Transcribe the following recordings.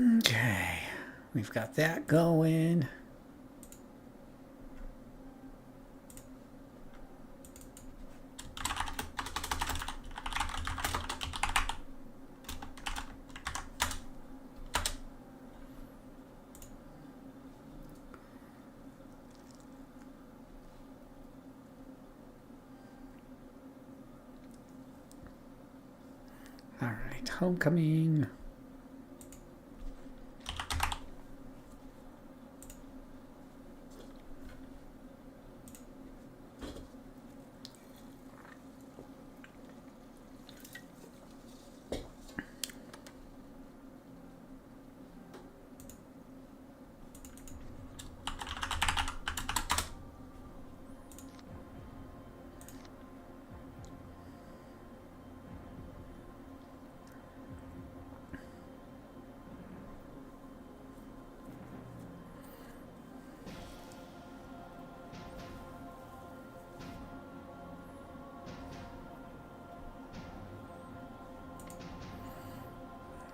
Okay, we've got that going. All right, homecoming.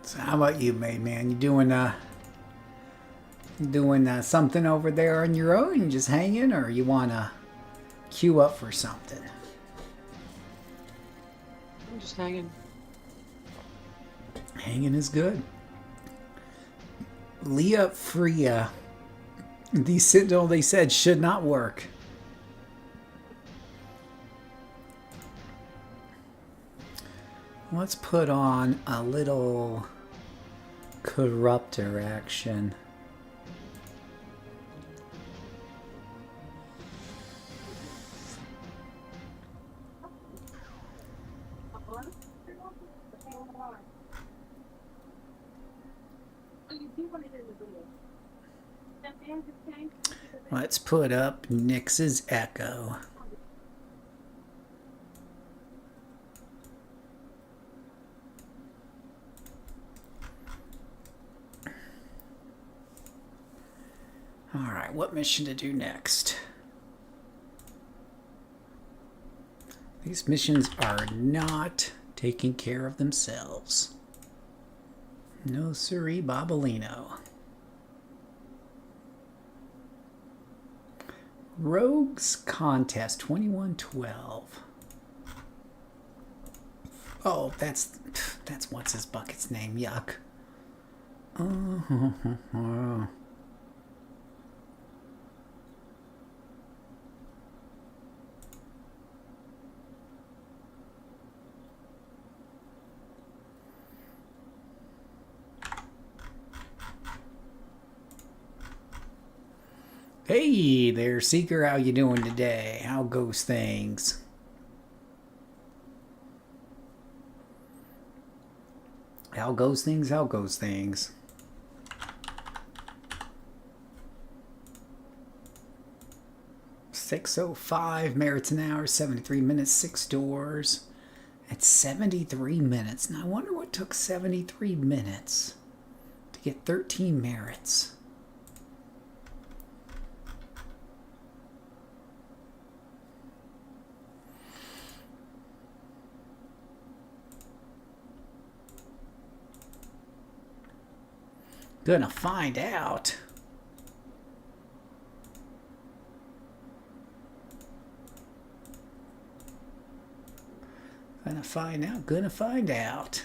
So how about you, man? You doing something over there on your own? You just hanging, or you wanna queue up for something? I'm just hanging. Hanging is good. Leah Freya. The Sentinel, they said, should not work. Let's put on a little corruptor action. Let's put up Nyx's Echo. Alright, what mission to do next? These missions are not taking care of themselves. No siree, Bobolino. Rogues Contest 2112. Oh, that's what's his bucket's name. Yuck. Hey there, Seeker. How you doing today? How goes things? How goes things? How goes things? $6.05 merits an hour, 73 minutes, 6 doors. It's 73 minutes. Now I wonder what took 73 minutes to get 13 merits. Gonna find out. Gonna find out. Gonna find out.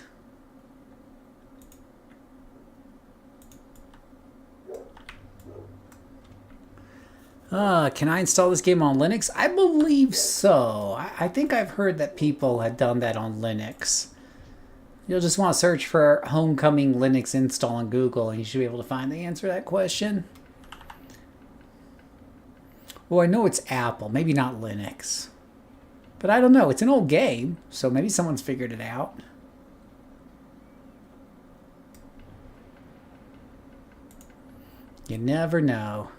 Can I install this game on Linux? I believe so. I think I've heard that people had done that on Linux. You'll just want to search for Homecoming Linux install on Google and you should be able to find the answer to that question. Well, I know it's Apple, maybe not Linux. But I don't know, it's an old game, so maybe someone's figured it out. You never know.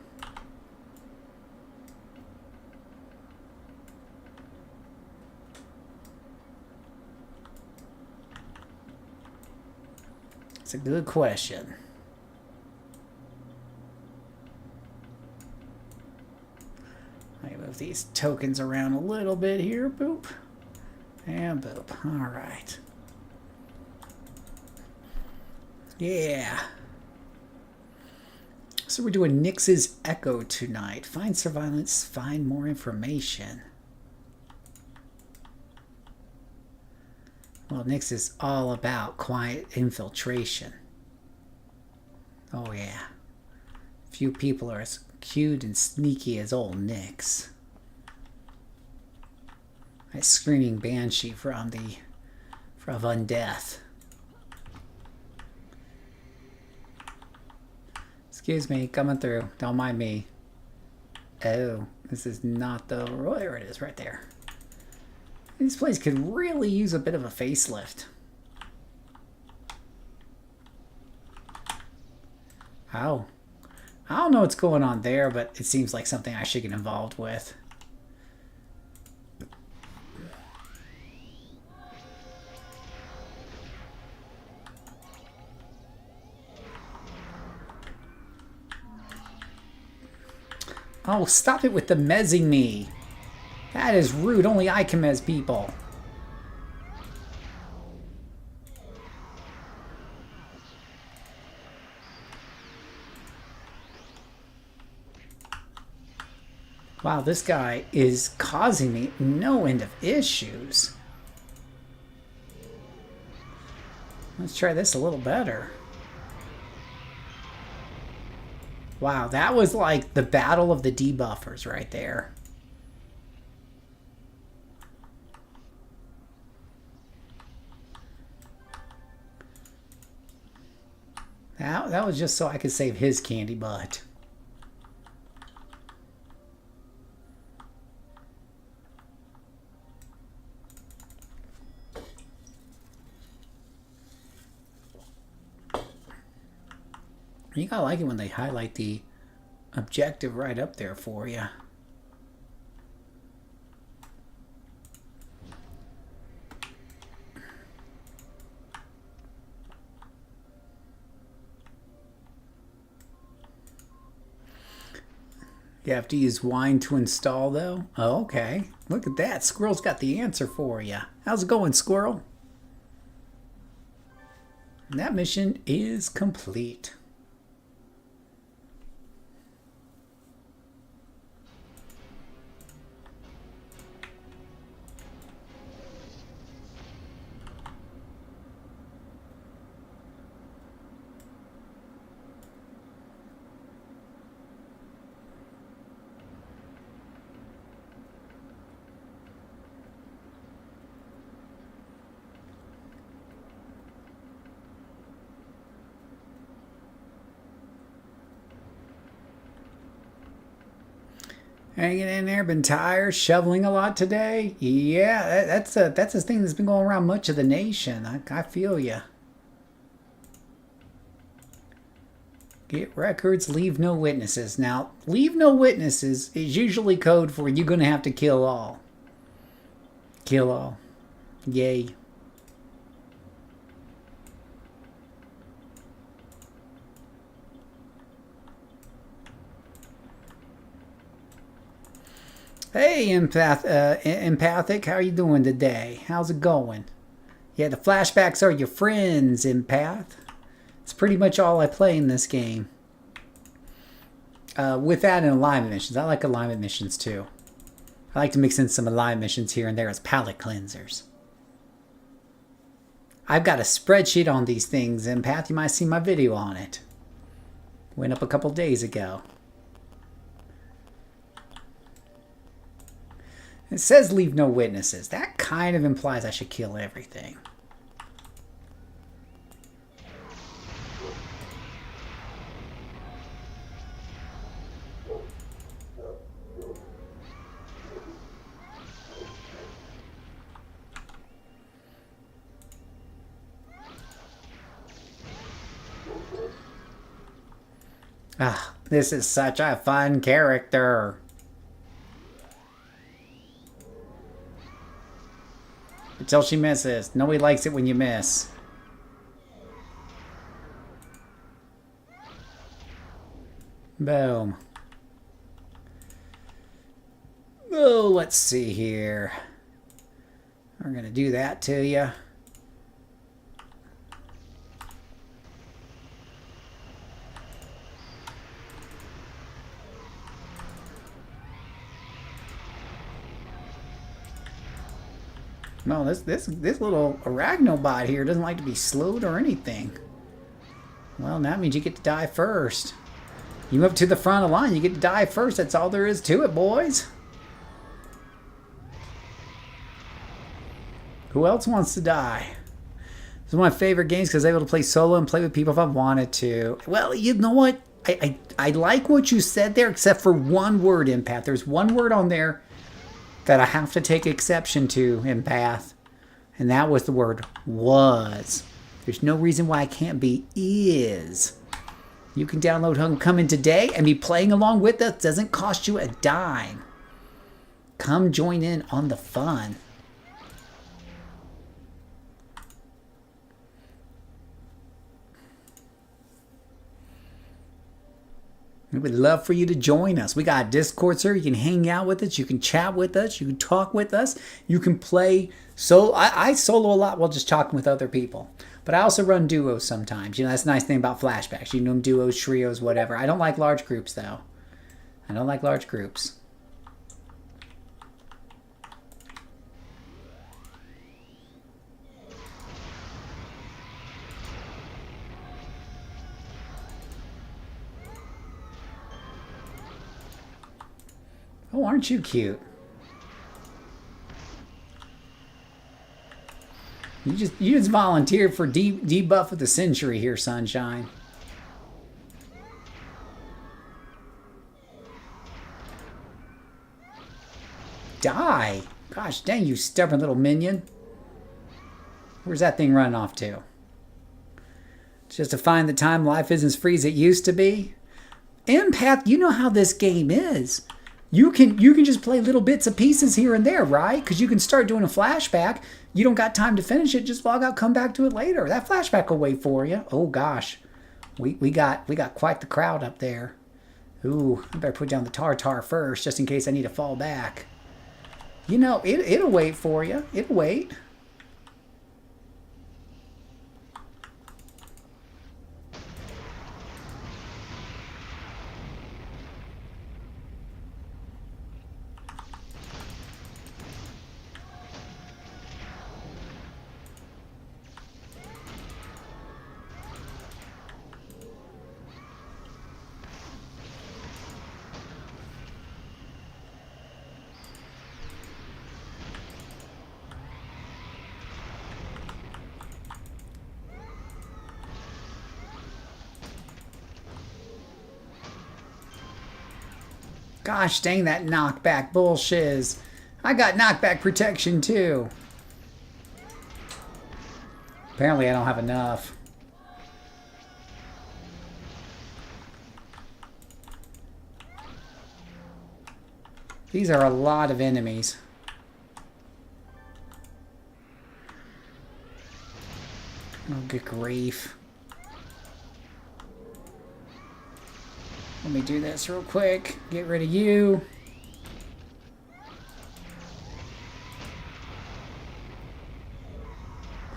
It's a good question. Let me move these tokens around a little bit here. Boop. And boop. All right. Yeah. So we're doing Nix's Echo tonight. Find surveillance, find more information. Well, Nix is all about quiet infiltration. Oh yeah. Few people are as cute and sneaky as old Nix. That screaming banshee from Undeath. Excuse me, coming through. Don't mind me. Oh, this is not the... Oh, there it is, right there. This place could really use a bit of a facelift. Oh. I don't know what's going on there, but it seems like something I should get involved with. Oh, stop it with the mezzing me. That is rude. Only I can mez people. Wow, this guy is causing me no end of issues. Let's try this a little better. Wow, that was like the battle of the debuffers right there. That was just so I could save his candy butt. You gotta like it when they highlight the objective right up there for you. You have to use wine to install, though? Oh, okay. Look at that. Squirrel's got the answer for you. How's it going, Squirrel? And that mission is complete. Hanging in there, been tired, shoveling a lot today. Yeah, that's a thing that's been going around much of the nation. I feel you. Get records, leave no witnesses. Now, leave no witnesses is usually code for you're going to have to kill all. Kill all. Yay. Hey, Empathic, how are you doing today? How's it going? Yeah, the flashbacks are your friends, Empath. It's pretty much all I play in this game. With that and alignment missions. I like alignment missions too. I like to mix in some alignment missions here and there as palate cleansers. I've got a spreadsheet on these things, Empath. You might see my video on it. Went up a couple days ago. It says leave no witnesses. That kind of implies I should kill everything. Ah, this is such a fun character. Until she misses. Nobody likes it when you miss. Boom. Oh, let's see here. We're going to do that to you. No, this little arachnobot here doesn't like to be slowed or anything. Well, that means you get to die first. You move to the front of the line, you get to die first. That's all there is to it, boys. Who else wants to die? This is one of my favorite games because I'm able to play solo and play with people if I wanted to. Well, you know what? I like what you said there, except for one word, Empath. There's one word on there that I have to take exception to, Empath. And that was the word was. There's no reason why I can't be is. You can download Homecoming today and be playing along with us. Doesn't cost you a dime. Come join in on the fun. We would love for you to join us. We got a Discord server. You can hang out with us. You can chat with us. You can talk with us. You can play solo. I solo a lot while just talking with other people. But I also run duos sometimes. You know, that's the nice thing about flashbacks. You know, duos, trios, whatever. I don't like large groups, though. I don't like large groups. Oh, aren't you cute? You just volunteered for debuff of the century here, Sunshine. Die! Gosh dang, you stubborn little minion. Where's that thing running off to? Just to find the time life isn't as free as it used to be? Empath, you know how this game is. You can just play little bits of pieces here and there, right? Because you can start doing a flashback. You don't got time to finish it. Just log out, come back to it later. That flashback will wait for you. Oh gosh, we got quite the crowd up there. Ooh, I better put down the tartar first, just in case I need to fall back. You know, it'll wait for you. It'll wait. Gosh dang that knockback bullshiz. I got knockback protection too. Apparently I don't have enough. These are a lot of enemies. Oh, good grief. Let me do this real quick. Get rid of you.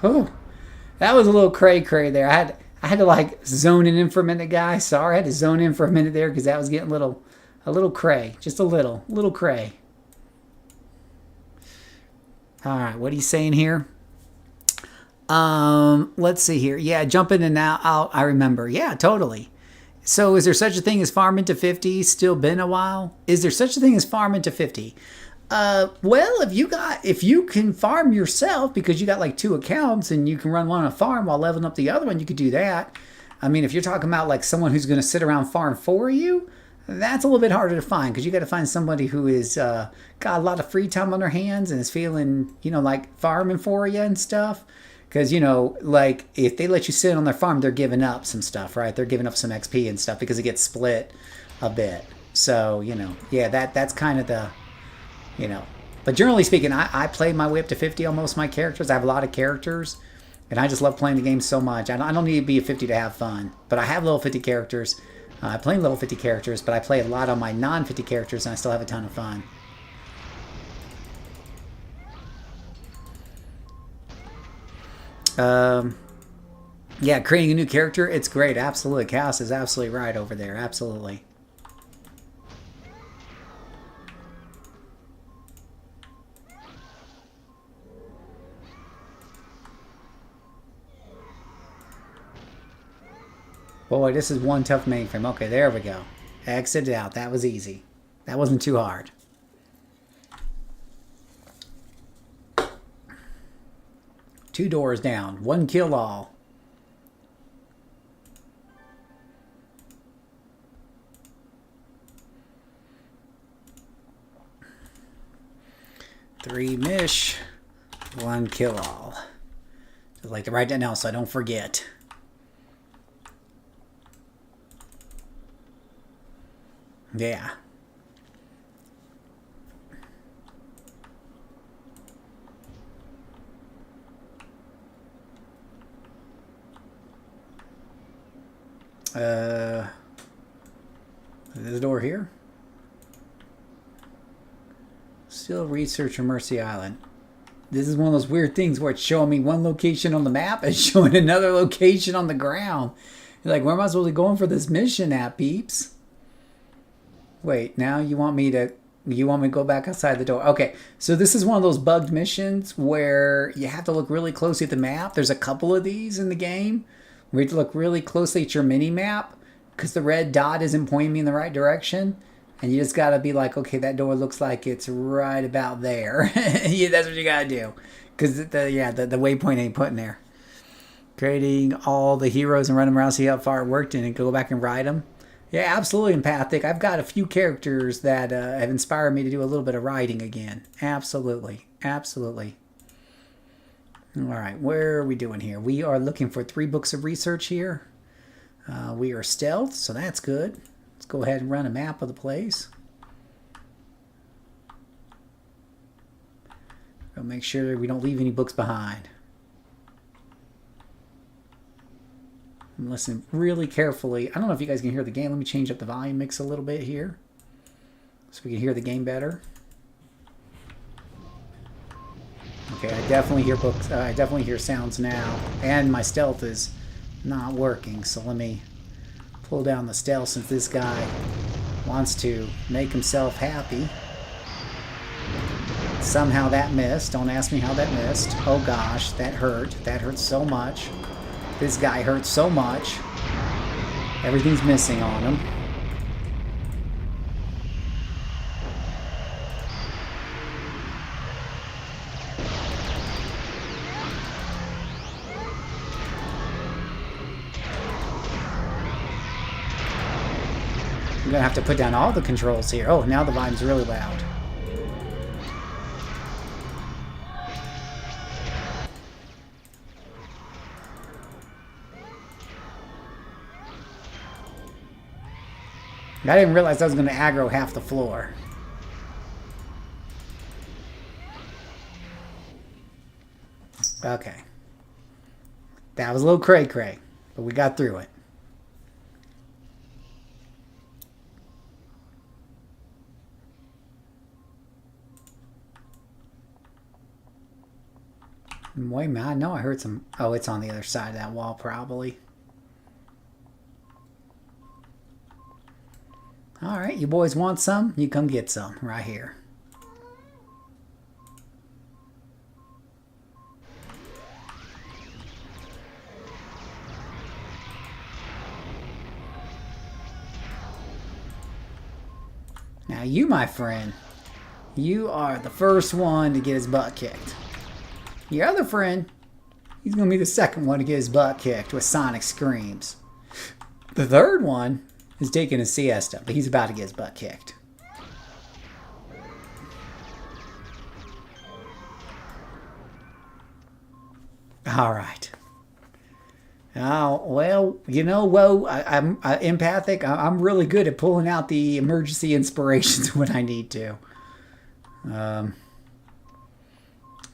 Oh, that was a little cray-cray there. I had to like zone in for a minute, guys. Sorry, I had to zone in for a minute there because that was getting a little cray. Just a little cray. All right, what are you saying here? Let's see here. Yeah, jump in and out. I remember. Yeah, totally. So is there such a thing as farm into 50? Still been a while? Is there such a thing as farm into 50? Well, if you can farm yourself because you got like 2 accounts and you can run one on a farm while leveling up the other one, you could do that. I mean, if you're talking about like someone who's going to sit around farm for you, that's a little bit harder to find because you got to find somebody who is got a lot of free time on their hands and is feeling, like farming for you and stuff. Because, like, if they let you sit on their farm, they're giving up some stuff, right? They're giving up some XP and stuff because it gets split a bit. So, yeah, that's kind of the, But generally speaking, I play my way up to 50 on most of my characters. I have a lot of characters, and I just love playing the game so much. I don't need to be a 50 to have fun. But I have level 50 characters. I play level 50 characters, but I play a lot on my non-50 characters, and I still have a ton of fun. Yeah, creating a new character, it's great. Absolutely. Chaos is absolutely right over there. Absolutely. Boy, this is one tough mainframe. Okay, there we go. Exit out. That was easy. That wasn't too hard. Two doors down. One kill all. Three mish. One kill all. Just like to write that down so I don't forget. Yeah. This door here? Still research for Mercy Island. This is one of those weird things where it's showing me one location on the map and showing another location on the ground. You're like, where am I supposed to be going for this mission at, peeps? Wait, now you want me to go back outside the door? Okay, so this is one of those bugged missions where you have to look really closely at the map. There's a couple of these in the game where you have to look really closely at your mini map because the red dot isn't pointing me in the right direction. And you just got to be like, okay, that door looks like it's right about there. Yeah, that's what you got to do. Because the waypoint ain't putting there. Creating all the heroes and run them around, see how far it worked, and go back and ride them. Yeah, absolutely empathic. I've got a few characters that have inspired me to do a little bit of writing again. Absolutely. Absolutely. All right, where are we doing here? We are looking for 3 books of research here. We are stealth, so that's good. Let's go ahead and run a map of the place. We'll make sure we don't leave any books behind. And listen really carefully. I don't know if you guys can hear the game. Let me change up the volume mix a little bit here so we can hear the game better. Okay, I definitely hear books. I definitely hear sounds now. And my stealth is not working, so let me pull down the stealth since this guy wants to make himself happy. Somehow that missed. Don't ask me how that missed. Oh gosh, that hurt. That hurt so much. This guy hurts so much. Everything's missing on him. I'm gonna have to put down all the controls here. Oh, now the volume's really loud. I didn't realize I was going to aggro half the floor. Okay. That was a little cray-cray, but we got through it. Wait a minute, I know I heard some... Oh, it's on the other side of that wall, probably. Alright, you boys want some? You come get some right here. Now you, my friend, you are the first one to get his butt kicked. Your other friend, he's going to be the second one to get his butt kicked with sonic screams. The third one is taking a siesta, but he's about to get his butt kicked. All right. Oh, well, you know, I'm empathic. I'm really good at pulling out the emergency inspirations when I need to.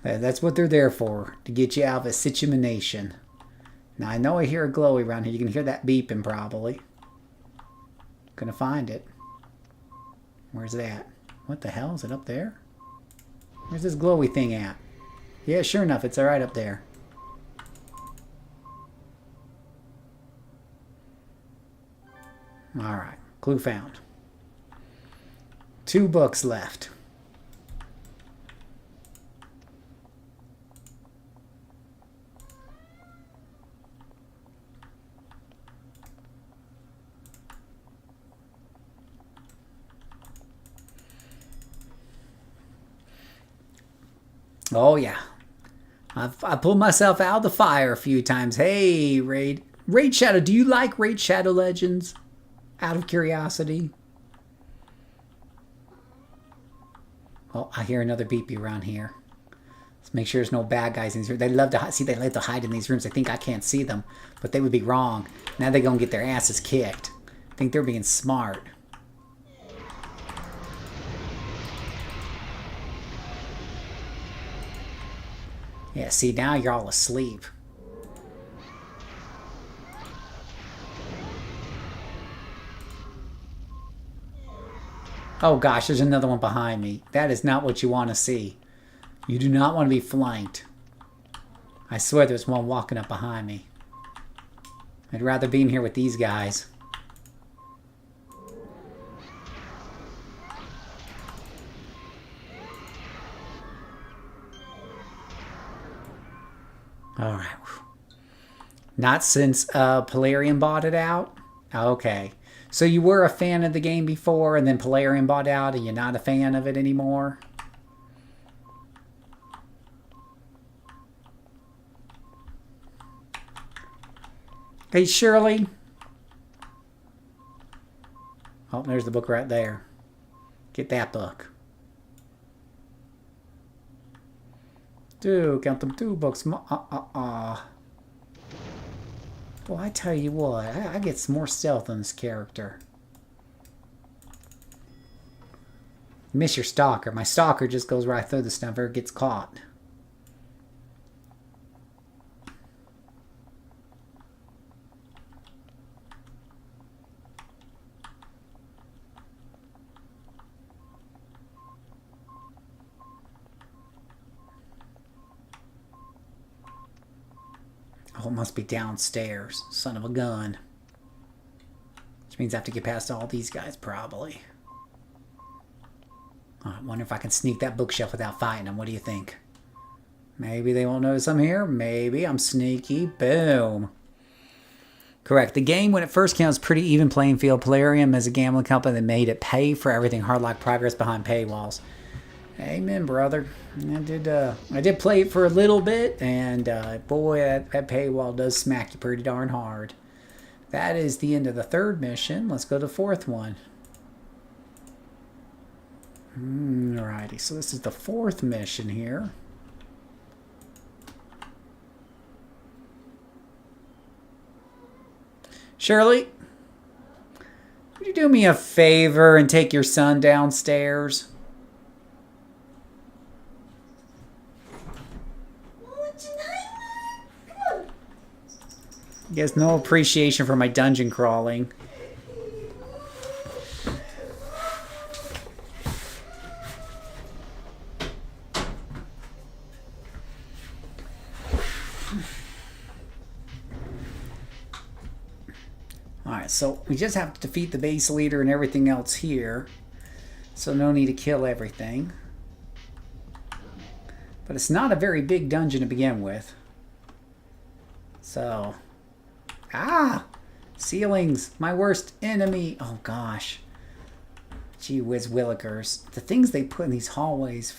That's what they're there for, to get you out of a situation. Now, I know I hear a glowy around here. You can hear that beeping, probably. Gonna find it. Where's it at? What the hell? Is it up there? Where's this glowy thing at? Yeah, sure enough, it's right up there. Alright, clue found. 2 books left. Oh, yeah. I pulled myself out of the fire a few times. Hey, Raid Shadow. Do you like Raid Shadow Legends? Out of curiosity. Oh, I hear another beepy around here. Let's make sure there's no bad guys in these rooms. They love to see. They like to hide in these rooms. I think I can't see them, but they would be wrong. Now they're gonna get their asses kicked. I think they're being smart. Yeah, see, now you're all asleep. Oh gosh, there's another one behind me. That is not what you want to see. You do not want to be flanked. I swear there's one walking up behind me. I'd rather be in here with these guys. Alright. Not since Polarium bought it out? Okay. So you were a fan of the game before, and then Polarium bought out, and you're not a fan of it anymore? Hey, Shirley. Oh, there's the book right there. Get that book. Count them 2 books. Well, I tell you what, I get some more stealth on this character. Miss your stalker. My stalker just goes right through this stuff, never gets caught. Oh, it must be downstairs. Son of a gun. Which means I have to get past all these guys, probably. Oh, I wonder if I can sneak that bookshelf without fighting them. What do you think? Maybe they won't notice I'm here. Maybe I'm sneaky. Boom. Correct. The game, when it first came out, was pretty even playing field. Polarium is a gambling company that made it pay for everything. Hard-like progress behind paywalls. Amen, brother. I did play it for a little bit, and boy, that paywall does smack you pretty darn hard. That is the end of the 3rd mission. Let's go to the 4th one. Alrighty, so this is the 4th mission here. Shirley, would you do me a favor and take your son downstairs? He has no appreciation for my dungeon crawling. Alright, so we just have to defeat the base leader and everything else here. So no need to kill everything. But it's not a very big dungeon to begin with. So... Ah! Ceilings! My worst enemy! Oh gosh. Gee whiz willikers. The things they put in these hallways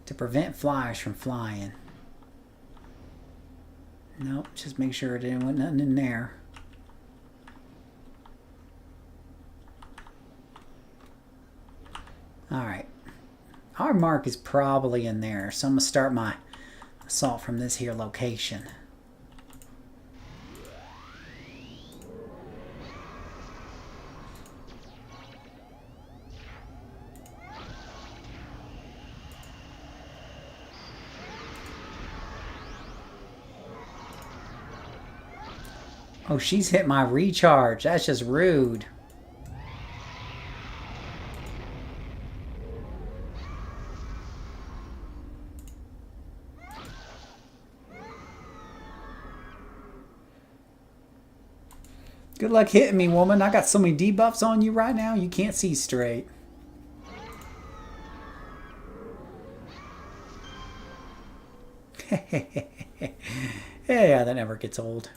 to prevent flies from flying. Nope, just make sure there wasn't nothing in there. Alright. Our mark is probably in there, so I'm going to start my assault from this here location. Oh, she's hit my recharge. That's just rude. Good luck hitting me, woman. I got so many debuffs on you right now, you can't see straight. Yeah, that never gets old.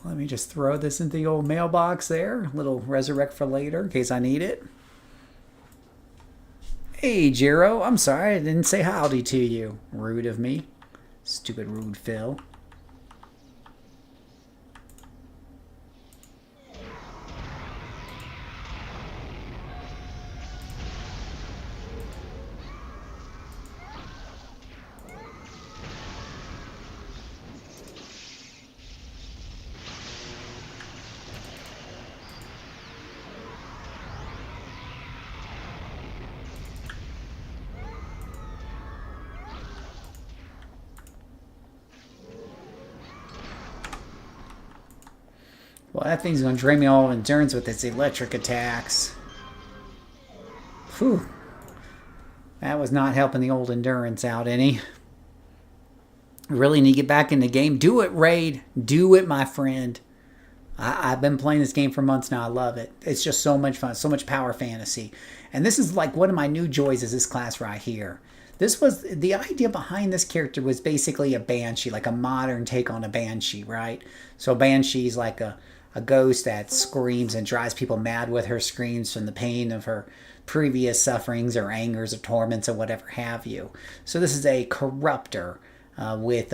Let me just throw this into the old mailbox there. A little resurrect for later in case I need it. Hey, Jiro. I'm sorry I didn't say howdy to you. Rude of me. Stupid rude Phil. Well, that thing's going to drain me all of endurance with its electric attacks. Whew. That was not helping the old endurance out any. Really need to get back in the game. Do it, Raid. Do it, my friend. I've been playing this game for months now. I love it. It's just so much fun. So much power fantasy. And this is like one of my new joys is this class right here. This was, the idea behind this character was basically a banshee, like a modern take on a banshee, right? So a banshee is like a ghost that screams and drives people mad with her screams from the pain of her previous sufferings or angers or torments or whatever have you. So this is a corruptor with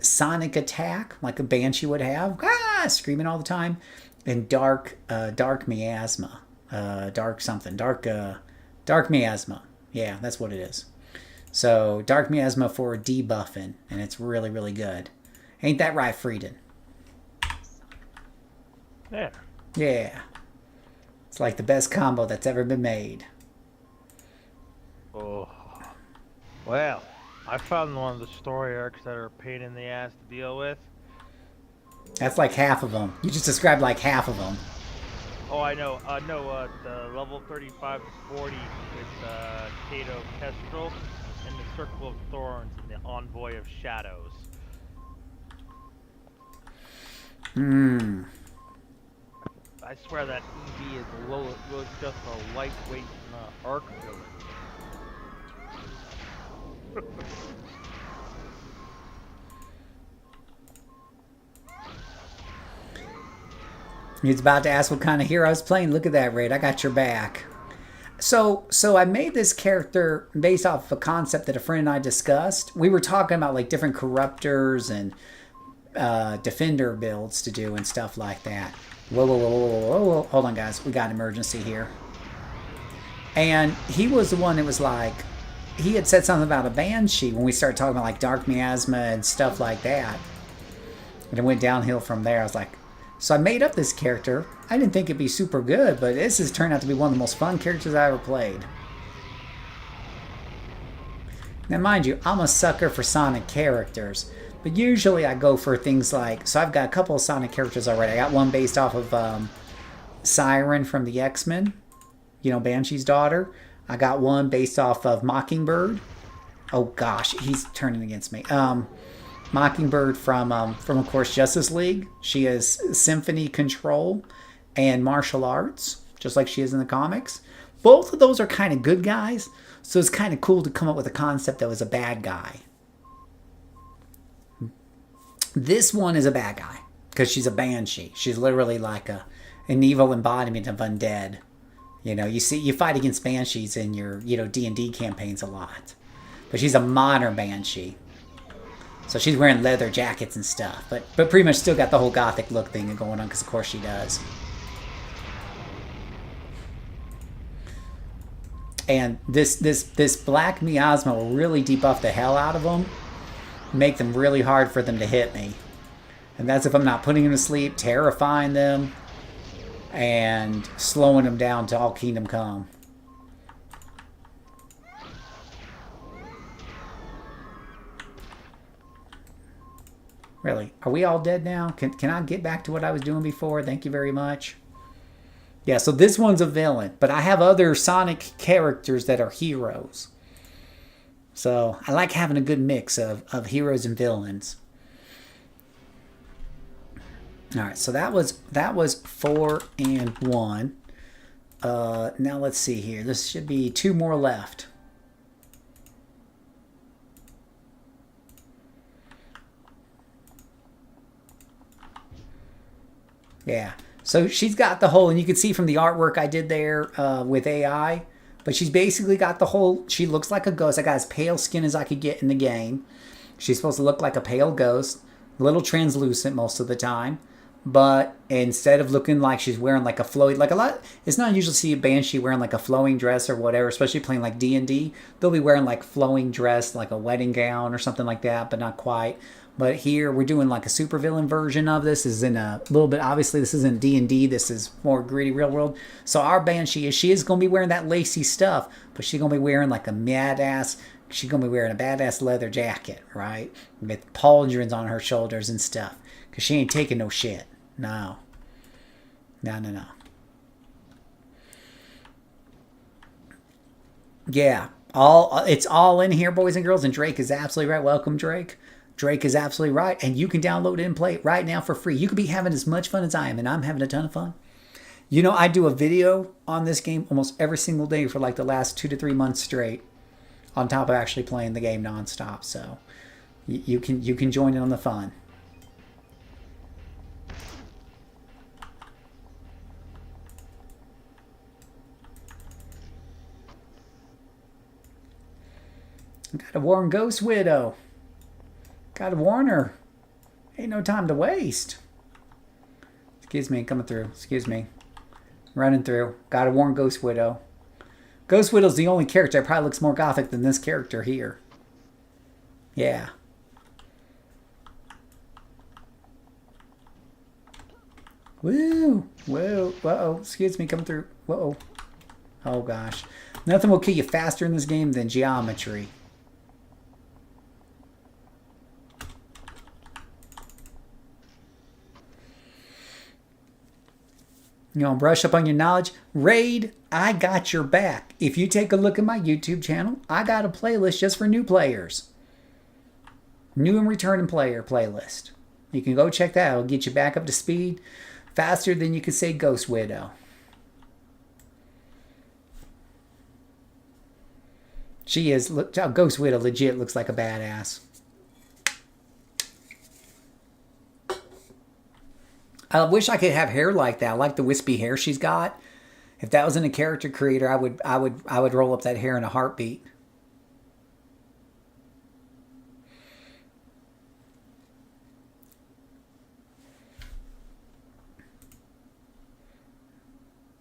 sonic attack, like a banshee would have, screaming all the time, and dark miasma, dark miasma. Yeah, that's what it is. So dark miasma for debuffing, and it's really, really good. Ain't that right, Frieden? Yeah. Yeah. It's like the best combo that's ever been made. Oh. Well, I found one of the story arcs that are a pain in the ass to deal with. That's like half of them. You just described like half of them. Oh, I know. No, the level 35 to 40 with Cato Kestrel and the Circle of Thorns and the Envoy of Shadows. I swear that EV is low. It was just a lightweight arc villain. He's about to ask what kind of hero I was playing. Look at that, Raid. I got your back. So I made this character based off of a concept that a friend and I discussed. We were talking about like different corruptors and defender builds to do and stuff like that. Whoa. Hold on, guys. We got an emergency here. And he was the one that was like, he had said something about a banshee when we started talking about like dark miasma and stuff like that. And it went downhill from there. I was like, so I made up this character. I didn't think it'd be super good, but this has turned out to be one of the most fun characters I ever played. Now, mind you, I'm a sucker for Sonic characters, but usually I go for things like, so I've got a couple of Sonic characters already. I got one based off of Siren from the X-Men, you know, Banshee's daughter. I got one based off of Mockingbird. Oh gosh, he's turning against me. Mockingbird from of course Justice League. She has symphony control and martial arts, just like she is in the comics. Both of those are kind of good guys, so it's kind of cool to come up with a concept that was a bad guy. This one is a bad guy because she's a banshee. She's literally like an evil embodiment of undead. You know, you fight against banshees in your D&D campaigns a lot, but she's a modern banshee. So she's wearing leather jackets and stuff, but pretty much still got the whole gothic look thing going on because of course she does. And this black miasma will really debuff the hell out of them, make them really hard for them to hit me. And that's if I'm not putting them to sleep, terrifying them, and slowing them down to all kingdom come. Really? Are we all dead now? Can I get back to what I was doing before? Thank you very much. Yeah, so this one's a villain, but I have other Sonic characters that are heroes. So I like having a good mix of heroes and villains. All right, so that was 4 and 1. Now let's see here. This should be 2 more left. Yeah. So she's got the whole, and you can see from the artwork I did there with AI, But she's basically got the whole, she looks like a ghost. I got as pale skin as I could get in the game. She's supposed to look like a pale ghost, a little translucent most of the time. But instead of looking like she's wearing like a flowy, like a lot, it's not usually see a banshee wearing like a flowing dress or whatever, especially playing like D&D. They'll be wearing like flowing dress, like a wedding gown or something like that, but not quite. But here we're doing like a supervillain version of this. This is in a little bit, obviously this isn't D&D, this is more gritty real world. So our banshee she is going to be wearing that lacy stuff, but she's going to be wearing like a badass, she's going to be wearing a badass leather jacket, right? With pauldrons on her shoulders and stuff. Because she ain't taking no shit. No. No. Yeah. It's all in here, boys and girls, and Drake is absolutely right. Welcome, Drake. Drake is absolutely right, and you can download it and play it right now for free. You could be having as much fun as I am, and I'm having a ton of fun. You know, I do a video on this game almost every single day for like the last 2 to 3 months straight, on top of actually playing the game nonstop. So you can join in on the fun. Gotta warn Ghost Widow. Gotta warn her. Ain't no time to waste. Excuse me, coming through. Excuse me. Running through. Gotta warn Ghost Widow. Ghost Widow's the only character that probably looks more gothic than this character here. Yeah. Woo! Whoa. Uh-oh. Excuse me, coming through. Whoa. Oh, gosh. Nothing will kill you faster in this game than geometry. You know, brush up on your knowledge. Raid, I got your back. If you take a look at my YouTube channel, I got a playlist just for new players. New and returning player playlist. You can go check that out. It'll get you back up to speed faster than you could say Ghost Widow. She is, look, Ghost Widow legit looks like a badass. I wish I could have hair like that. I like the wispy hair she's got. If that was in a character creator, I would roll up that hair in a heartbeat.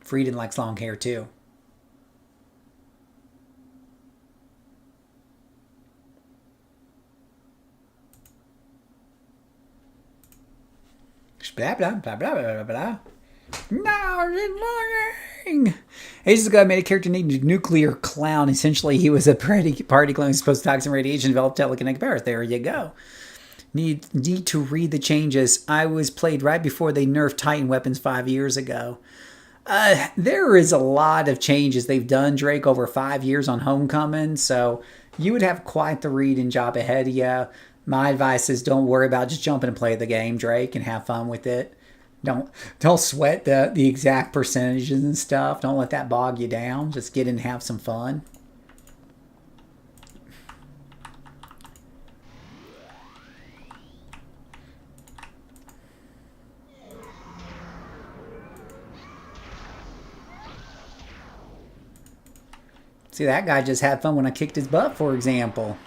Frieden likes long hair too. Blah, blah, blah, blah, blah, blah. Now it's longing. Ages ago, I made a character named Nuclear Clown. Essentially, he was a party clown who's supposed to toxin radiation develop telekinetic powers. There you go. Need to read the changes. I was played right before they nerfed Titan weapons 5 years ago. There is a lot of changes they've done, Drake, over 5 years on Homecoming. So you would have quite the reading job ahead of you. My advice is don't worry about just jumping and play the game, Drake, and have fun with it. Don't sweat the exact percentages and stuff. Don't let that bog you down. Just get in and have some fun. See, that guy just had fun when I kicked his butt, for example.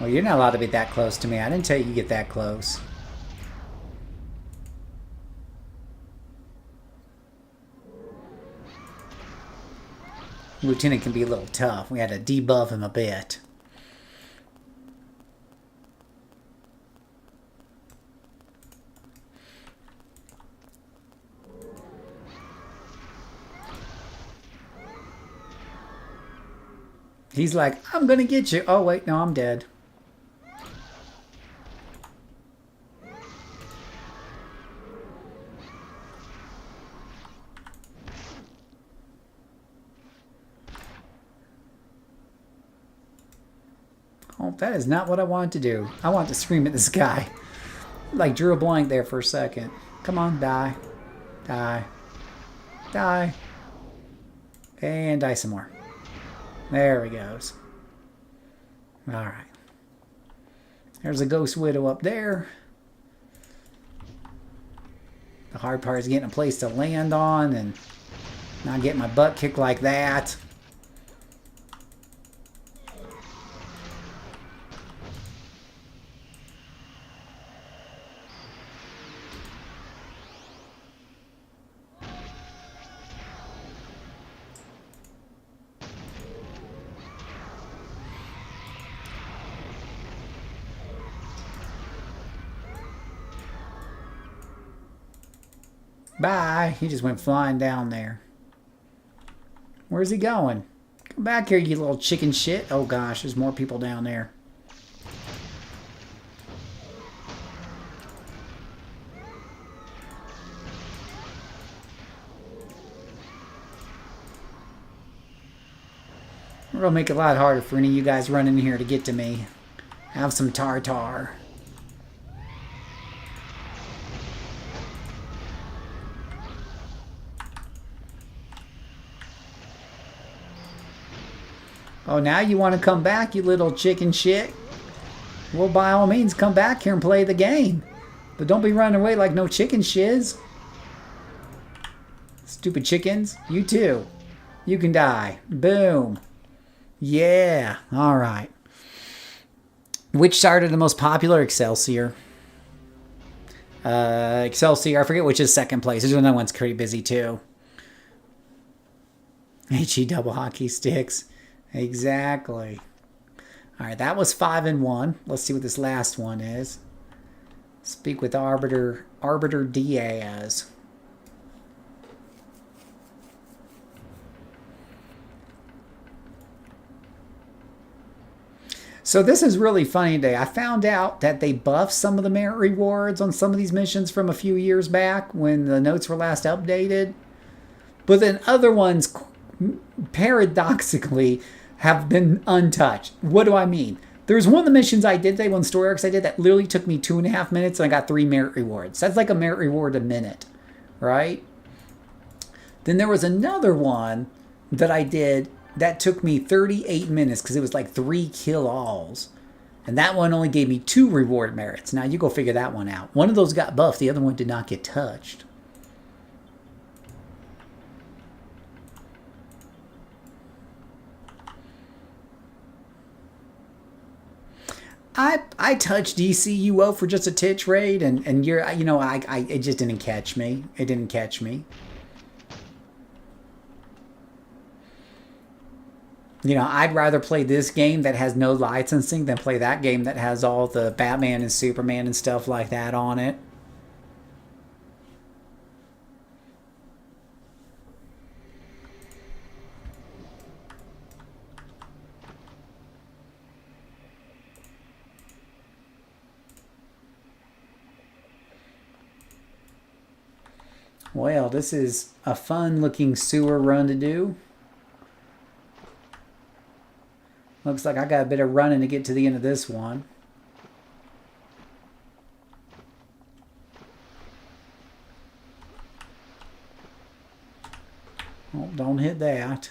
Well, you're not allowed to be that close to me. I didn't tell you get that close. Lieutenant can be a little tough. We had to debuff him a bit. He's like, I'm gonna get you. Oh, wait, no, I'm dead. Oh, that is not what I wanted to do. I want to scream at this guy. Like, drew a blank there for a second. Come on, die. Die. Die. And die some more. There he goes. Alright. There's a ghost widow up there. The hard part is getting a place to land on and not getting my butt kicked like that. Bye. He just went flying down there. Where's he going? Come back here, you little chicken shit. Oh gosh, there's more people down there. We're gonna make it a lot harder for any of you guys running in here to get to me. Have some tartar. Oh, now you want to come back, you little chicken shit? Well, by all means, come back here and play the game. But don't be running away like no chicken shiz. Stupid chickens. You too. You can die. Boom. Yeah. All right. Which started the most popular? Excelsior. Excelsior. I forget which is second place. There's another one's pretty busy too. HE double hockey sticks. Exactly. All right, that was 5 and 1. Let's see what this last one is. Speak with Arbiter Diaz. So this is really funny today. I found out that they buffed some of the merit rewards on some of these missions from a few years back when the notes were last updated. But then other ones, paradoxically, have been untouched. What do I mean? There's one of the missions I did today, one story arcs I did, that literally took me 2.5 minutes and I got 3 merit rewards. That's like a merit reward a minute, right? Then there was another one that I did that took me 38 minutes because it was like 3 kill-alls. And that one only gave me 2 reward merits. Now you go figure that one out. One of those got buffed, the other one did not get touched. I touched DCUO for just a titch raid, and you're, you know, it just didn't catch me. It didn't catch me. You know, I'd rather play this game that has no licensing than play that game that has all the Batman and Superman and stuff like that on it. Well, this is a fun-looking sewer run to do. Looks like I got a bit of running to get to the end of this one. Oh, don't hit that.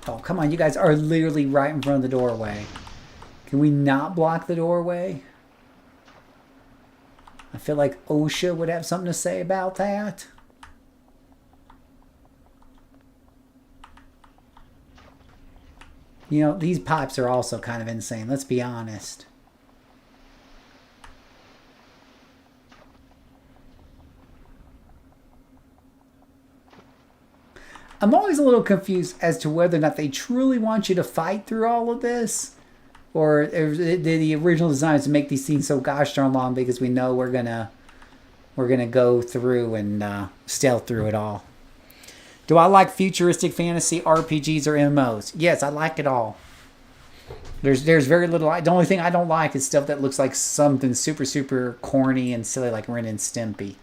Oh, come on. You guys are literally right in front of the doorway. Can we not block the doorway? I feel like OSHA would have something to say about that. You know, these pipes are also kind of insane, let's be honest. I'm always a little confused as to whether or not they truly want you to fight through all of this. Or did the original designs to make these scenes so gosh darn long because we know we're gonna go through and stealth through it all. Do I like futuristic fantasy RPGs or MMOs? Yes, I like it all. There's very little. The only thing I don't like is stuff that looks like something super, super corny and silly like Ren and Stimpy.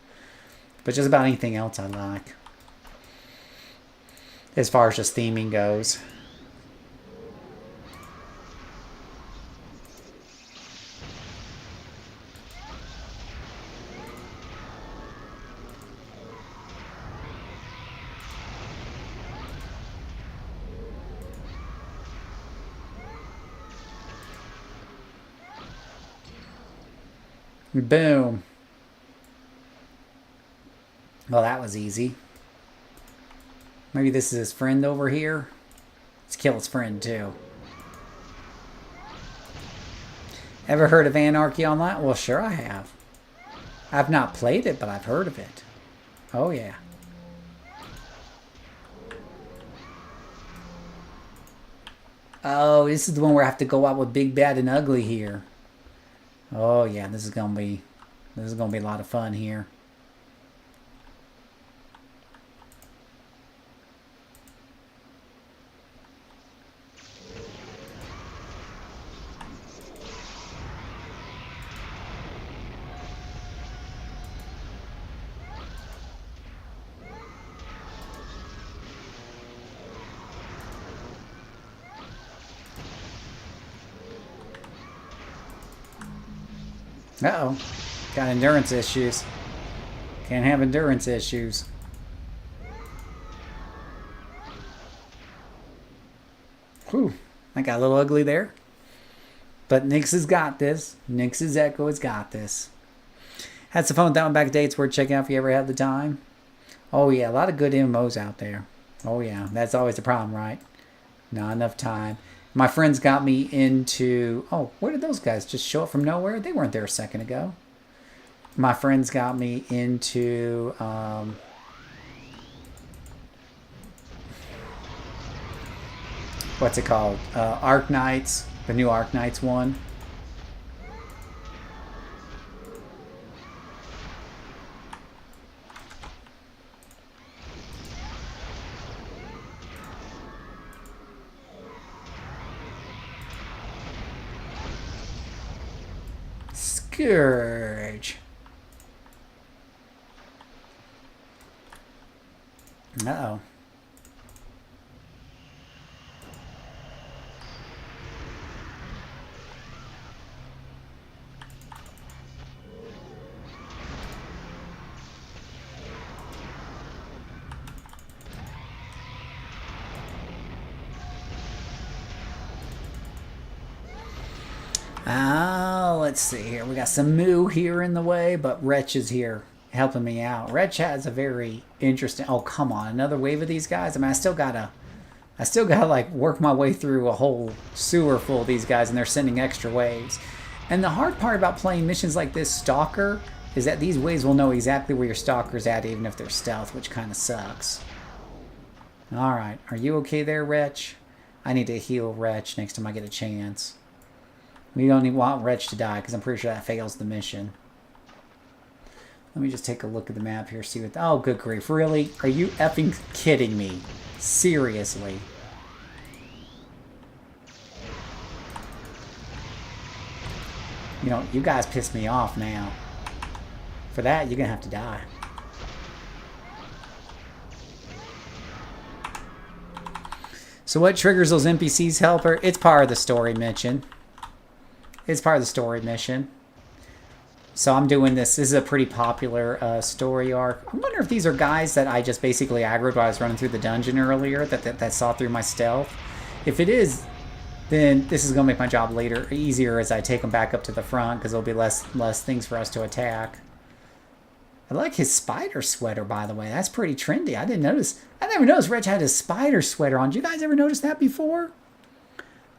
But just about anything else I like. As far as just theming goes. Boom. Well, that was easy. Maybe this is his friend over here. Let's kill his friend, too. Ever heard of Anarchy Online? Well, sure I have. I've not played it, but I've heard of it. Oh, yeah. Oh, this is the one where I have to go out with Big Bad and Ugly here. Oh, yeah, this is gonna be a lot of fun here. Uh-oh. Got endurance issues. Can't have endurance issues. Whew. I got a little ugly there. But Nyx has got this. Nyx's Echo has got this. Had some fun with that one back at day. It's worth checking out if you ever have the time. Oh, yeah. A lot of good MMOs out there. Oh, yeah. That's always the problem, right? Not enough time. My friends got me into... Oh, where did those guys just show up from nowhere? They weren't there a second ago. My friends got me into... what's it called? Arc Knights. The new Arc Knights one. Scourge. Uh-oh. Let's see here. We got some Moo here in the way, but Wretch is here helping me out. Wretch has a very interesting... Oh, come on. Another wave of these guys? I mean, I still gotta like work my way through a whole sewer full of these guys, and they're sending extra waves. And the hard part about playing missions like this, Stalker, is that these waves will know exactly where your Stalker's at, even if they're stealth, which kind of sucks. Alright. Are you okay there, Wretch? I need to heal Wretch next time I get a chance. We don't even want Wretch to die, because I'm pretty sure that fails the mission. Let me just take a look at the map here, see what... Oh, good grief. Really? Are you effing kidding me? Seriously? You know, you guys piss me off now. For that, you're going to have to die. So what triggers those NPCs, Helper? It's part of the story mission. It's part of the story mission. So I'm doing this. This is a pretty popular story arc. I wonder if these are guys that I just basically aggroed while I was running through the dungeon earlier that saw through my stealth. If it is, then this is going to make my job later easier as I take them back up to the front, because there'll be less things for us to attack. I like his spider sweater, by the way. That's pretty trendy. I didn't notice. I never noticed Reg had his spider sweater on. Did you guys ever notice that before?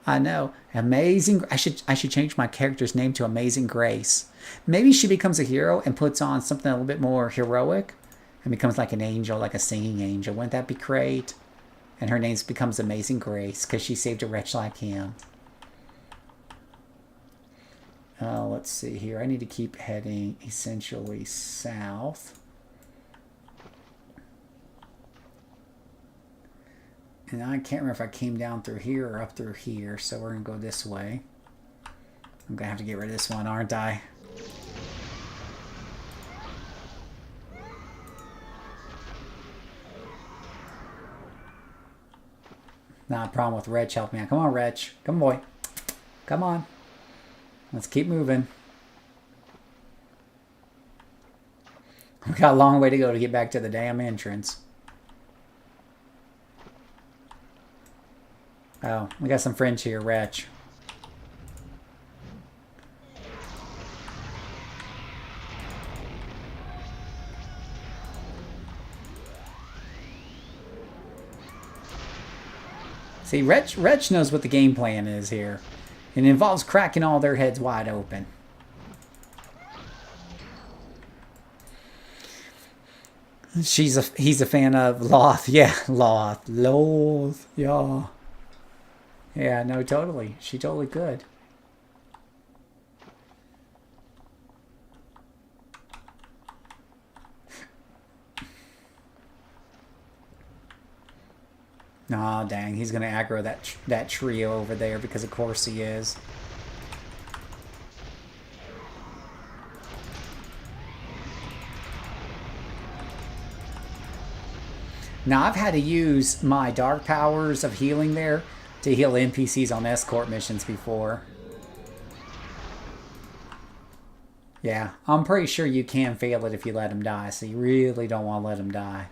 I know. Amazing. I should change my character's name to Amazing Grace. Maybe she becomes a hero and puts on something a little bit more heroic and becomes like an angel, like a singing angel. Wouldn't that be great? And her name becomes Amazing Grace because she saved a wretch like him. Let's see here. I need to keep heading essentially south. And I can't remember if I came down through here or up through here, so we're going to go this way. I'm going to have to get rid of this one, aren't I? Not a problem with Reg helping me out. Come on, Reg. Come on, boy. Come on. Let's keep moving. We got a long way to go to get back to the damn entrance. Oh, we got some friends here, Wretch. See, Wretch knows what the game plan is here. It involves cracking all their heads wide open. He's a fan of Loth. Yeah, Loth. Yeah. Yeah, no, totally. She totally could. Aw, dang. He's going to aggro that trio over there because of course he is. Now, I've had to use my dark powers of healing there to heal NPCs on escort missions before. Yeah, I'm pretty sure you can fail it if you let him die, so you really don't want to let him die.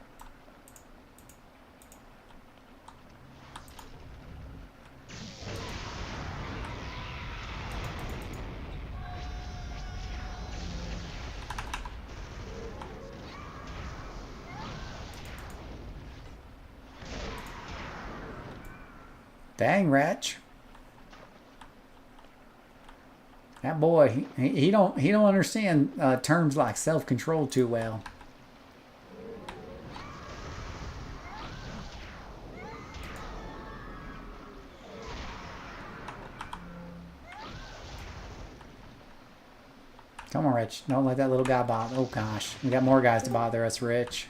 Dang, Wretch. That boy, he don't understand terms like self-control too well. Come on, Rich. Don't let that little guy bother. Oh gosh, we got more guys to bother us, Rich.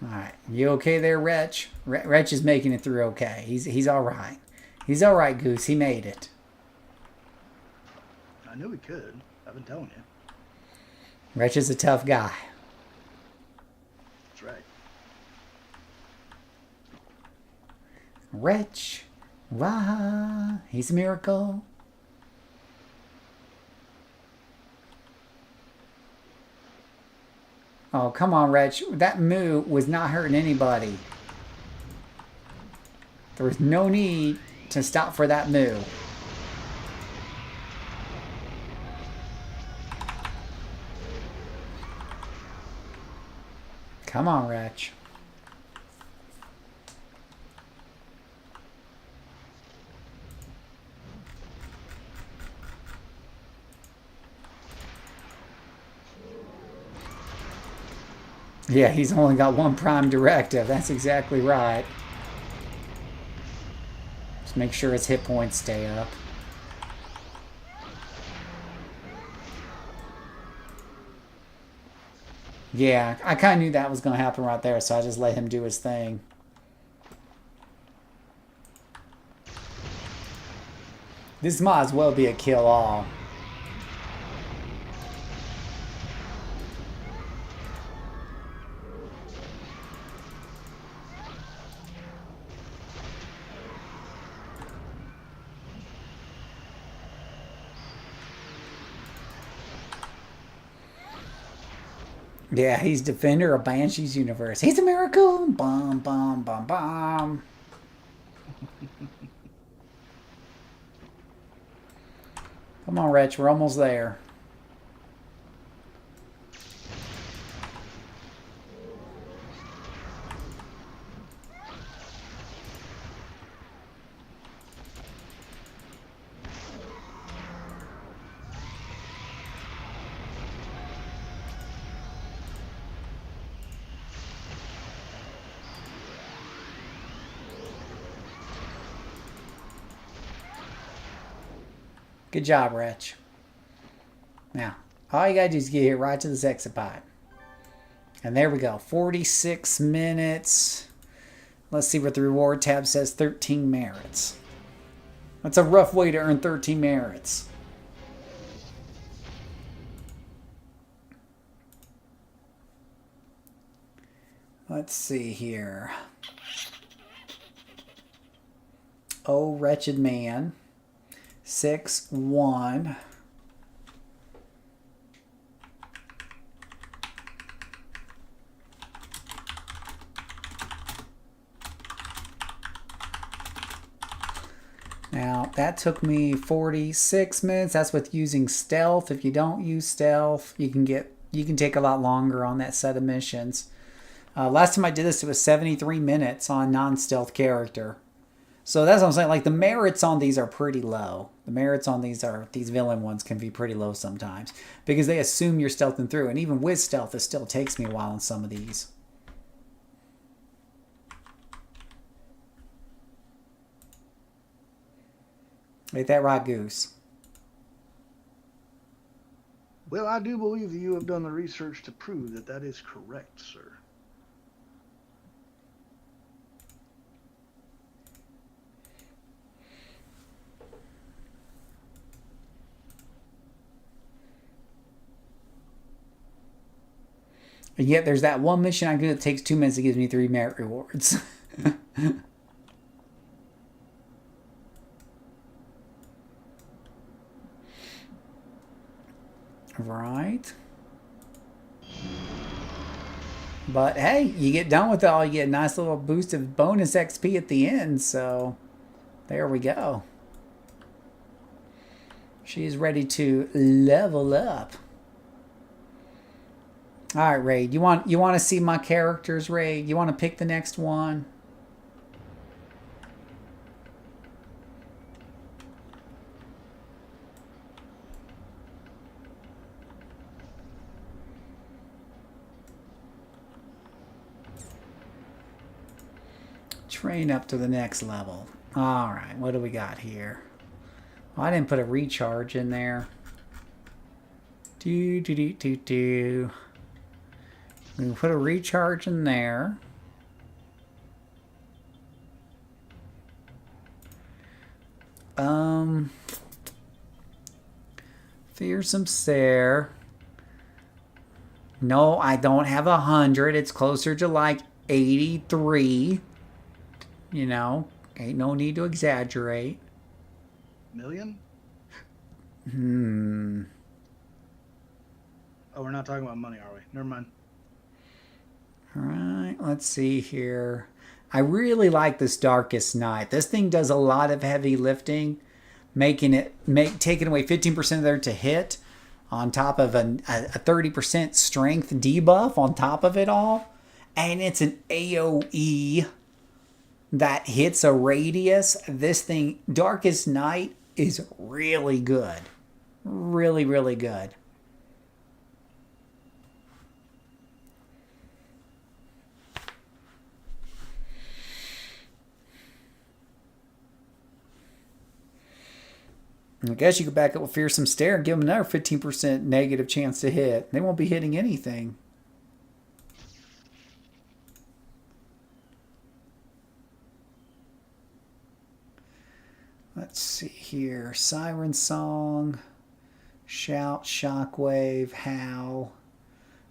Alright, you okay there, Wretch? Wretch is making it through okay. He's alright. He's alright, Goose. He made it. I knew he could. I've been telling you. Wretch is a tough guy. That's right. Wretch. Wah. He's a miracle. Oh, come on, Wretch. That moo was not hurting anybody. There was no need to stop for that moo. Come on, Wretch. Yeah, he's only got one prime directive. That's exactly right. Just make sure his hit points stay up. Yeah, I kind of knew that was going to happen right there, so I just let him do his thing. This might as well be a kill-all. Yeah, he's Defender of Banshee's universe. He's a miracle. Bum, bum, bum, bum. Come on, Wretch. We're almost there. Good job, Wretch. Now, all you gotta do is get here right to the Zexapod. And there we go. 46 minutes. Let's see what the reward tab says. 13 merits. That's a rough way to earn 13 merits. Let's see here. Oh, wretched man. 6-1. Now, that took me 46 minutes. That's with using stealth. If you don't use stealth, you can take a lot longer on that set of missions. Last time I did this, it was 73 minutes on non-stealth character. So that's what I'm saying. Like, the merits on these are pretty low. The merits on these villain ones can be pretty low sometimes because they assume you're stealthing through. And even with stealth, it still takes me a while on some of these. Ain't that right, Goose? Well, I do believe that you have done the research to prove that that is correct, sir. And yet there's that one mission I do that takes 2 minutes. It gives me 3 merit rewards. Right. But hey, you get done with it all, you get a nice little boost of bonus XP at the end. So there we go. She's ready to level up. All right, Raid. You want to see my characters, Raid? You want to pick the next one? Train up to the next level. All right, what do we got here? Well, I didn't put a recharge in there. We put a recharge in there. Fearsome Stare. No, I don't have 100. It's closer to like 83. You know, ain't no need to exaggerate. Million? Oh, we're not talking about money, are we? Never mind. All right, let's see here. I really like this Darkest Night. This thing does a lot of heavy lifting, taking away 15% of there to hit, on top of a 30% strength debuff on top of it all, and it's an AOE that hits a radius. This thing, Darkest Night, is really good. Really, really good. I guess you could back up with Fearsome Stare and give them another 15% negative chance to hit. They won't be hitting anything. Let's see here. Siren Song, Shout, Shockwave, Howl,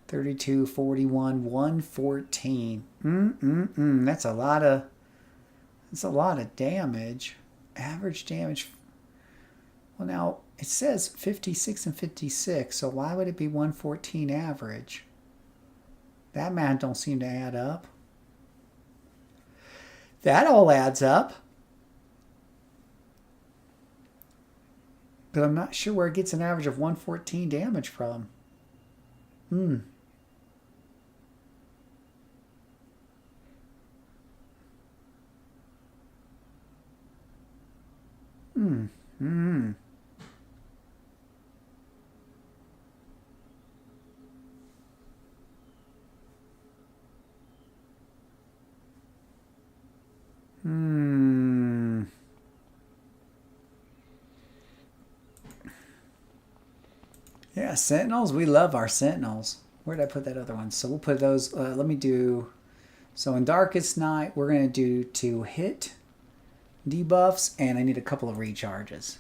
32, 41, 114. That's a lot of damage. Average damage. Well, now it says 56 and 56, so why would it be 114 average? That math don't seem to add up. That all adds up. But I'm not sure where it gets an average of 114 damage from. Yeah, Sentinels. We love our Sentinels. Where did I put that other one? So we'll put those. Let me do. So in Darkest Night, we're going to do 2 hit debuffs, and I need a couple of recharges.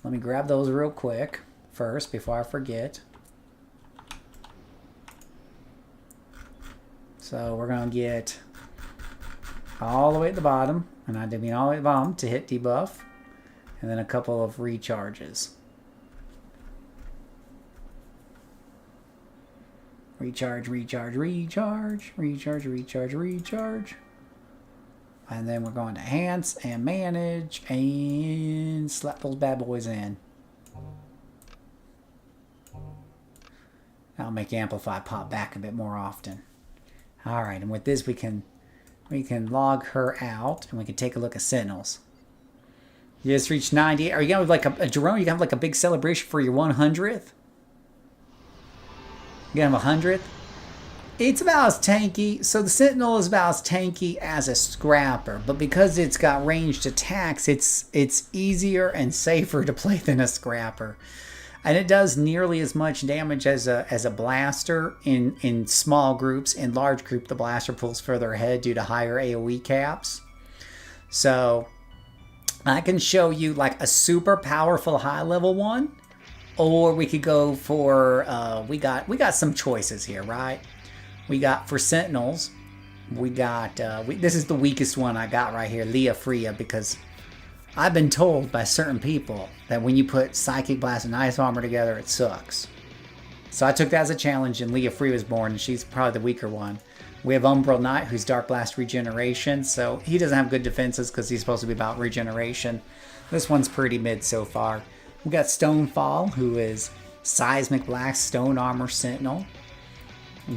Let me grab those real quick first before I forget. So we're going to get all the way at the bottom, and I did mean all the way at the bottom to hit debuff, and then a couple of recharges. Recharge, recharge, recharge, recharge, recharge, recharge. And then we're going to enhance and manage and slap those bad boys in. That'll make amplify pop back a bit more often. All right, and with this we can log her out, and we can take a look at Sentinels. You just reached 90. Are you gonna have like a Jerome? You gonna have like a big celebration for your 100th? You gonna have 100th? It's about as tanky. So the Sentinel is about as tanky as a Scrapper, but because it's got ranged attacks, it's easier and safer to play than a Scrapper. And it does nearly as much damage as a blaster in small groups. In large group, the blaster pulls further ahead due to higher AoE caps. So I can show you like a super powerful high level one, or we could go for we got some choices here, right? We got for Sentinels, we got this is the weakest one I got right here, Leah Freya, because I've been told by certain people that when you put Psychic Blast and Ice Armor together, it sucks. So I took that as a challenge, and Leah Free was born, and she's probably the weaker one. We have Umbral Knight, who's Dark Blast regeneration, so he doesn't have good defenses because he's supposed to be about regeneration. This one's pretty mid so far. We got Stonefall, who is Seismic Blast Stone Armor Sentinel.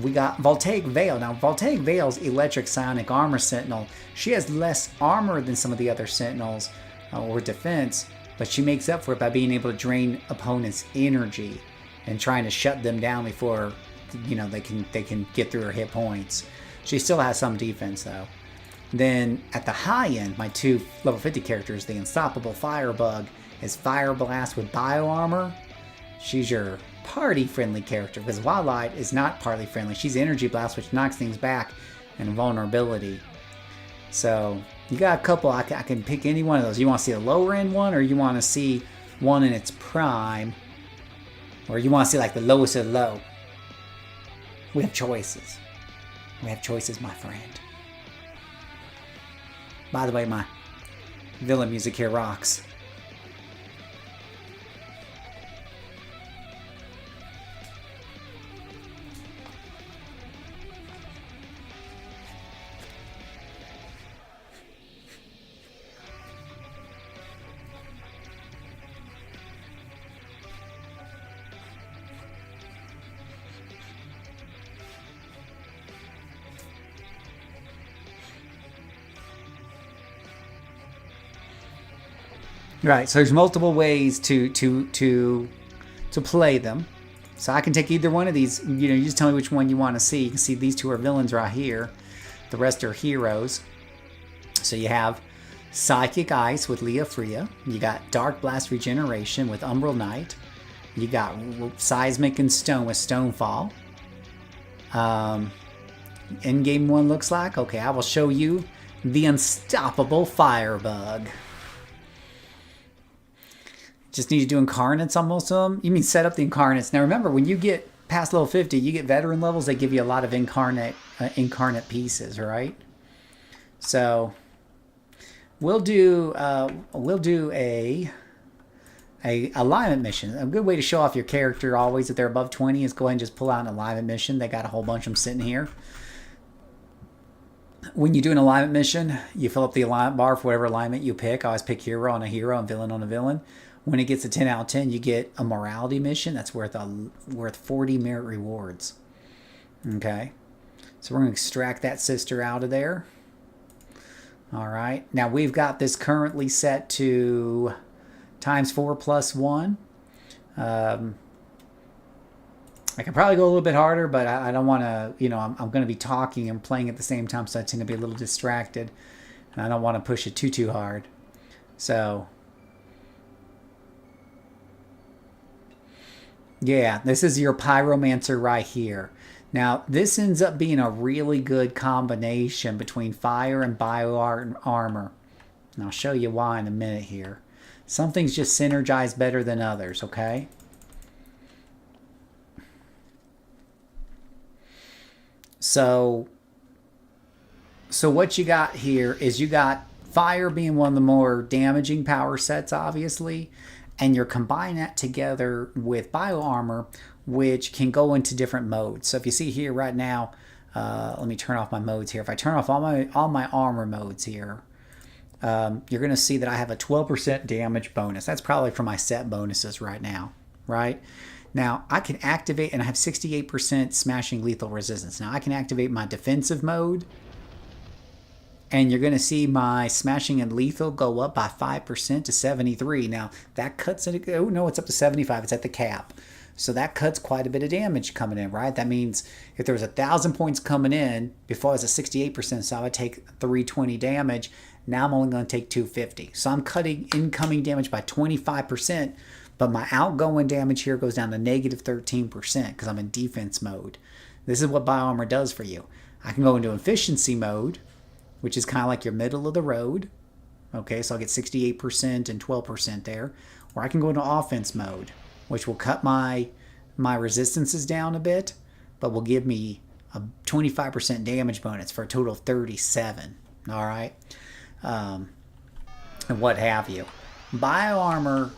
We got Voltaic Veil. Now, Voltaic Veil's Electric Psionic Armor Sentinel. She has less armor than some of the other Sentinels, or defense, but she makes up for it by being able to drain opponents' energy and trying to shut them down before, you know, they can get through her hit points. She still has some defense though. Then at the high end, my two level 50 characters, the Unstoppable Firebug is Fire Blast with Bio Armor. She's your party friendly character because Wildlight is not party friendly. She's Energy Blast, which knocks things back, and Vulnerability. So you got a couple. I can pick any one of those. You want to see a lower end one, or you want to see one in its prime, or you want to see like the lowest of the low. We have choices. We have choices, my friend. By the way, my villain music here rocks. Right, so there's multiple ways to play them. So I can take either one of these. You know, you just tell me which one you want to see. You can see these two are villains right here. The rest are heroes. So you have Psychic Ice with Leah Freya. You got Dark Blast Regeneration with Umbral Knight. You got Seismic and Stone with Stonefall. In-game one looks like. Okay, I will show you the Unstoppable Firebug. Just need to do incarnates on most of them. You mean set up the incarnates. Now remember, when you get past level 50, you get veteran levels. They give you a lot of incarnate pieces, right? So we'll do a alignment mission. A good way to show off your character always if they're above 20 is go ahead and just pull out an alignment mission. They got a whole bunch of them sitting here. When you do an alignment mission, you fill up the alignment bar for whatever alignment you pick. I always pick hero on a hero and villain on a villain. When it gets a 10 out of 10, you get a morality mission that's worth 40 merit rewards. Okay, so we're going to extract that sister out of there. All right, now we've got this currently set to ×4+1. I could probably go a little bit harder, but I don't want to, you know, I'm going to be talking and playing at the same time, so I tend to be a little distracted, and I don't want to push it too hard. So yeah, this is your Pyromancer right here. Now, this ends up being a really good combination between fire and bio armor. And I'll show you why in a minute here. Some things just synergize better than others, okay? So what you got here is you got fire being one of the more damaging power sets, obviously. And you're combining that together with bio armor, which can go into different modes. So if you see here right now, Let me turn off my modes here. If I turn off all my armor modes here, you're going to see that I have a 12% damage bonus. That's probably for my set bonuses right now, right? Now, I can activate, and I have 68% smashing lethal resistance. Now, I can activate my defensive mode, and you're going to see my smashing and lethal go up by 5% to 73. Now, that cuts it. Oh, no, it's up to 75. It's at the cap. So that cuts quite a bit of damage coming in, right? That means if there was 1,000 points coming in, before I was at 68%, so I would take 320 damage. Now I'm only going to take 250. So I'm cutting incoming damage by 25%, but my outgoing damage here goes down to negative 13% because I'm in defense mode. This is what Bioarmor does for you. I can go into efficiency mode, which is kind of like your middle of the road. Okay, so I'll get 68% and 12% there. Or I can go into offense mode, which will cut my resistances down a bit, but will give me a 25% damage bonus for a total of 37. All right, and what have you. Bioarmor.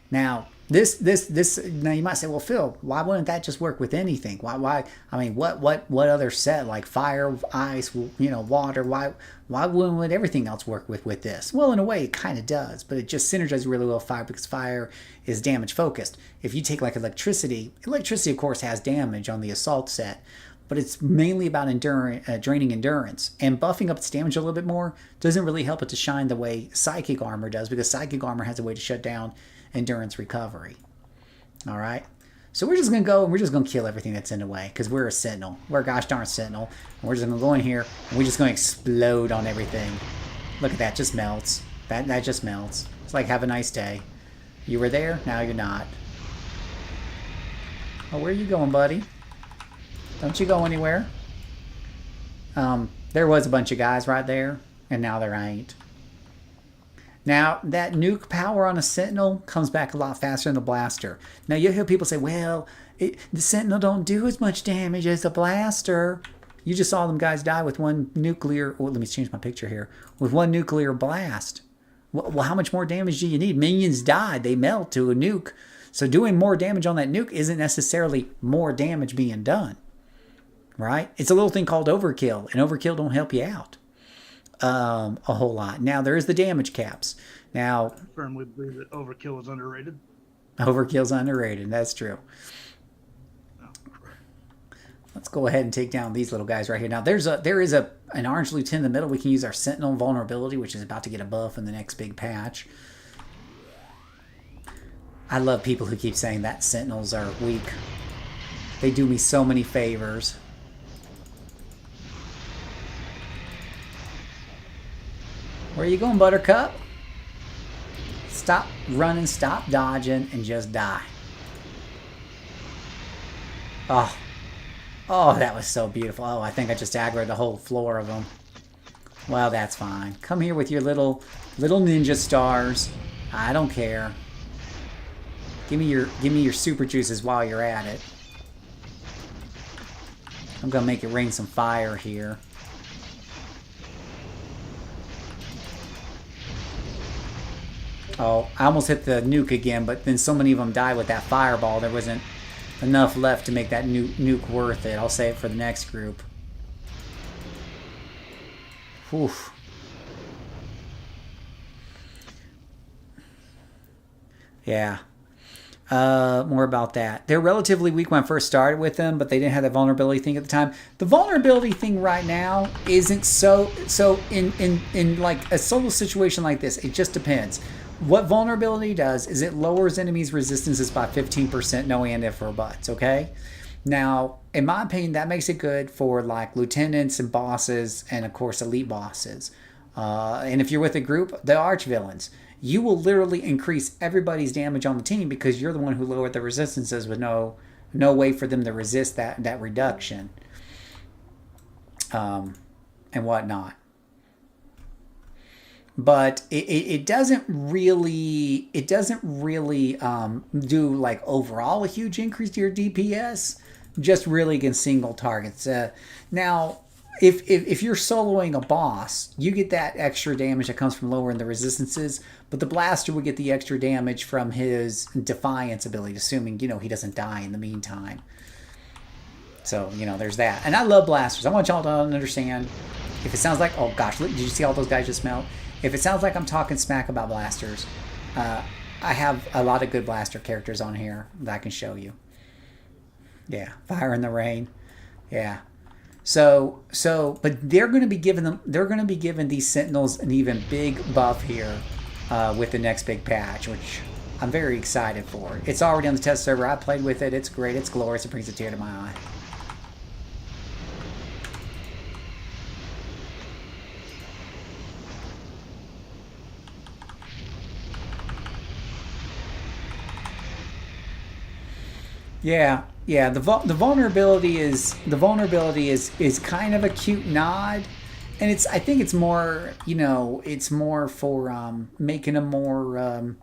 Now this. Now you might say, well, Phil, why wouldn't that just work with anything? Why? I mean, what other set like fire, ice, water? Why wouldn't everything else work with this? Well, in a way, it kind of does, but it just synergizes really well with fire because fire is damage focused. If you take like electricity, of course has damage on the assault set, but it's mainly about draining endurance, and buffing up its damage a little bit more doesn't really help it to shine the way psychic armor does, because psychic armor has a way to shut down endurance recovery. All right, so we're just gonna go and we're just gonna kill everything that's in the way because we're a sentinel. We're a gosh darn sentinel, and we're just gonna go in here and we're just gonna explode on everything. Look at that, just melts. That just melts. It's like, have a nice day. You were there, now you're not. Oh, where are you going, buddy? Don't you go anywhere. There was a bunch of guys right there, and now there ain't. Now, that nuke power on a Sentinel comes back a lot faster than the blaster. Now, you'll hear people say, well, the Sentinel don't do as much damage as the blaster. You just saw them guys die with one nuclear... Oh, let me change my picture here. With one nuclear blast. Well, how much more damage do you need? Minions died. They melt to a nuke. So doing more damage on that nuke isn't necessarily more damage being done. Right? It's a little thing called overkill, and overkill don't help you out a whole lot. Now, there is the damage caps. Now, I firmly believe that overkill is underrated. Overkill's underrated. That's true. Let's go ahead and take down these little guys right here. Now, there is an orange lieutenant in the middle. We can use our Sentinel vulnerability, which is about to get a buff in the next big patch. I love people who keep saying that Sentinels are weak. They do me so many favors. Where are you going, Buttercup? Stop running, stop dodging, and just die. Oh, that was so beautiful. Oh, I think I just aggroed the whole floor of them. Well, that's fine. Come here with your little ninja stars. I don't care. Give me your super juices while you're at it. I'm gonna make it rain some fire here. Oh, I almost hit the nuke again, but then so many of them died with that fireball, there wasn't enough left to make that nuke worth it. I'll save it for the next group. Whew. Yeah. More about that. They're relatively weak when I first started with them, but they didn't have that vulnerability thing at the time. The vulnerability thing right now isn't so in like a solo situation like this. It just depends. What vulnerability does is it lowers enemies' resistances by 15%, no and if or buts, okay? Now, in my opinion, that makes it good for like lieutenants and bosses and, of course, elite bosses. And if you're with a group, the archvillains, you will literally increase everybody's damage on the team because you're the one who lowered the resistances with no way for them to resist that reduction and whatnot. But it doesn't really do like overall a huge increase to your DPS, just really against single targets. Now, if you're soloing a boss, you get that extra damage that comes from lowering the resistances, but the blaster would get the extra damage from his defiance ability, assuming he doesn't die in the meantime. So, you know, there's that. And I love blasters. I want y'all to understand, if it sounds like, oh gosh, did you see all those guys just melt? If it sounds like I'm talking smack about blasters, I have a lot of good blaster characters on here that I can show you. Yeah, Fire in the Rain. Yeah. So, but they're going to be giving them, they're going to be giving these Sentinels an even big buff here with the next big patch, which I'm very excited for. It's already on the test server. I played with it. It's great. It's glorious. It brings a tear to my eye. Yeah. The vulnerability is kind of a cute nod, and I think it's more, you know, it's more for making a more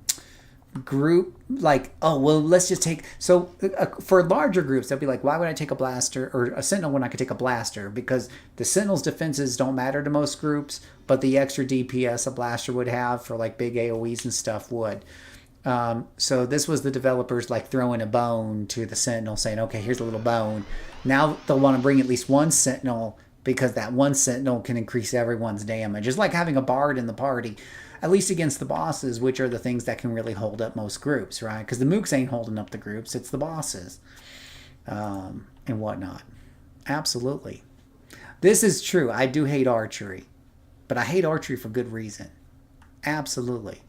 group, like, oh well, let's just take, so for larger groups they'll be like, why would I take a blaster or a sentinel when I could take a blaster? Because the sentinel's defenses don't matter to most groups, but the extra DPS a blaster would have for like big AoEs and stuff would. So this was the developers like throwing a bone to the Sentinel, saying, okay, here's a little bone. Now they'll want to bring at least one Sentinel, because that one Sentinel can increase everyone's damage. It's like having a Bard in the party, at least against the bosses, which are the things that can really hold up most groups, right? Because the mooks ain't holding up the groups, it's the bosses and whatnot. Absolutely. This is true. I do hate archery, but I hate archery for good reason. Absolutely.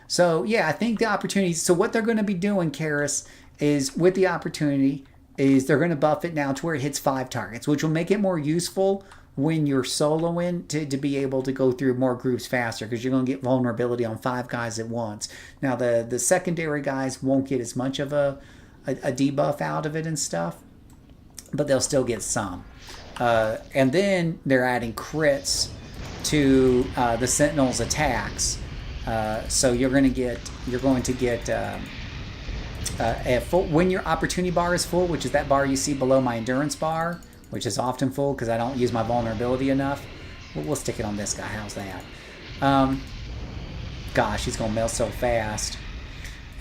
So, yeah, I think the opportunities... So what they're going to be doing, Karis, is with the opportunity, is they're going to buff it now to where it hits 5 targets, which will make it more useful when you're soloing to be able to go through more groups faster, because you're going to get vulnerability on 5 guys at once. Now, the secondary guys won't get as much of a debuff out of it and stuff, but they'll still get some. And then they're adding crits to the Sentinel's attacks. So you're going to get when your opportunity bar is full, which is that bar you see below my endurance bar, which is often full because I don't use my vulnerability enough. We'll stick it on this guy. How's that? Gosh, he's going to melt so fast.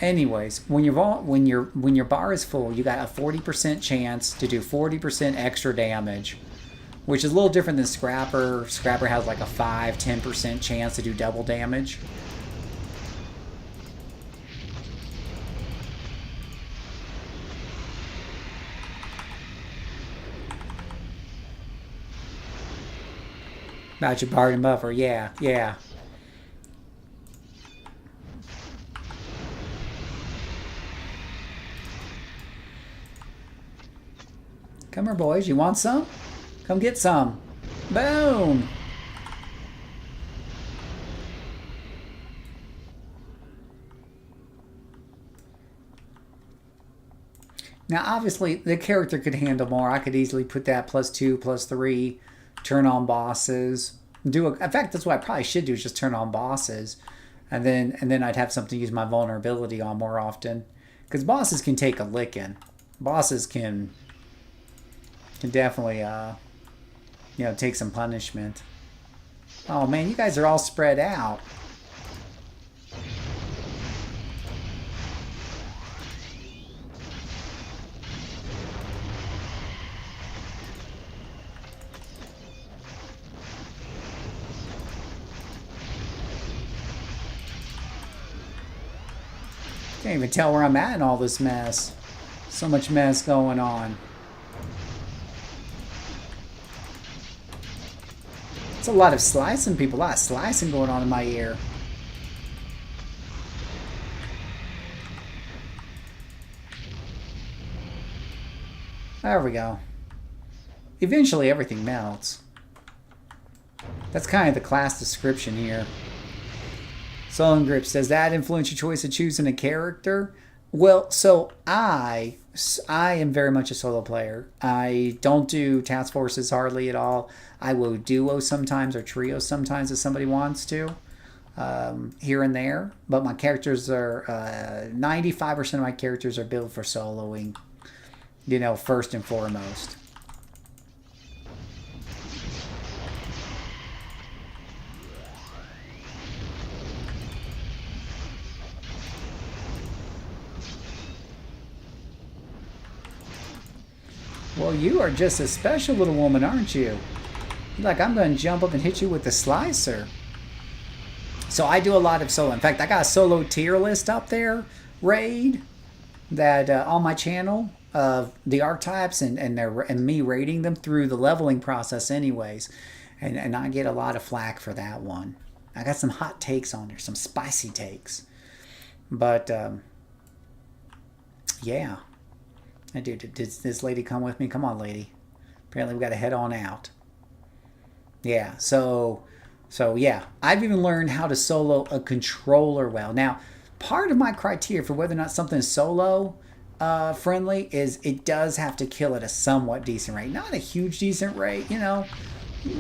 Anyways, when your bar is full, you got a 40% chance to do 40% extra damage, which is a little different than Scrapper. Scrapper has like a 5-10% chance to do double damage. About your Bard and Buffer, yeah. Come here, boys. You want some? Come get some. Boom! Now, obviously, the character could handle more. I could easily put that +2, +3, turn on bosses. In fact, that's what I probably should do, is just turn on bosses. And then I'd have something to use my vulnerability on more often. Because bosses can take a licking. Bosses can definitely, take some punishment. Oh, man, you guys are all spread out. Can't even tell where I'm at in all this mess. So much mess going on. It's a lot of slicing, people. A lot of slicing going on in my ear. There we go. Eventually everything melts. That's kind of the class description here. Sullen Grip says, that influence your choice of choosing a character? Well, so I am very much a solo player. I don't do task forces hardly at all. I will duo sometimes or trio sometimes if somebody wants to, here and there. But my characters are, 95% of my characters are built for soloing, first and foremost. Well, you are just a special little woman, aren't you? You're like, I'm going to jump up and hit you with the slicer. So I do a lot of solo. In fact, I got a solo tier list up there, Raid, that on my channel of the archetypes and me rating them through the leveling process anyways. And I get a lot of flack for that one. I got some hot takes on there, some spicy takes. But, yeah. Did this lady come with me? Come on, lady. Apparently we got to head on out. Yeah, so yeah. I've even learned how to solo a controller well. Now, part of my criteria for whether or not something is solo friendly is it does have to kill at a somewhat decent rate. Not a huge decent rate, you know.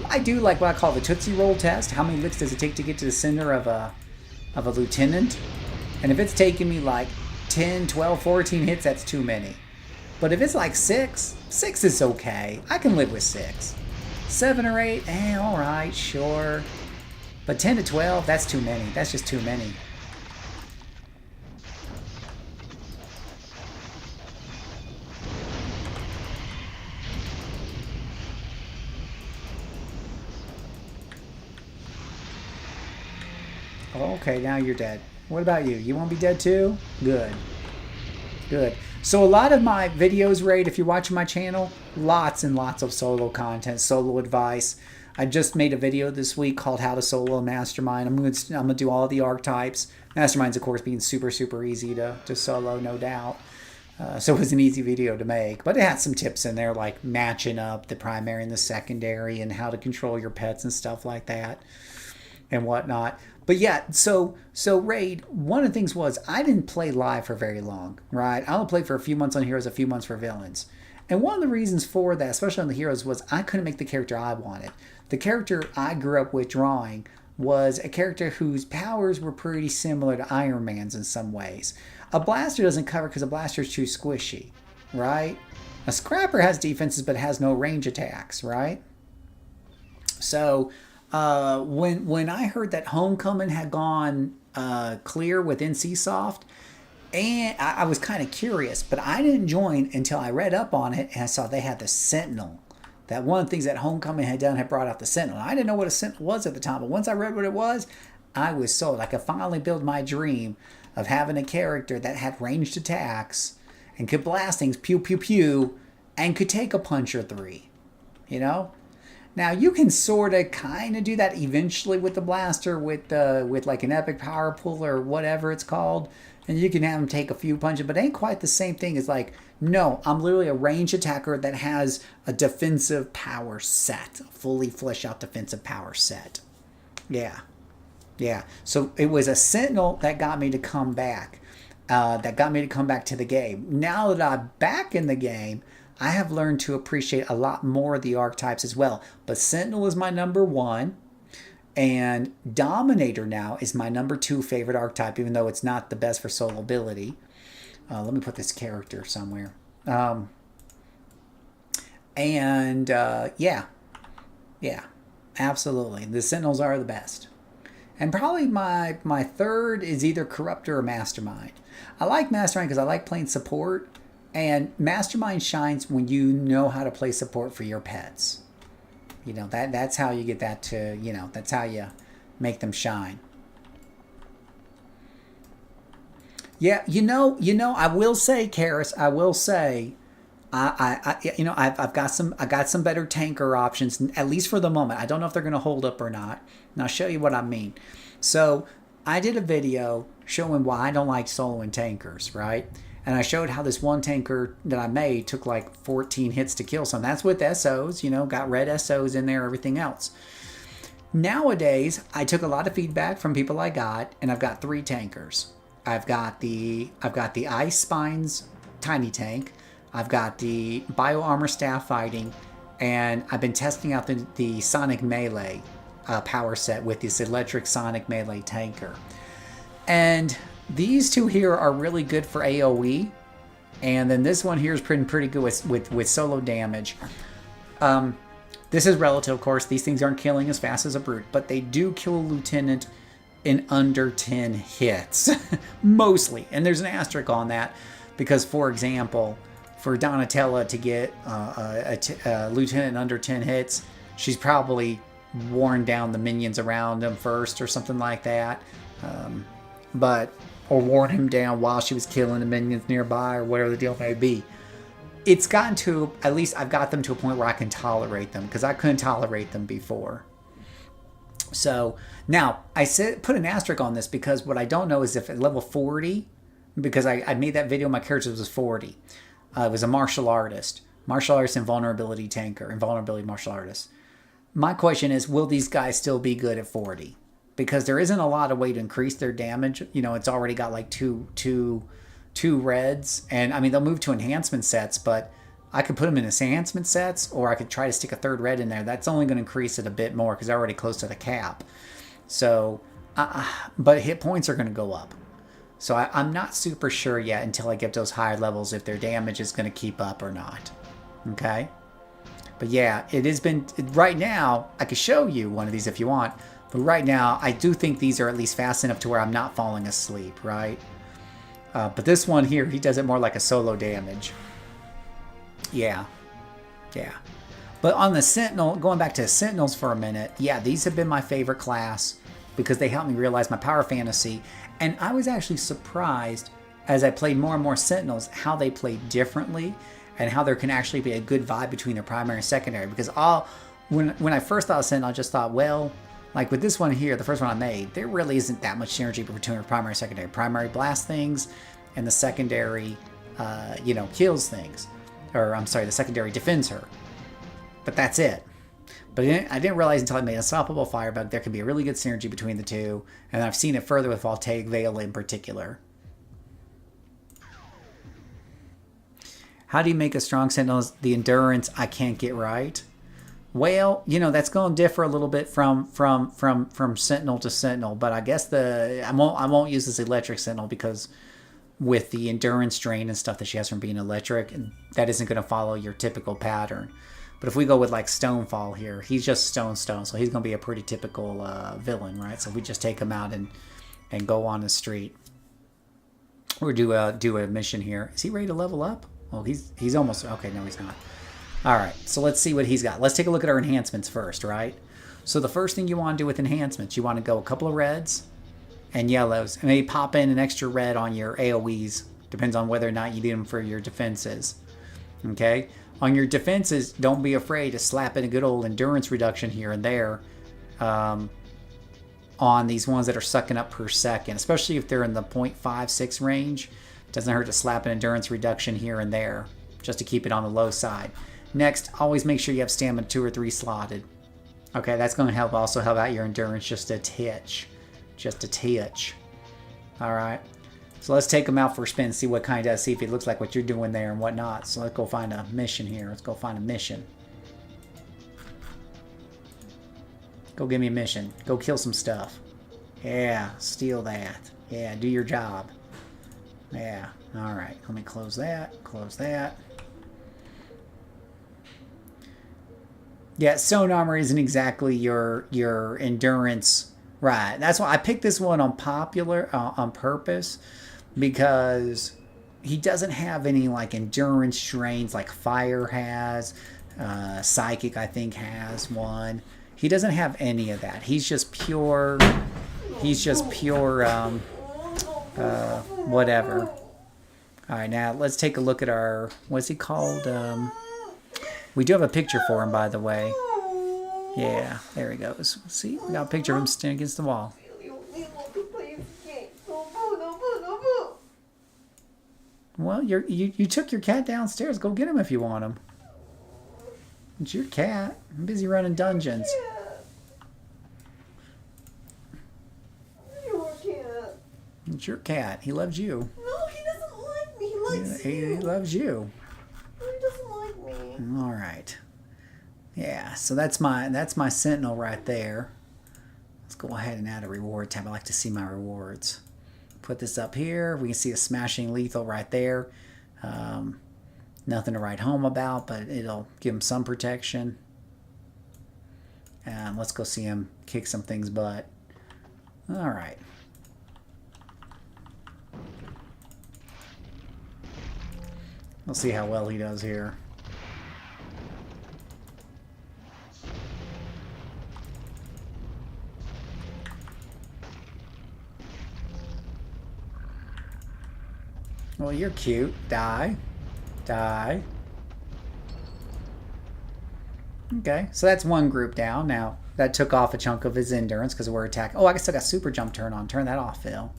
I do like what I call the Tootsie Roll test. How many licks does it take to get to the center of a lieutenant? And if it's taking me like 10, 12, 14 hits, that's too many. But if it's like 6 is okay. I can live with 6. 7 or 8, alright, sure. But 10 to 12, that's too many. That's just too many. Okay, now you're dead. What about you? You won't be dead too? Good. Good. So a lot of my videos, Raid, if you're watching my channel, lots and lots of solo content, solo advice. I just made a video this week called How to Solo a Mastermind. I'm gonna do all the archetypes. Masterminds, of course, being super, super easy to solo, no doubt. So it was an easy video to make. But it had some tips in there like matching up the primary and the secondary and how to control your pets and stuff like that and whatnot. But yeah, so Raid, one of the things was I didn't play live for very long, right? I only played for a few months on Heroes, a few months for Villains. And one of the reasons for that, especially on the Heroes, was I couldn't make the character I wanted. The character I grew up with drawing was a character whose powers were pretty similar to Iron Man's in some ways. A blaster doesn't cover because a blaster is too squishy, right? A scrapper has defenses but has no range attacks, right? So when I heard that Homecoming had gone clear with NCSoft, and I was kind of curious, but I didn't join until I read up on it and I saw they had the Sentinel. That one of the things that Homecoming had done had brought out the Sentinel. I didn't know what a Sentinel was at the time, but once I read what it was, I was sold. I could finally build my dream of having a character that had ranged attacks and could blast things, pew, pew, pew, and could take a punch or 3, you know? Now, you can sort of kind of do that eventually with the blaster, with like an epic power pull or whatever it's called. And you can have them take a few punches, but it ain't quite the same thing as like, no, I'm literally a range attacker that has a defensive power set, a fully fleshed out defensive power set. Yeah. Yeah. So it was a Sentinel that got me to come back. That got me to come back to the game. Now that I'm back in the game, I have learned to appreciate a lot more of the archetypes as well. But Sentinel is my number 1. And Dominator now is my number 2 favorite archetype, even though it's not the best for solo ability. Let me put this character somewhere. Yeah, absolutely. The Sentinels are the best. And probably my third is either Corruptor or Mastermind. I like Mastermind because I like playing support. And Mastermind shines when you know how to play support for your pets. You know, that's how you get that to, you know, that's how you make them shine. Yeah, you know, I will say, Karis, I will say, I've got some better tanker options, at least for the moment. I don't know if they're going to hold up or not. And I'll show you what I mean. So I did a video showing why I don't like soloing tankers, right? And I showed how this one tanker that I made took like 14 hits to kill some. That's with SOs, you know, got red SOs in there, everything else. Nowadays, I took a lot of feedback from people I got, and I've got 3 tankers. I've got the Ice Spines Tiny Tank. I've got the Bio Armor Staff Fighting, and I've been testing out the Sonic Melee power set with this Electric Sonic Melee tanker. And these 2 here are really good for AoE, and then this one here is pretty good with solo damage. This is relative, of course. These things aren't killing as fast as a brute, but they do kill a lieutenant in under 10 hits, mostly. And there's an asterisk on that because, for example, for Donatella to get a lieutenant under 10 hits, she's probably worn down the minions around him first or something like that. Or worn him down while she was killing the minions nearby or whatever the deal may be. It's gotten to, at least I've got them to a point where I can tolerate them, because I couldn't tolerate them before. So now I put an asterisk on this, because what I don't know is if at level 40, because I made that video, my character was 40. It was a martial artist. Martial artist and vulnerability tanker. And vulnerability martial artist. My question is, will these guys still be good at 40? Because there isn't a lot of way to increase their damage. You know, it's already got like two reds. And I mean, they'll move to enhancement sets, but I could put them in enhancement sets, or I could try to stick a third red in there. That's only going to increase it a bit more because they're already close to the cap. So, but hit points are going to go up. So I'm not super sure yet until I get those higher levels if their damage is going to keep up or not. Okay? But yeah, it has been... Right now, I could show you one of these if you want. But right now, I do think these are at least fast enough to where I'm not falling asleep, right? But this one here, he does it more like a solo damage. Yeah. Yeah. But on the Sentinel, going back to Sentinels for a minute, yeah, these have been my favorite class because they helped me realize my power fantasy. And I was actually surprised as I played more and more Sentinels how they play differently and how there can actually be a good vibe between their primary and secondary. Because when I first thought of Sentinel, I just thought, well, like with this one here, the first one I made, there really isn't that much synergy between primary and secondary. Primary blasts things, and the secondary, kills things. Or, I'm sorry, the secondary defends her. But that's it. But I didn't realize until I made Unstoppable Firebug there could be a really good synergy between the two. And I've seen it further with Voltaic Veil in particular. How do you make a strong Sentinel? The endurance I can't get right. Well, that's going to differ a little bit from Sentinel to Sentinel. But I guess I won't use this electric Sentinel because with the endurance drain and stuff that she has from being electric, that isn't going to follow your typical pattern. But if we go with like Stonefall here, he's just stone, so he's going to be a pretty typical villain, right? So we just take him out and go on the street. Or do a mission here. Is he ready to level up? Well, he's almost... Okay, no, he's not. All right, so let's see what he's got. Let's take a look at our enhancements first, right? So the first thing you want to do with enhancements, you want to go a couple of reds and yellows, and maybe pop in an extra red on your AoEs. Depends on whether or not you need them for your defenses. Okay? On your defenses, don't be afraid to slap in a good old endurance reduction here and there on these ones that are sucking up per second, especially if they're in the 0.56 range. Doesn't hurt to slap an endurance reduction here and there just to keep it on the low side. Next, always make sure you have stamina 2 or 3 slotted. Okay, that's going to also help out your endurance just a titch. Just a titch. Alright. So let's take him out for a spin and see what kind of does. See if he looks like what you're doing there and whatnot. So let's go find a mission here. Let's go find a mission. Go give me a mission. Go kill some stuff. Yeah, steal that. Yeah, do your job. Yeah, alright. Let me close that. Close that. Yeah, stone armor isn't exactly your endurance. Right. That's why I picked this one on popular on purpose, because he doesn't have any like endurance strains like fire has. Psychic, I think, has one. He doesn't have any of that. He's just pure. Whatever. All right, now let's take a look at our. What's he called? We do have a picture for him, by the way. Yeah, there he goes. See, we got a picture of him standing against the wall. Well, you took your cat downstairs. Go get him if you want him. It's your cat. I'm busy running dungeons. It's your cat. He loves you. No, he doesn't like me. He likes you. He loves you. No, he doesn't like me. All right. Yeah, so that's my Sentinel right there. Let's go ahead and add a reward tab. I like to see my rewards. Put this up here. We can see a smashing lethal right there. Nothing to write home about, but it'll give him some protection. Let's go see him kick some things butt. All right. We'll see how well he does here. Well, you're cute. Die. Die. Okay, so that's one group down. Now, that took off a chunk of his endurance because we're attacking. Oh, I still got super jump turn on. Turn that off, Phil.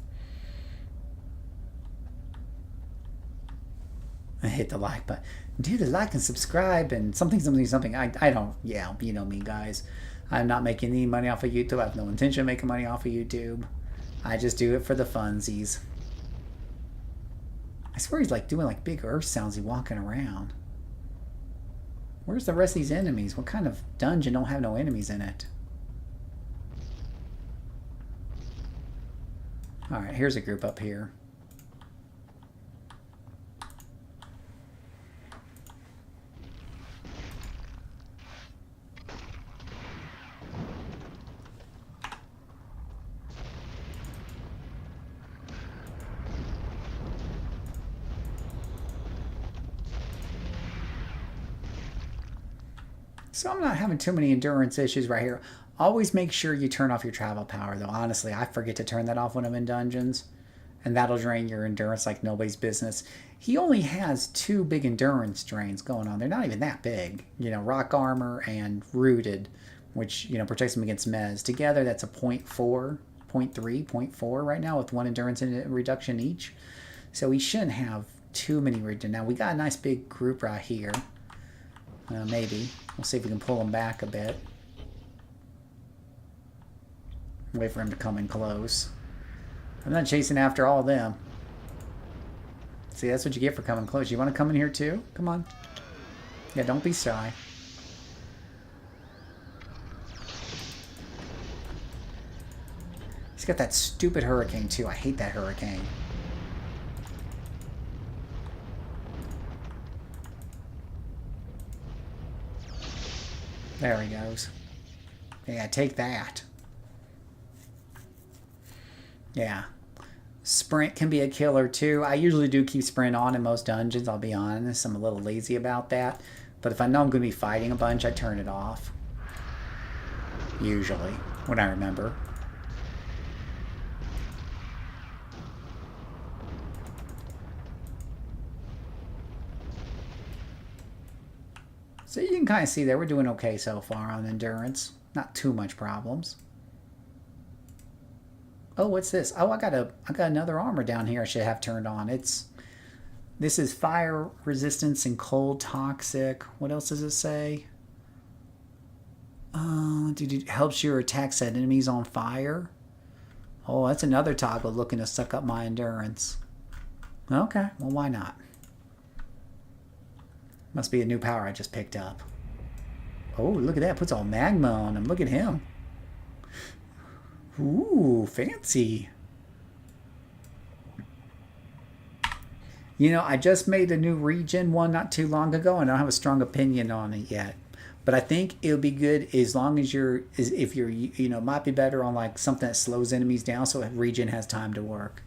I hit the like button. Do the like and subscribe and something. I don't, yeah, you know me, guys. I'm not making any money off of YouTube. I have no intention of making money off of YouTube. I just do it for the funsies. I swear he's like doing like big earth sounds. He's walking around. Where's the rest of these enemies? What kind of dungeon don't have no enemies in it? Alright, here's a group up here. So I'm not having too many endurance issues right here. Always make sure you turn off your travel power, though. Honestly, I forget to turn that off when I'm in dungeons. And that'll drain your endurance like nobody's business. He only has 2 big endurance drains going on. They're not even that big. You know, rock armor and rooted, which, you know, protects him against mez. Together, that's a 0.4, 0.3, 0.4 right now with 1 endurance reduction each. So he shouldn't have too many regen. Now, we got a nice big group right here. Maybe. We'll see if we can pull him back a bit. Wait for him to come in close. I'm not chasing after all of them. See, that's what you get for coming close. You want to come in here too? Come on. Yeah, don't be shy. He's got that stupid hurricane too. I hate that hurricane. There he goes. Yeah, take that. Yeah. Sprint can be a killer too. I usually do keep sprint on in most dungeons, I'll be honest. I'm a little lazy about that. But if I know I'm going to be fighting a bunch, I turn it off. Usually, when I remember. So you can kind of see that we're doing okay so far on endurance. Not too much problems. Oh, what's this? Oh, I got another armor down here I should have turned on. This is fire resistance and cold toxic. What else does it say? It helps your attacks at enemies on fire. Oh, that's another toggle looking to suck up my endurance. Okay, well, why not? Must be a new power I just picked up. Oh, look at that. Puts all magma on him. Look at him. Ooh, fancy. You know, I just made a new regen one not too long ago, and I don't have a strong opinion on it yet. But I think it'll be good as long as if you're, you know, might be better on like something that slows enemies down so regen has time to work.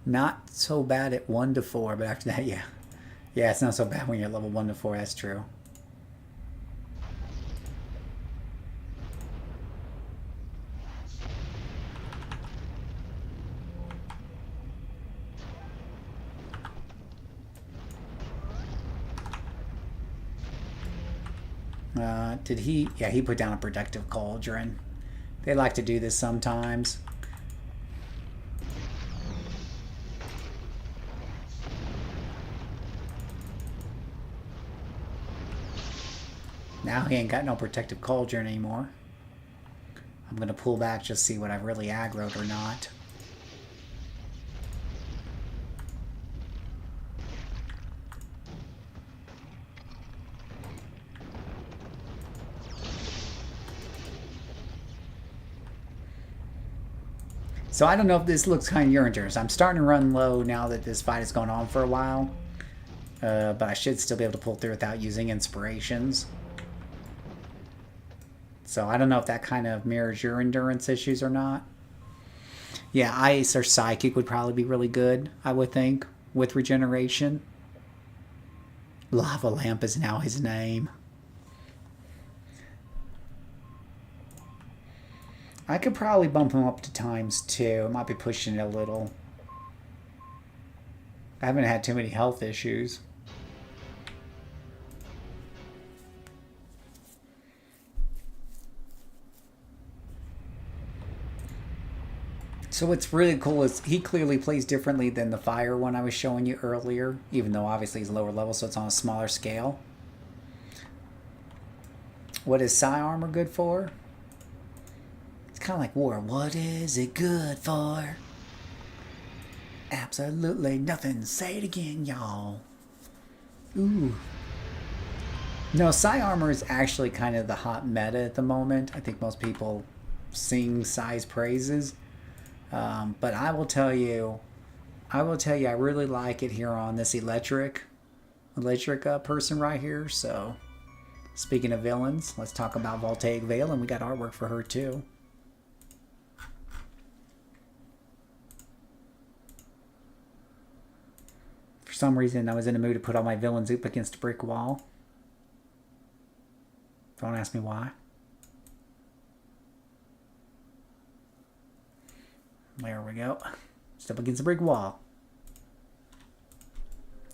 Not so bad at 1 to 4, but after that, yeah. Yeah, it's not so bad when you're level 1 to 4, that's true. Did he? Yeah, he put down a protective cauldron. They like to do this sometimes. Now he ain't got no protective cauldron anymore. I'm going to pull back just to see what I've really aggroed or not. So I don't know if this looks kind of your endurance. I'm starting to run low now that this fight has gone on for a while. But I should still be able to pull through without using inspirations. So I don't know if that kind of mirrors your endurance issues or not. Yeah, ice or psychic would probably be really good, I would think, with regeneration. Lava Lamp is now his name. I could probably bump him up to ×2. It might be pushing it a little. I haven't had too many health issues. So what's really cool is he clearly plays differently than the fire one I was showing you earlier, even though obviously he's lower level, so it's on a smaller scale. What is Psi Armor good for? It's kind of like war. What is it good for? Absolutely nothing. Say it again, y'all. Ooh. No, Psi Armor is actually kind of the hot meta at the moment. I think most people sing Psi's praises. But I will tell you, I really like it here on this electric person right here. So, speaking of villains, let's talk about Voltaic Veil, and we got artwork for her too. For some reason, I was in the mood to put all my villains up against a brick wall. Don't ask me why. There we go. Step against a brick wall.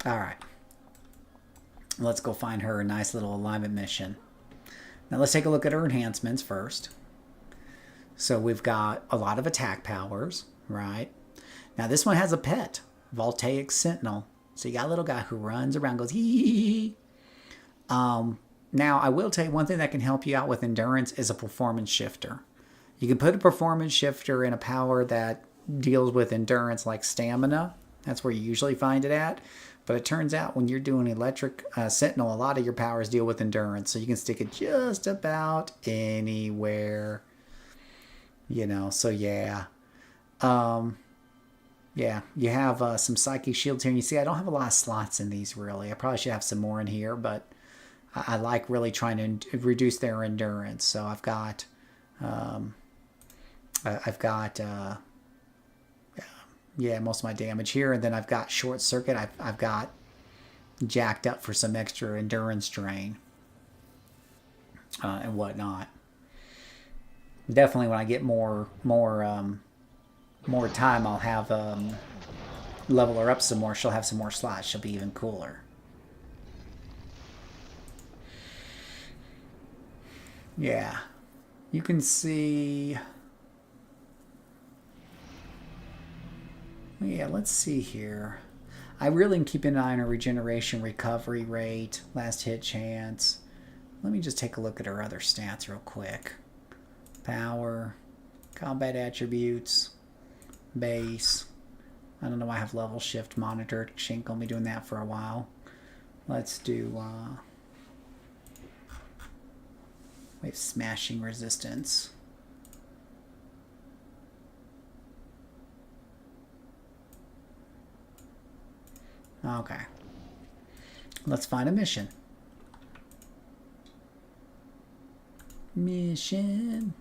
Alright. Let's go find her a nice little alignment mission. Now let's take a look at her enhancements first. So we've got a lot of attack powers, right? Now this one has a pet, Voltaic Sentinel. So you got a little guy who runs around, goes hee. Now I will tell you one thing that can help you out with endurance is a performance shifter. You can put a performance shifter in a power that deals with endurance like stamina. That's where you usually find it at. But it turns out when you're doing electric Sentinel, a lot of your powers deal with endurance. So you can stick it just about anywhere. You know, so yeah. Yeah, you have some Psychic Shields here. And you see, I don't have a lot of slots in these, really. I probably should have some more in here, but I like really trying to reduce their endurance. So I've got yeah, most of my damage here, and then I've got Short Circuit. I've got jacked up for some extra endurance drain and whatnot. Definitely, when I get more time, I'll have level her up some more. She'll have some more slots. She'll be even cooler. Yeah. You can see... Yeah, let's see here. I really am keeping an eye on her regeneration, recovery rate, last hit chance. Let me just take a look at her other stats real quick. Power, combat attributes, base. I don't know why I have level shift monitored. She ain't gonna be doing that for a while. Let's do... we have smashing resistance. Okay. Let's find a mission. Mission.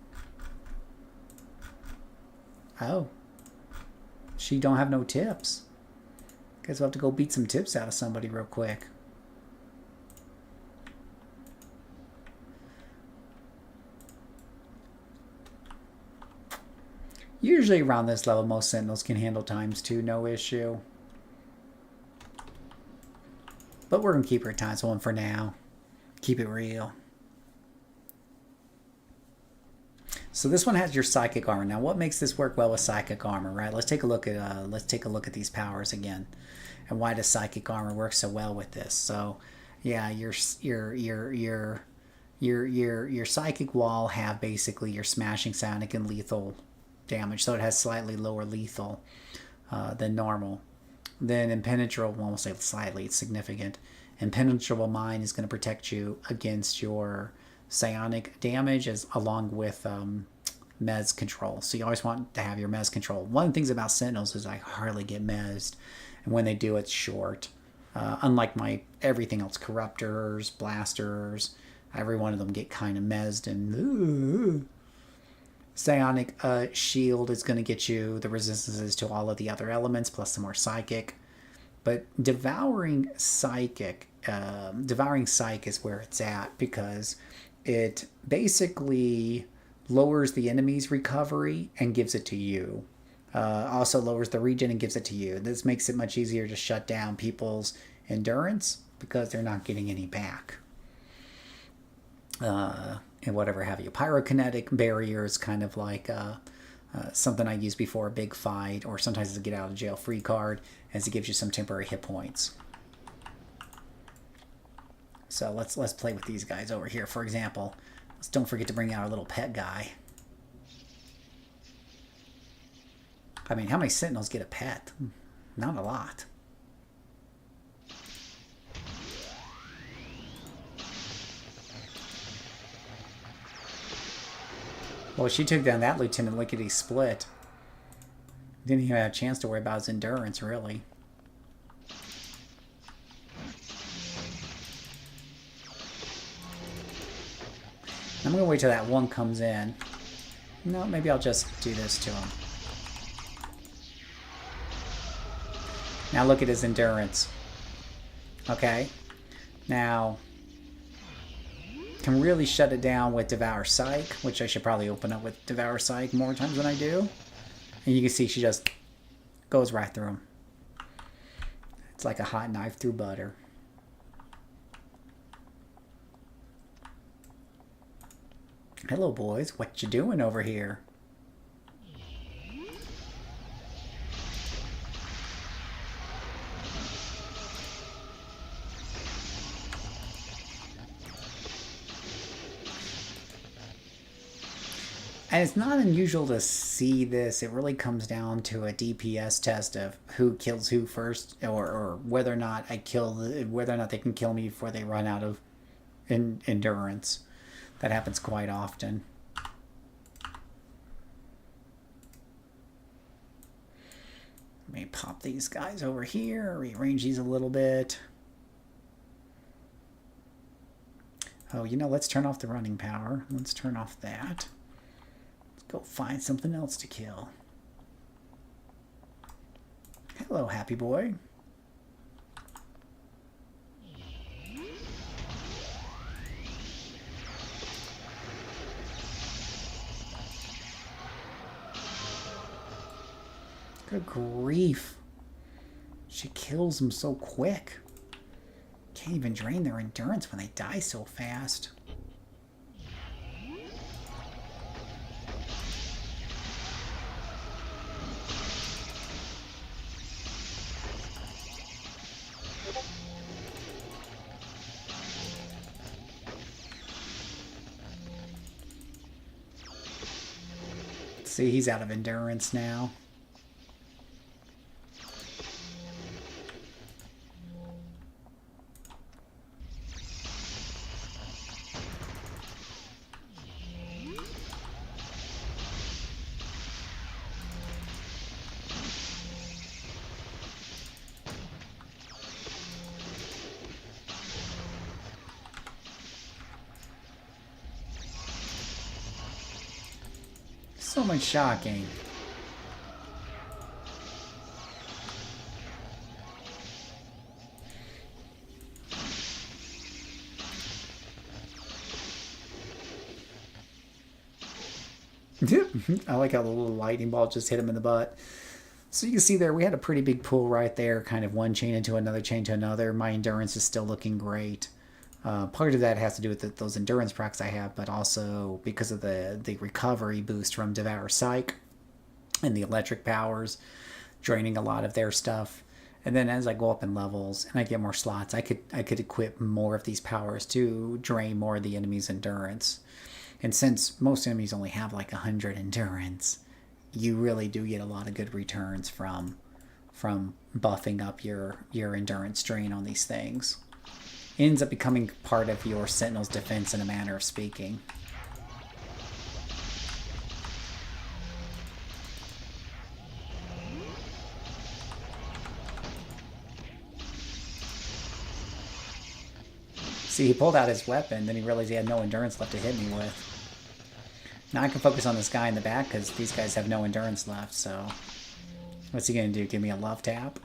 Oh. She don't have no tips. Guess we'll have to go beat some tips out of somebody real quick. Usually around this level, most Sentinels can handle ×2, no issue. But we're going to keep her ×1 for now. Keep it real. So this one has your Psychic Armor. Now what makes this work well with Psychic Armor, right? Let's take a look at these powers again. And why does Psychic Armor work so well with this? So yeah, your Psychic Wall have basically your smashing, psionic, and lethal damage, so it has slightly lower lethal than normal. Then impenetrable, well, I won't say slightly, it's significant. Impenetrable Mine is going to protect you against your psionic damage along with Mez control. So you always want to have your Mez control. One of the things about Sentinels is I hardly get Mezzed, and when they do, it's short. Unlike my everything else, Corruptors, Blasters, every one of them get kind of Mezzed and Psionic shield is going to get you the resistances to all of the other elements, plus some more psychic. But devouring psych is where it's at, because it basically lowers the enemy's recovery and gives it to you. Also lowers the regen and gives it to you. This makes it much easier to shut down people's endurance because they're not getting any back. And whatever have you. Pyrokinetic barrier is kind of like something I used before a big fight, or sometimes it's a get out of jail free card, as it gives you some temporary hit points. So let's play with these guys over here. For example, let's don't forget to bring out our little pet guy. I mean, how many Sentinels get a pet? Not a lot. Well, she took down that Lieutenant Lickety-Split. Didn't even have a chance to worry about his endurance, really. I'm going to wait till that one comes in. No, maybe I'll just do this to him. Now look at his endurance. Okay. Now, can really shut it down with Devour Psych, which I should probably open up with Devour Psych more times than I do. And you can see she just goes right through him. It's like a hot knife through butter. Hello, boys. What you doing over here? And it's not unusual to see this. It really comes down to a DPS test of who kills who first, or whether or not whether or not they can kill me before they run out of endurance. That happens quite often. Let me pop these guys over here, rearrange these a little bit. Oh, you know, let's turn off the running power. Let's turn off that. Go find something else to kill. Hello, happy boy. Good grief. She kills them so quick. Can't even drain their endurance when they die so fast. See, he's out of endurance now. So much shocking. I like how the little lightning ball just hit him in the butt. So you can see there, we had a pretty big pull right there, kind of one chain into another chain to another. My endurance is still looking great. Part of that has to do with those endurance procs I have, but also because of the recovery boost from Devour Psych and the electric powers, draining a lot of their stuff. And then as I go up in levels and I get more slots, I could equip more of these powers to drain more of the enemy's endurance. And since most enemies only have like 100 endurance, you really do get a lot of good returns from buffing up your endurance drain on these things. It ends up becoming part of your Sentinel's defense in a manner of speaking. See, he pulled out his weapon, then he realized he had no endurance left to hit me with. Now I can focus on this guy in the back because these guys have no endurance left, so... What's he going to do? Give me a love tap?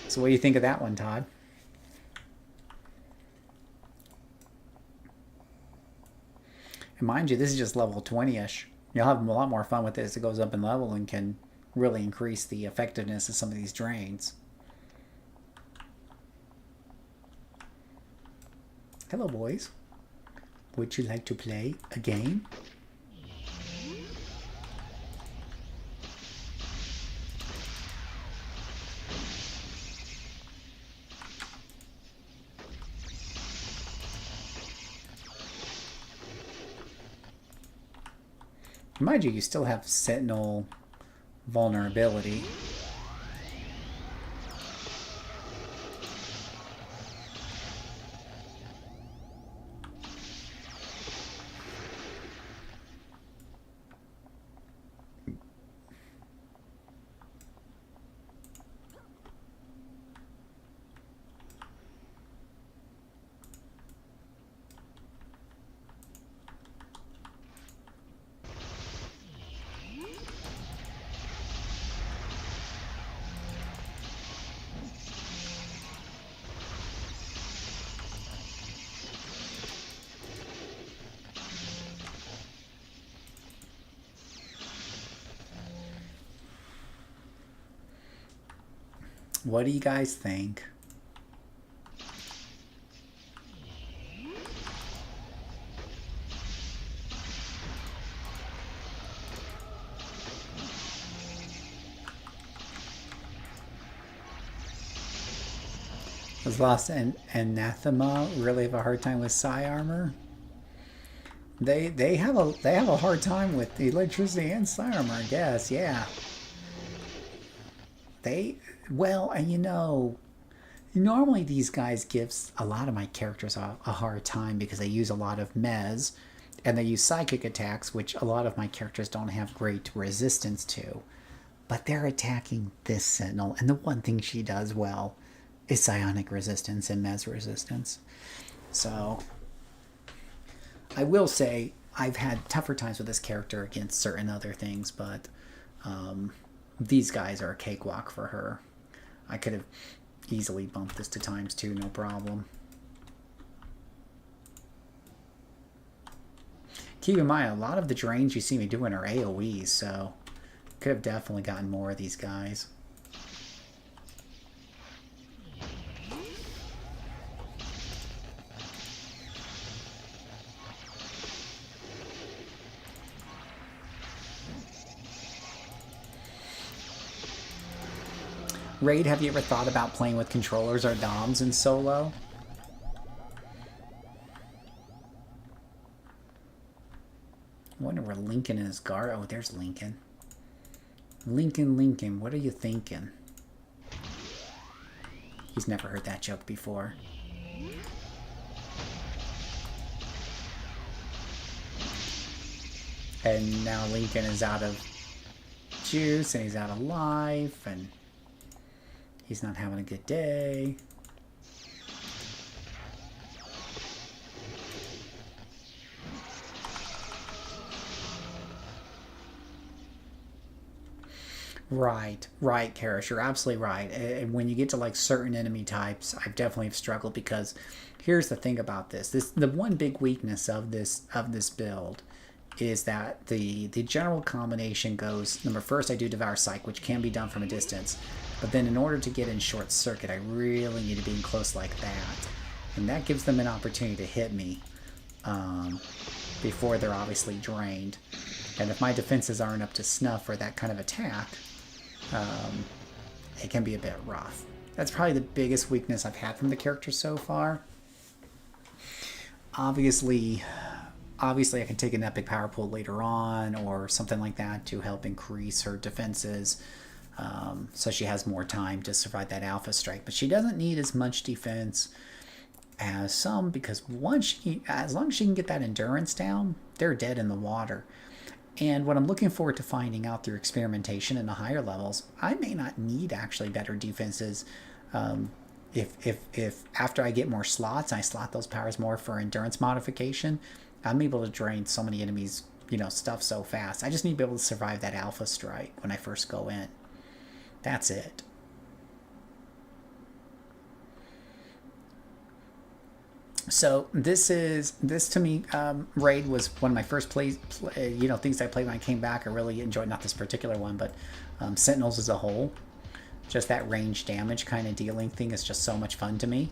So what do you think of that one, Todd? And mind you, this is just level 20-ish. You'll have a lot more fun with this as it goes up in level and can really increase the effectiveness of some of these drains. Hello, boys. Would you like to play a game? Mind you, you still have Sentinel vulnerability. What do you guys think? Does Lost and Anathema really have a hard time with psi armor? They have a hard time with the electricity and psi armor, I guess. Yeah. Well, and you know, normally these guys gives a lot of my characters a hard time because they use a lot of mez and they use psychic attacks, which a lot of my characters don't have great resistance to. But they're attacking this Sentinel, and the one thing she does well is psionic resistance and mez resistance. So I will say I've had tougher times with this character against certain other things, but these guys are a cakewalk for her. I could have easily bumped this to ×2, no problem. Keep in mind, a lot of the drains you see me doing are AoEs, so could have definitely gotten more of these guys. Raid, have you ever thought about playing with controllers or DOMs in solo? I wonder where Lincoln is. Oh, there's Lincoln. Lincoln, what are you thinking? He's never heard that joke before. And now Lincoln is out of juice and he's out of life and he's not having a good day. Right, Karish, you're absolutely right. And when you get to like certain enemy types, I definitely have struggled because here's the thing about this. The one big weakness of this build is that the general combination goes, first I do Devour Psych, which can be done from a distance, but then in order to get in short circuit, I really need to be in close like that. And that gives them an opportunity to hit me before they're obviously drained. And if my defenses aren't up to snuff for that kind of attack, it can be a bit rough. That's probably the biggest weakness I've had from the character so far. Obviously I can take an epic power pool later on or something like that to help increase her defenses, so she has more time to survive that alpha strike. But she doesn't need as much defense as some, because as long as she can get that endurance down, they're dead in the water. And what I'm looking forward to finding out through experimentation in the higher levels, I may not need actually better defenses if after I get more slots, I slot those powers more for endurance modification, I'm able to drain so many enemies, you know, stuff so fast. I just need to be able to survive that alpha strike when I first go in. That's it. So this to me, raid was one of my first things I played when I came back. I really enjoyed, not this particular one, but Sentinels as a whole. Just that range damage kind of dealing thing is just so much fun to me.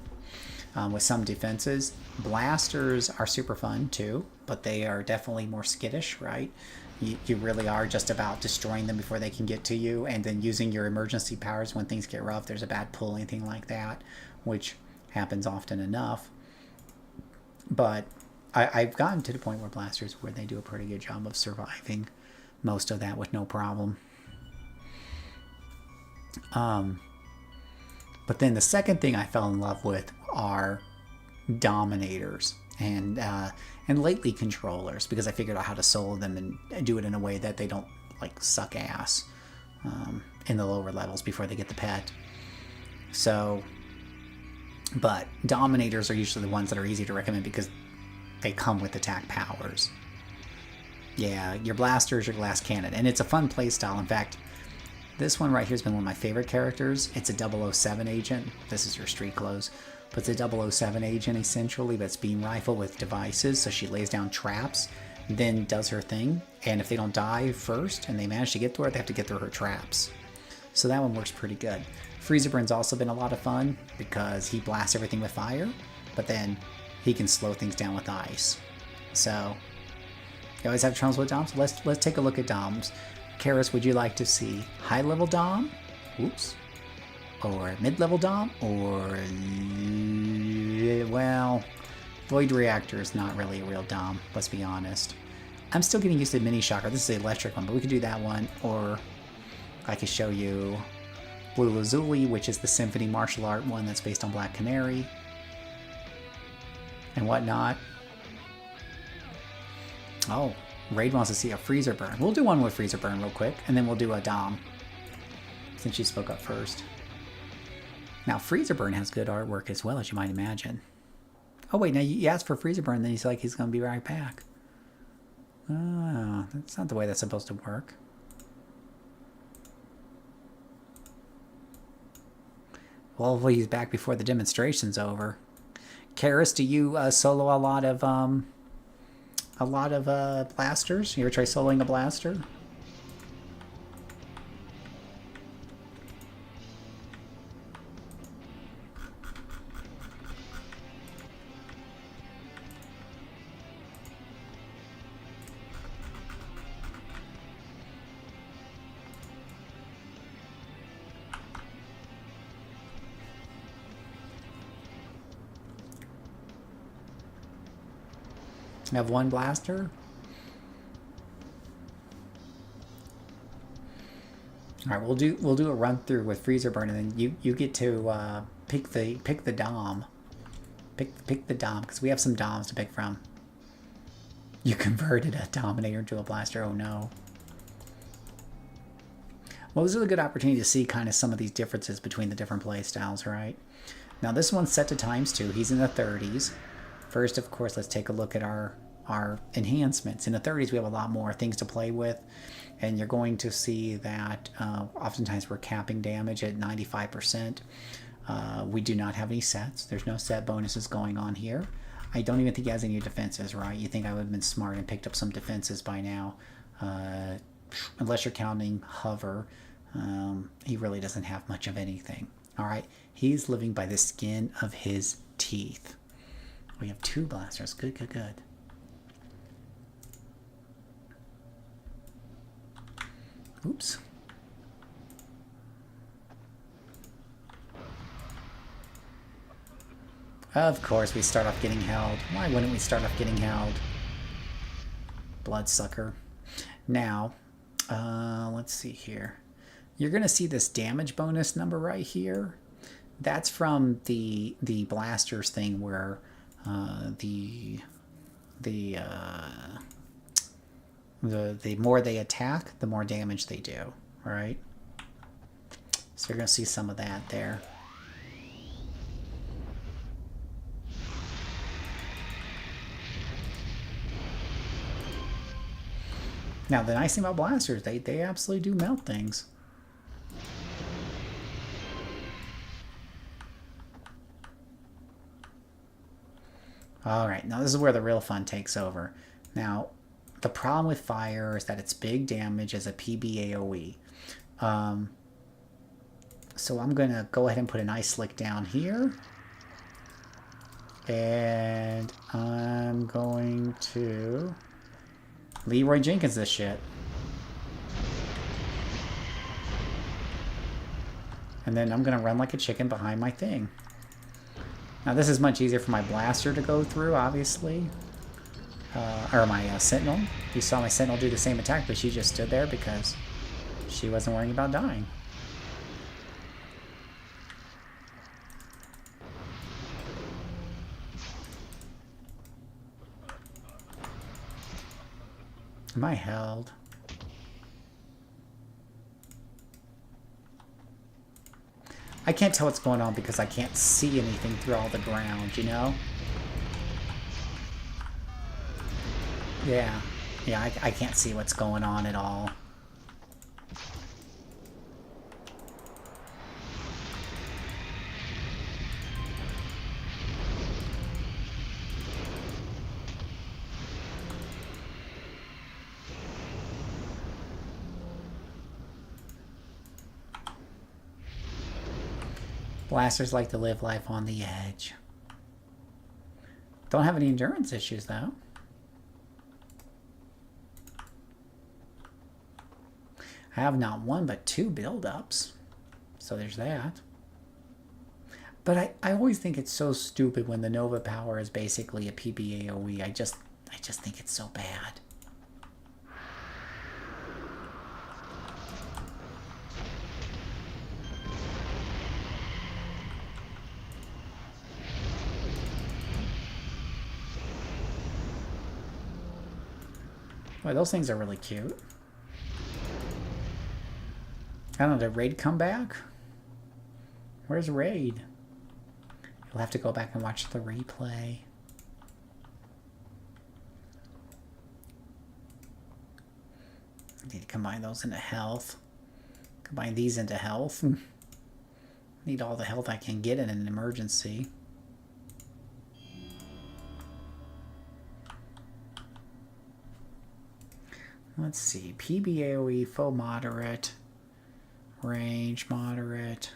With some defenses, blasters are super fun too, but they are definitely more skittish, right? You really are just about destroying them before they can get to you, and then using your emergency powers when things get rough. There's a bad pull, anything like that, which happens often enough. But I've gotten to the point where blasters, where they do a pretty good job of surviving most of that with no problem. But then the second thing I fell in love with are dominators and lately controllers, because I figured out how to solo them and do it in a way that they don't like suck ass in the lower levels before they get the pet. So, but dominators are usually the ones that are easy to recommend because they come with attack powers. Yeah, your blaster is your glass cannon, and it's a fun playstyle. In fact, this one right here has been one of my favorite characters. It's a 007 agent. This is your street clothes. But it's a 007 agent, essentially, that's beam rifle with devices. So she lays down traps, then does her thing. And if they don't die first and they manage to get through it, they have to get through her traps. So that one works pretty good. Freezerburn also been a lot of fun because he blasts everything with fire, but then he can slow things down with ice. So you always have troubles with DOMs. Let's take a look at DOMs. Karis, would you like to see high-level DOM? Oops. Or mid-level DOM? Or, well, Void Reactor is not really a real DOM, let's be honest. I'm still getting used to Mini Shocker. This is the electric one, but we could do that one. Or I could show you Blue Lazuli, which is the Symphony martial art one that's based on Black Canary and whatnot. Oh, Raid wants to see a Freezerburn. We'll do one with Freezerburn real quick, and then we'll do a Dom, since she spoke up first. Now, Freezerburn has good artwork as well, as you might imagine. Oh, wait, now you asked for Freezerburn, and then he's like, he's going to be right back. Oh, that's not the way that's supposed to work. Well, hopefully he's back before the demonstration's over. Karis, do you solo a lot of blasters? You ever try soloing a blaster? Have one blaster. All right, we'll do a run through with Freezerburn, and then you get to pick the Dom. Pick the Dom, because we have some Doms to pick from. You converted a Dominator into a blaster. Oh no. Well, this is a good opportunity to see kind of some of these differences between the different play styles, right? Now this one's set to ×2. He's in the 30s. First, of course, let's take a look at our enhancements. In the 30s, we have a lot more things to play with, and you're going to see that oftentimes we're capping damage at 95%. We do not have any sets. There's no set bonuses going on here. I don't even think he has any defenses, right? You think I would have been smart and picked up some defenses by now. Unless you're counting hover, he really doesn't have much of anything. All right, he's living by the skin of his teeth. We have 2 blasters. Good, good, good. Oops. Of course, we start off getting held. Why wouldn't we start off getting held? Bloodsucker. Now, let's see here. You're going to see this damage bonus number right here. That's from the blasters thing where the more they attack, the more damage they do, right? So you're going to see some of that there. Now, the nice thing about blasters, they absolutely do melt things. Alright, now this is where the real fun takes over. Now, the problem with fire is that it's big damage as a PBAOE. So I'm going to go ahead and put an ice slick down here. And I'm going to Leroy Jenkins this shit. And then I'm going to run like a chicken behind my thing. Now this is much easier for my blaster to go through, obviously. Or my sentinel. You saw my sentinel do the same attack, but she just stood there because she wasn't worrying about dying. Am I held? I can't tell what's going on because I can't see anything through all the ground, you know? Yeah. Yeah, I can't see what's going on at all. Blasters like to live life on the edge. Don't have any endurance issues, though. I have not one, but 2 build-ups. So there's that. But I always think it's so stupid when the Nova power is basically a PBAOE. I just think it's so bad. Boy, those things are really cute. I don't know, did Raid come back? Where's Raid? You'll have to go back and watch the replay. I need to combine those into health. Combine these into health. Need all the health I can get in an emergency. Let's see, PBAOE, full moderate, range moderate.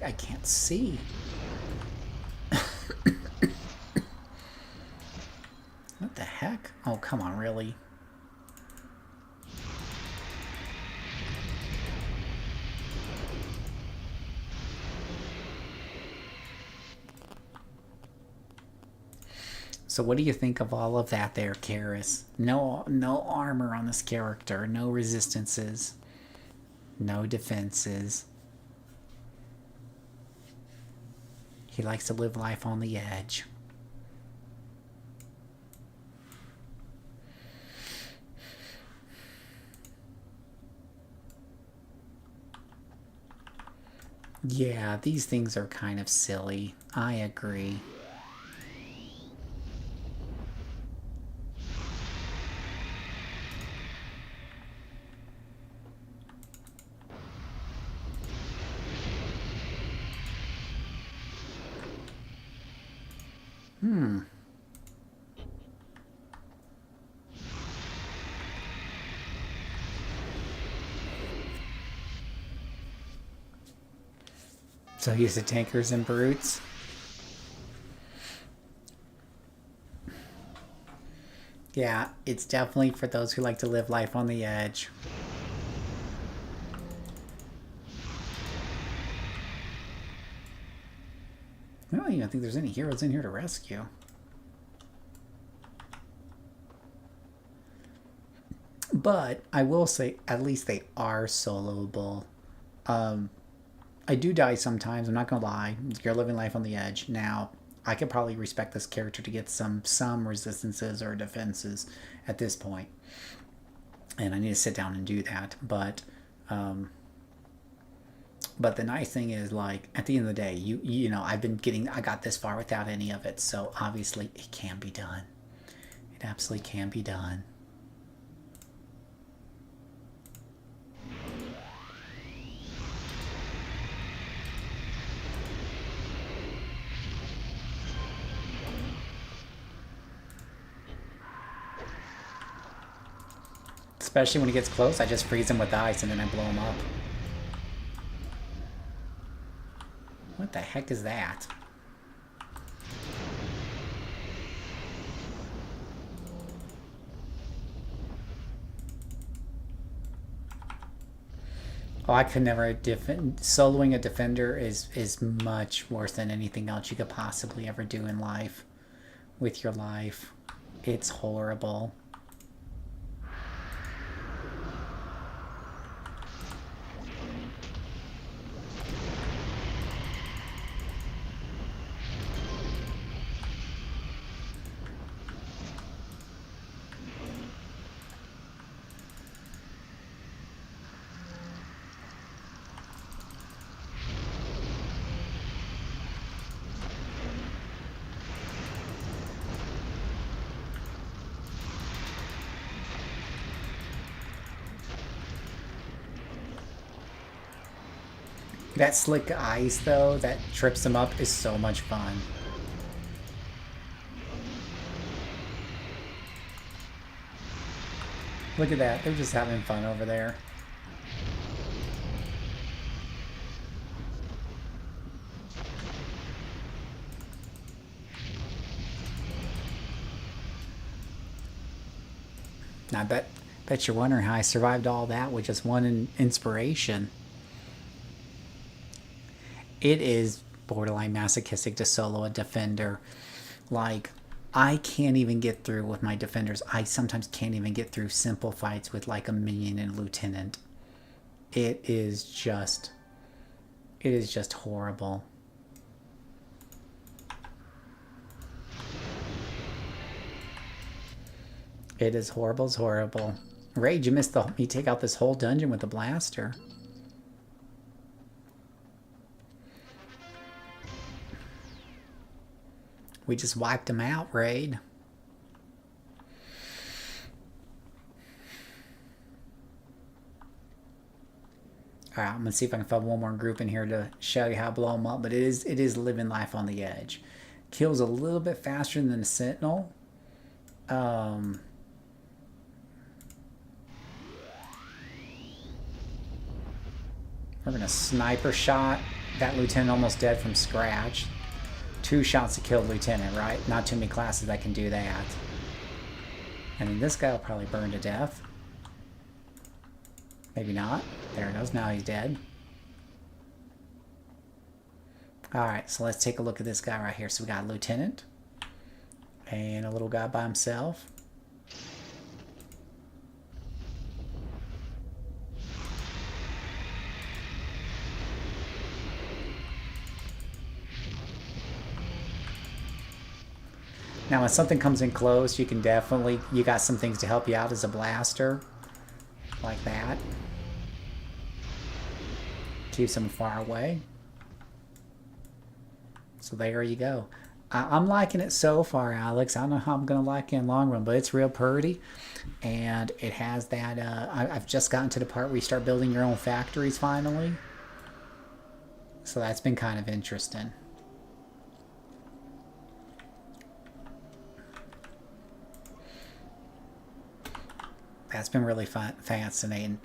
I can't see. What the heck? Oh, come on, really? So what do you think of all of that there, Karis? No armor on this character, no resistances, no defenses. He likes to live life on the edge. Yeah, these things are kind of silly. I agree. So use the tankers and brutes. Yeah, it's definitely for those who like to live life on the edge. even think there's any heroes in here to rescue. But I will say, at least they are soloable. I do die sometimes, I'm not going to lie. You're living life on the edge. Now, I could probably respect this character to get some resistances or defenses at this point. And I need to sit down and do that. But the nice thing is, like, at the end of the day, you know, I got this far without any of it. So, obviously, it can be done. It absolutely can be done. Especially when he gets close, I just freeze him with ice and then I blow him up. What the heck is that? Oh, I could never soloing a defender is much worse than anything else you could possibly ever do in life with your life. It's horrible. That slick ice, though, that trips them up is so much fun. Look at that. They're just having fun over there. Now, I bet you're wondering how I survived all that with just one inspiration. It is borderline masochistic to solo a defender. Like, I can't even get through with my defenders. I sometimes can't even get through simple fights with like a minion and lieutenant. It is just horrible. It is horrible. It's horrible. Rage, you missed you take out this whole dungeon with a blaster. We just wiped him out, Raid. Alright, I'm going to see if I can find one more group in here to show you how to blow them up. But it is living life on the edge. Kills a little bit faster than the Sentinel. We're going to sniper shot that Lieutenant almost dead from scratch. 2 shots to kill the Lieutenant, right? Not too many classes that can do that. And then this guy will probably burn to death. Maybe not. There it goes. Now he's dead. Alright, so let's take a look at this guy right here. So we got a Lieutenant. And a little guy by himself. Now, when something comes in close, you can definitely, you got some things to help you out as a blaster. Like that. Keeps them far away. So there you go. I'm liking it so far, Alex. I don't know how I'm going to like it in the long run, but it's real pretty. And it has that, I've just gotten to the part where you start building your own factories finally. So that's been kind of interesting. That's been really fascinating.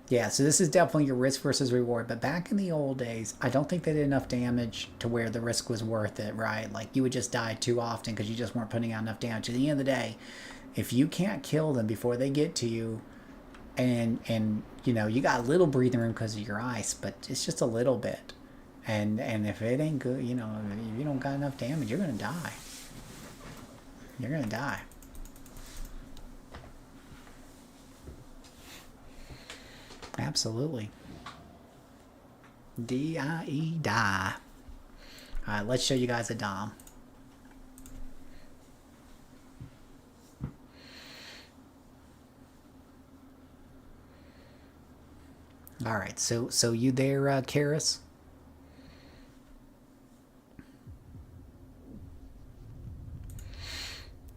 Yeah, so this is definitely your risk versus reward. But back in the old days, I don't think they did enough damage to where the risk was worth it, right? Like, you would just die too often because you just weren't putting out enough damage. At the end of the day, if you can't kill them before they get to you, and you know, you got a little breathing room because of your ice, but it's just a little bit. And if it ain't good, you know, if you don't got enough damage, you're gonna die. You're gonna die. Absolutely. D-I-E, die. Alright, let's show you guys a Dom. Alright, so you there, Karis?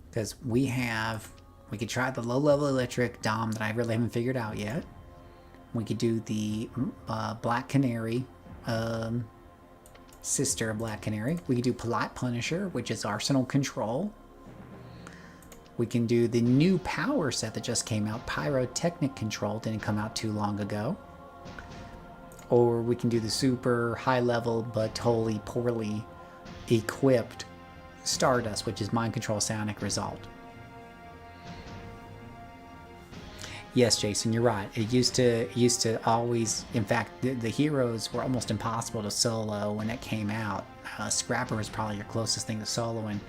Because we could try the low-level electric Dom that I really haven't figured out yet. We could do the Black Canary, sister of Black Canary. We could do Polite Punisher, which is Arsenal Control. We can do the new power set that just came out, Pyrotechnic Control, didn't come out too long ago. Or we can do the super high-level but totally poorly equipped Stardust, which is Mind Control Psionic Result. Yes, Jason, you're right. It used to always, in fact, the heroes were almost impossible to solo when it came out. Scrapper was probably your closest thing to soloing,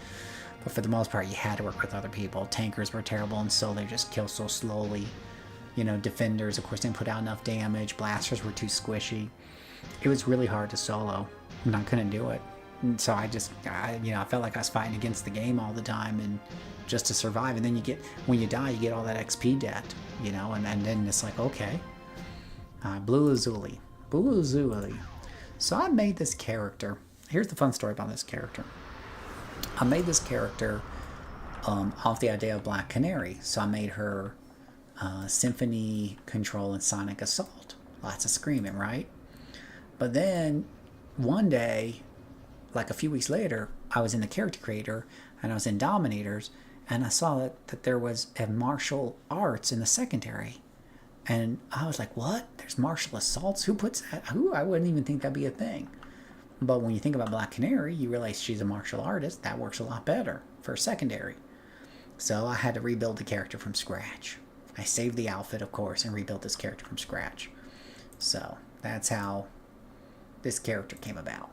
but for the most part, you had to work with other people. Tankers were terrible, and so they just kill so slowly. You know, defenders, of course, didn't put out enough damage. Blasters were too squishy. It was really hard to solo, and I couldn't do it. And so I felt like I was fighting against the game all the time, and just to survive. And then when you die, you get all that XP debt, you know, and then it's like, okay. Blue Lazuli. So I made this character. Here's the fun story about this character. I made this character off the idea of Black Canary. So I made her Symphony Control and Sonic Assault. Lots of screaming, right? But then one day, like a few weeks later, I was in the character creator and I was in Dominators, and I saw that there was a martial arts in the secondary. And I was like, what? There's martial assaults? Who puts that? I wouldn't even think that'd be a thing. But when you think about Black Canary, you realize she's a martial artist. That works a lot better for secondary. So I had to rebuild the character from scratch. I saved the outfit, of course, and rebuilt this character from scratch. So that's how this character came about.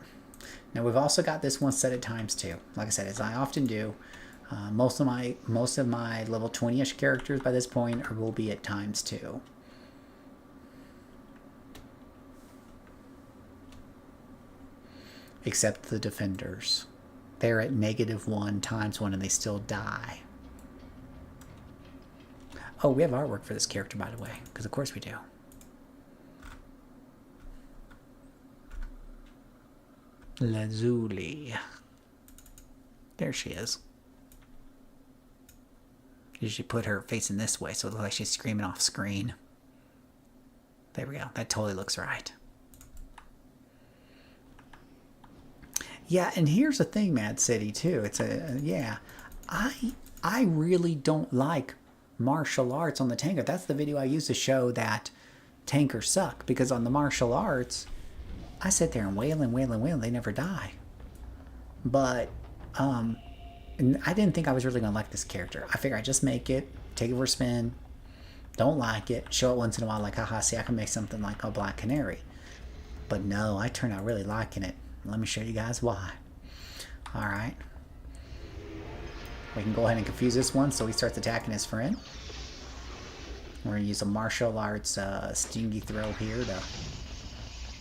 Now we've also got this one set at ×2. Like I said, as I often do, most of my level 20-ish characters by this point will be at ×2. Except the defenders. They're at -1 ×1 and they still die. Oh, we have artwork for this character, by the way, because of course we do. Lazuli. There she is. Usually put her facing this way so it looks like she's screaming off screen. There we go. That totally looks right. Yeah, and here's the thing, Mad City, too. It's I really don't like martial arts on the tanker. That's the video I used to show that tankers suck, because on the martial arts, I sit there and wail. They never die. But, and I didn't think I was really going to like this character. I figured I'd just make it, take it for a spin, don't like it, show it once in a while, like, haha, see, I can make something like a Black Canary. But no, I turned out really liking it. Let me show you guys why. Alright. We can go ahead and confuse this one so he starts attacking his friend. We're going to use a martial arts stingy throw here to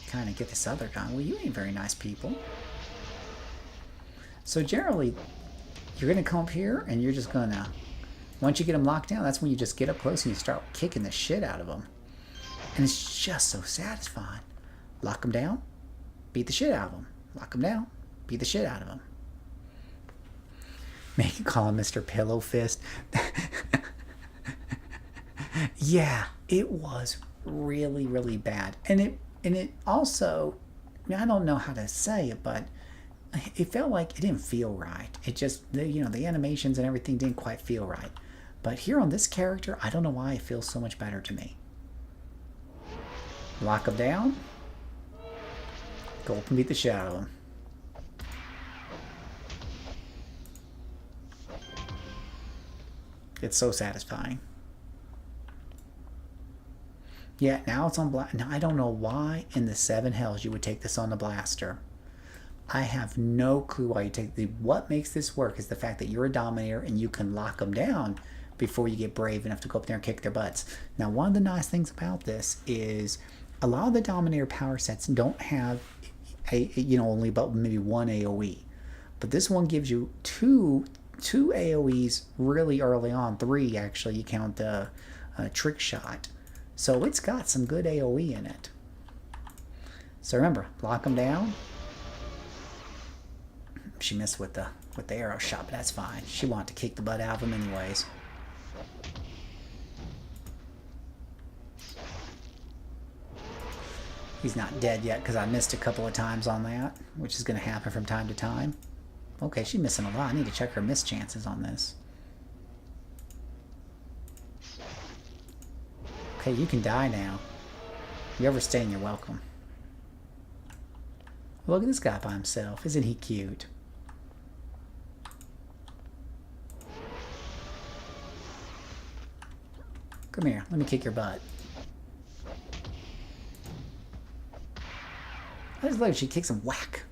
kind of get this other guy. Well, you ain't very nice people. So generally, you're going to come up here and you're just going to, once you get them locked down, that's when you just get up close and you start kicking the shit out of them. And it's just so satisfying. Lock them down, beat the shit out of them. Lock them down, beat the shit out of them. Make you call him Mr. Pillow Fist. Yeah, it was really, really bad. And it also, I mean, I don't know how to say it, but it felt like it didn't feel right. It just, the animations and everything didn't quite feel right. But here on this character, I don't know why it feels so much better to me. Lock them down. Go up and beat the shit out of them. It's so satisfying. Yeah, now it's on blast. Now, I don't know why in the seven hells you would take this on the blaster. I have no clue why you take the... What makes this work is the fact that you're a Dominator and you can lock them down before you get brave enough to go up there and kick their butts. Now, one of the nice things about this is a lot of the Dominator power sets don't have, only about maybe one AoE. But this one gives you two AoEs really early on. 3, actually. You count the trick shot. So it's got some good AoE in it. So remember, lock them down. She missed with the arrow shot, but that's fine. She wanted to kick the butt out of him anyways. He's not dead yet because I missed a couple of times on that, which is going to happen from time to time. Okay, she's missing a lot. I need to check her miss chances on this. Okay, you can die now. You overstaying, you're welcome. Look at this guy by himself. Isn't he cute? Come here. Let me kick your butt. I just look. She kicks him. Whack.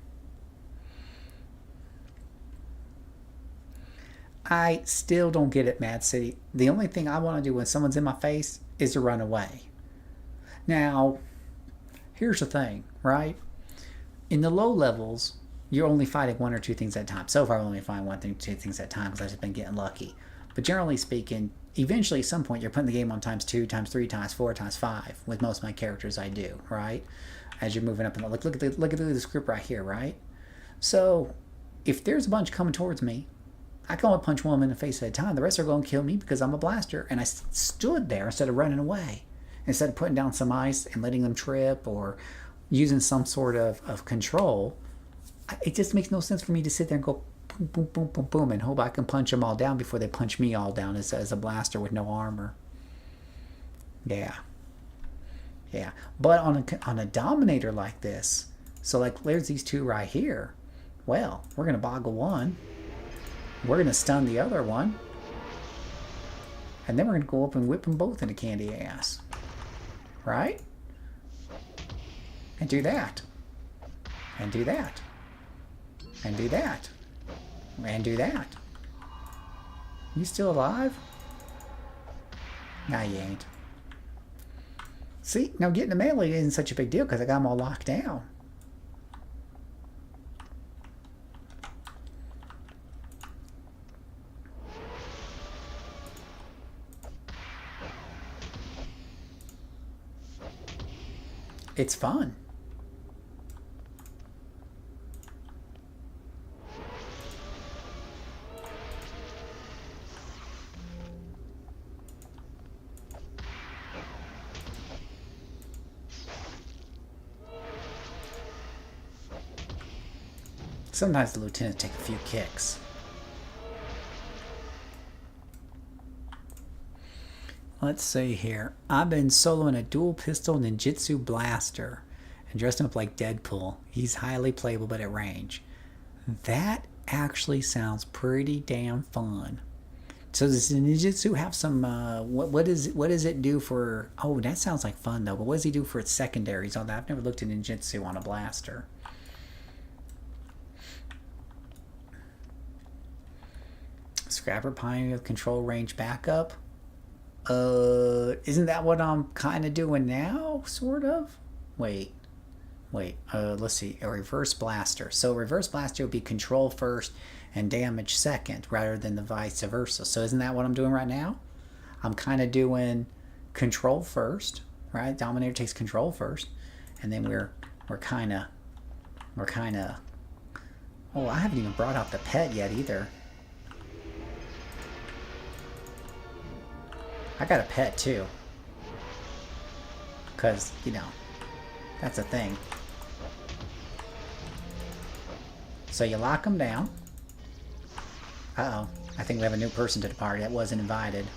I still don't get it, Mad City. The only thing I want to do when someone's in my face is to run away. Now, here's the thing, right? In the low levels, you're only fighting 1 or 2 things at a time. So far, I'm only fighting 1 or 2 things at a time because I've just been getting lucky. But generally speaking, eventually at some point, you're putting the game on ×2, ×3, ×4, ×5. With most of my characters, I do, right? As you're moving up in the... Look at this group right here, right? So, if there's a bunch coming towards me, I can only punch one in the face at a time. The rest are going to kill me because I'm a blaster. And I stood there instead of running away. Instead of putting down some ice and letting them trip or using some sort of control. It just makes no sense for me to sit there and go boom, boom, boom, boom, boom, and hope I can punch them all down before they punch me all down as a blaster with no armor. Yeah. Yeah. But on a Dominator like this, so like there's these 2 right here. Well, we're going to boggle one. We're going to stun the other one. And then we're going to go up and whip them both in a candy ass. Right? And do that. And do that. And do that. And do that. You still alive? Nah, you ain't. See, now getting the melee isn't such a big deal because I got them all locked down. It's fun. Sometimes the lieutenants take a few kicks. Let's see here. I've been soloing a dual pistol ninjutsu blaster and dressing up like Deadpool. He's highly playable but at range. That actually sounds pretty damn fun. So does the ninjutsu have some, what does it do for, oh, that sounds like fun though, but what does he do for its secondaries on that? I've never looked at ninjutsu on a blaster. Scrapper Pioneer with control range backup. Isn't that what I'm kind of doing now? Sort of? Wait, let's see. A reverse blaster. So reverse blaster would be control first and damage second rather than the vice versa. So isn't that what I'm doing right now? I'm kind of doing control first, right? Dominator takes control first, and then we're kind of. Oh, I haven't even brought out the pet yet either. I got a pet too. Because, you know, that's a thing. So you lock them down. Uh-oh. I think we have a new person to the party that wasn't invited.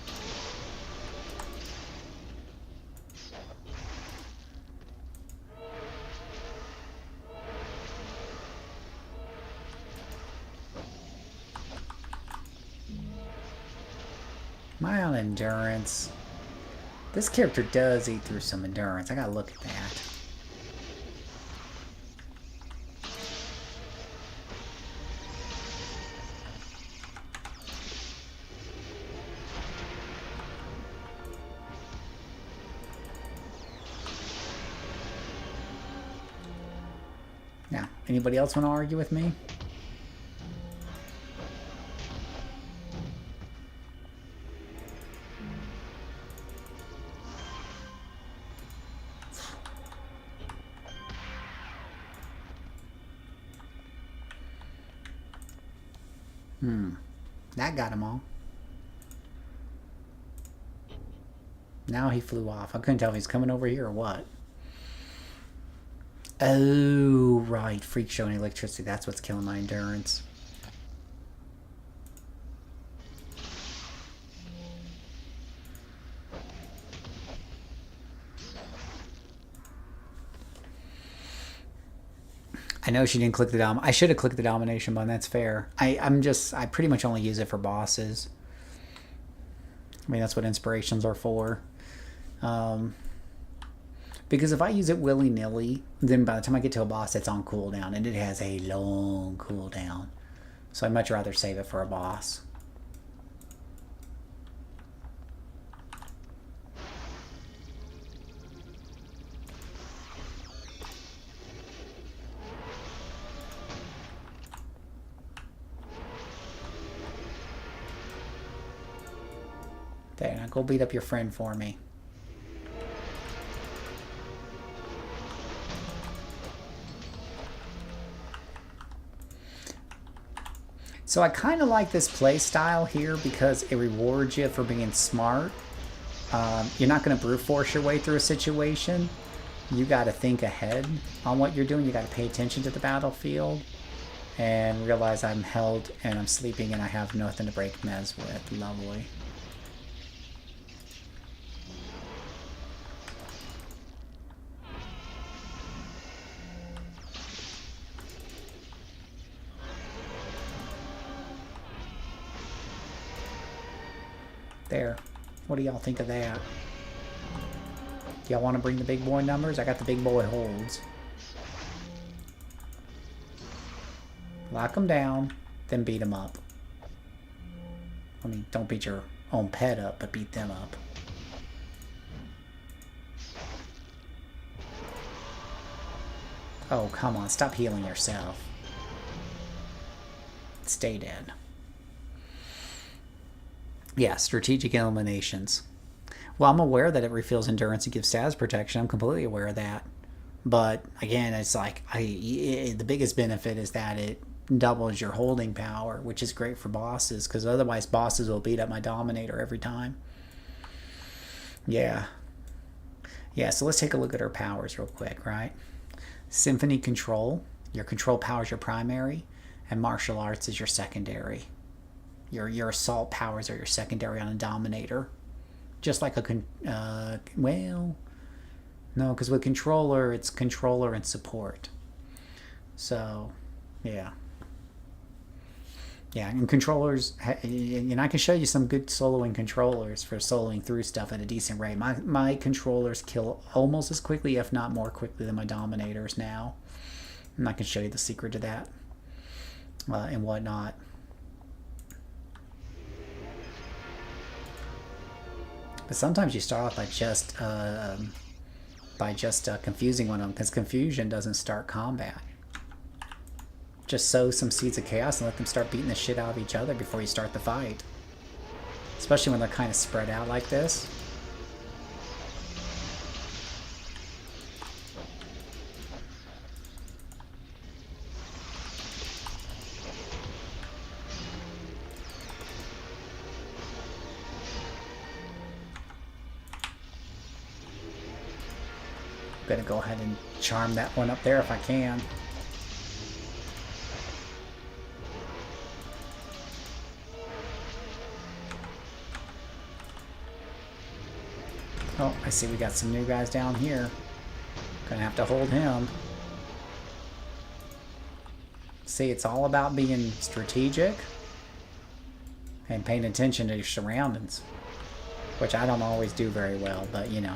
My on endurance. This character does eat through some endurance. I gotta look at that. Now, anybody else want to argue with me? That got him all. Now he flew off. I couldn't tell if he's coming over here or what. Oh, right. Freak show and electricity. That's what's killing my endurance. I know she didn't click the I should have clicked the domination button. That's fair. I pretty much only use it for bosses. I mean, that's what inspirations are for. Because if I use it willy-nilly, then by the time I get to a boss, it's on cooldown, and it has a long cooldown. So I'd much rather save it for a boss. There, now go beat up your friend for me. So I kind of like this play style here because it rewards you for being smart. You're not going to brute force your way through a situation. You got to think ahead on what you're doing. You got to pay attention to the battlefield and realize I'm held and I'm sleeping and I have nothing to break mez with. Lovely. There. What do y'all think of that? Do y'all want to bring the big boy numbers? I got the big boy holds. Lock them down, then beat them up. I mean, don't beat your own pet up, but beat them up. Oh, come on. Stop healing yourself. Stay dead. Yeah, strategic eliminations. Well, I'm aware that it refills endurance and gives status protection. I'm completely aware of that. But again, it's like the biggest benefit is that it doubles your holding power, which is great for bosses because otherwise bosses will beat up my Dominator every time. Yeah. Yeah, so let's take a look at our powers real quick, right? Symphony Control. Your control power is your primary, and martial arts is your secondary. Your assault powers are your secondary on a Dominator. Just like a... well... No, because with controller, it's controller and support. So, yeah. Yeah, and controllers... And I can show you some good soloing controllers for soloing through stuff at a decent rate. My controllers kill almost as quickly, if not more quickly, than my Dominators now. And I can show you the secret to that. And whatnot. But sometimes you start off by just confusing one of them, because confusion doesn't start combat. Just sow some seeds of chaos and let them start beating the shit out of each other before you start the fight. Especially when they're kind of spread out like this. Gonna go ahead and charm that one up there if I can. Oh, I see we got some new guys down here. Gonna have to hold him. See, it's all about being strategic and paying attention to your surroundings. which I don't always do very well, but you know.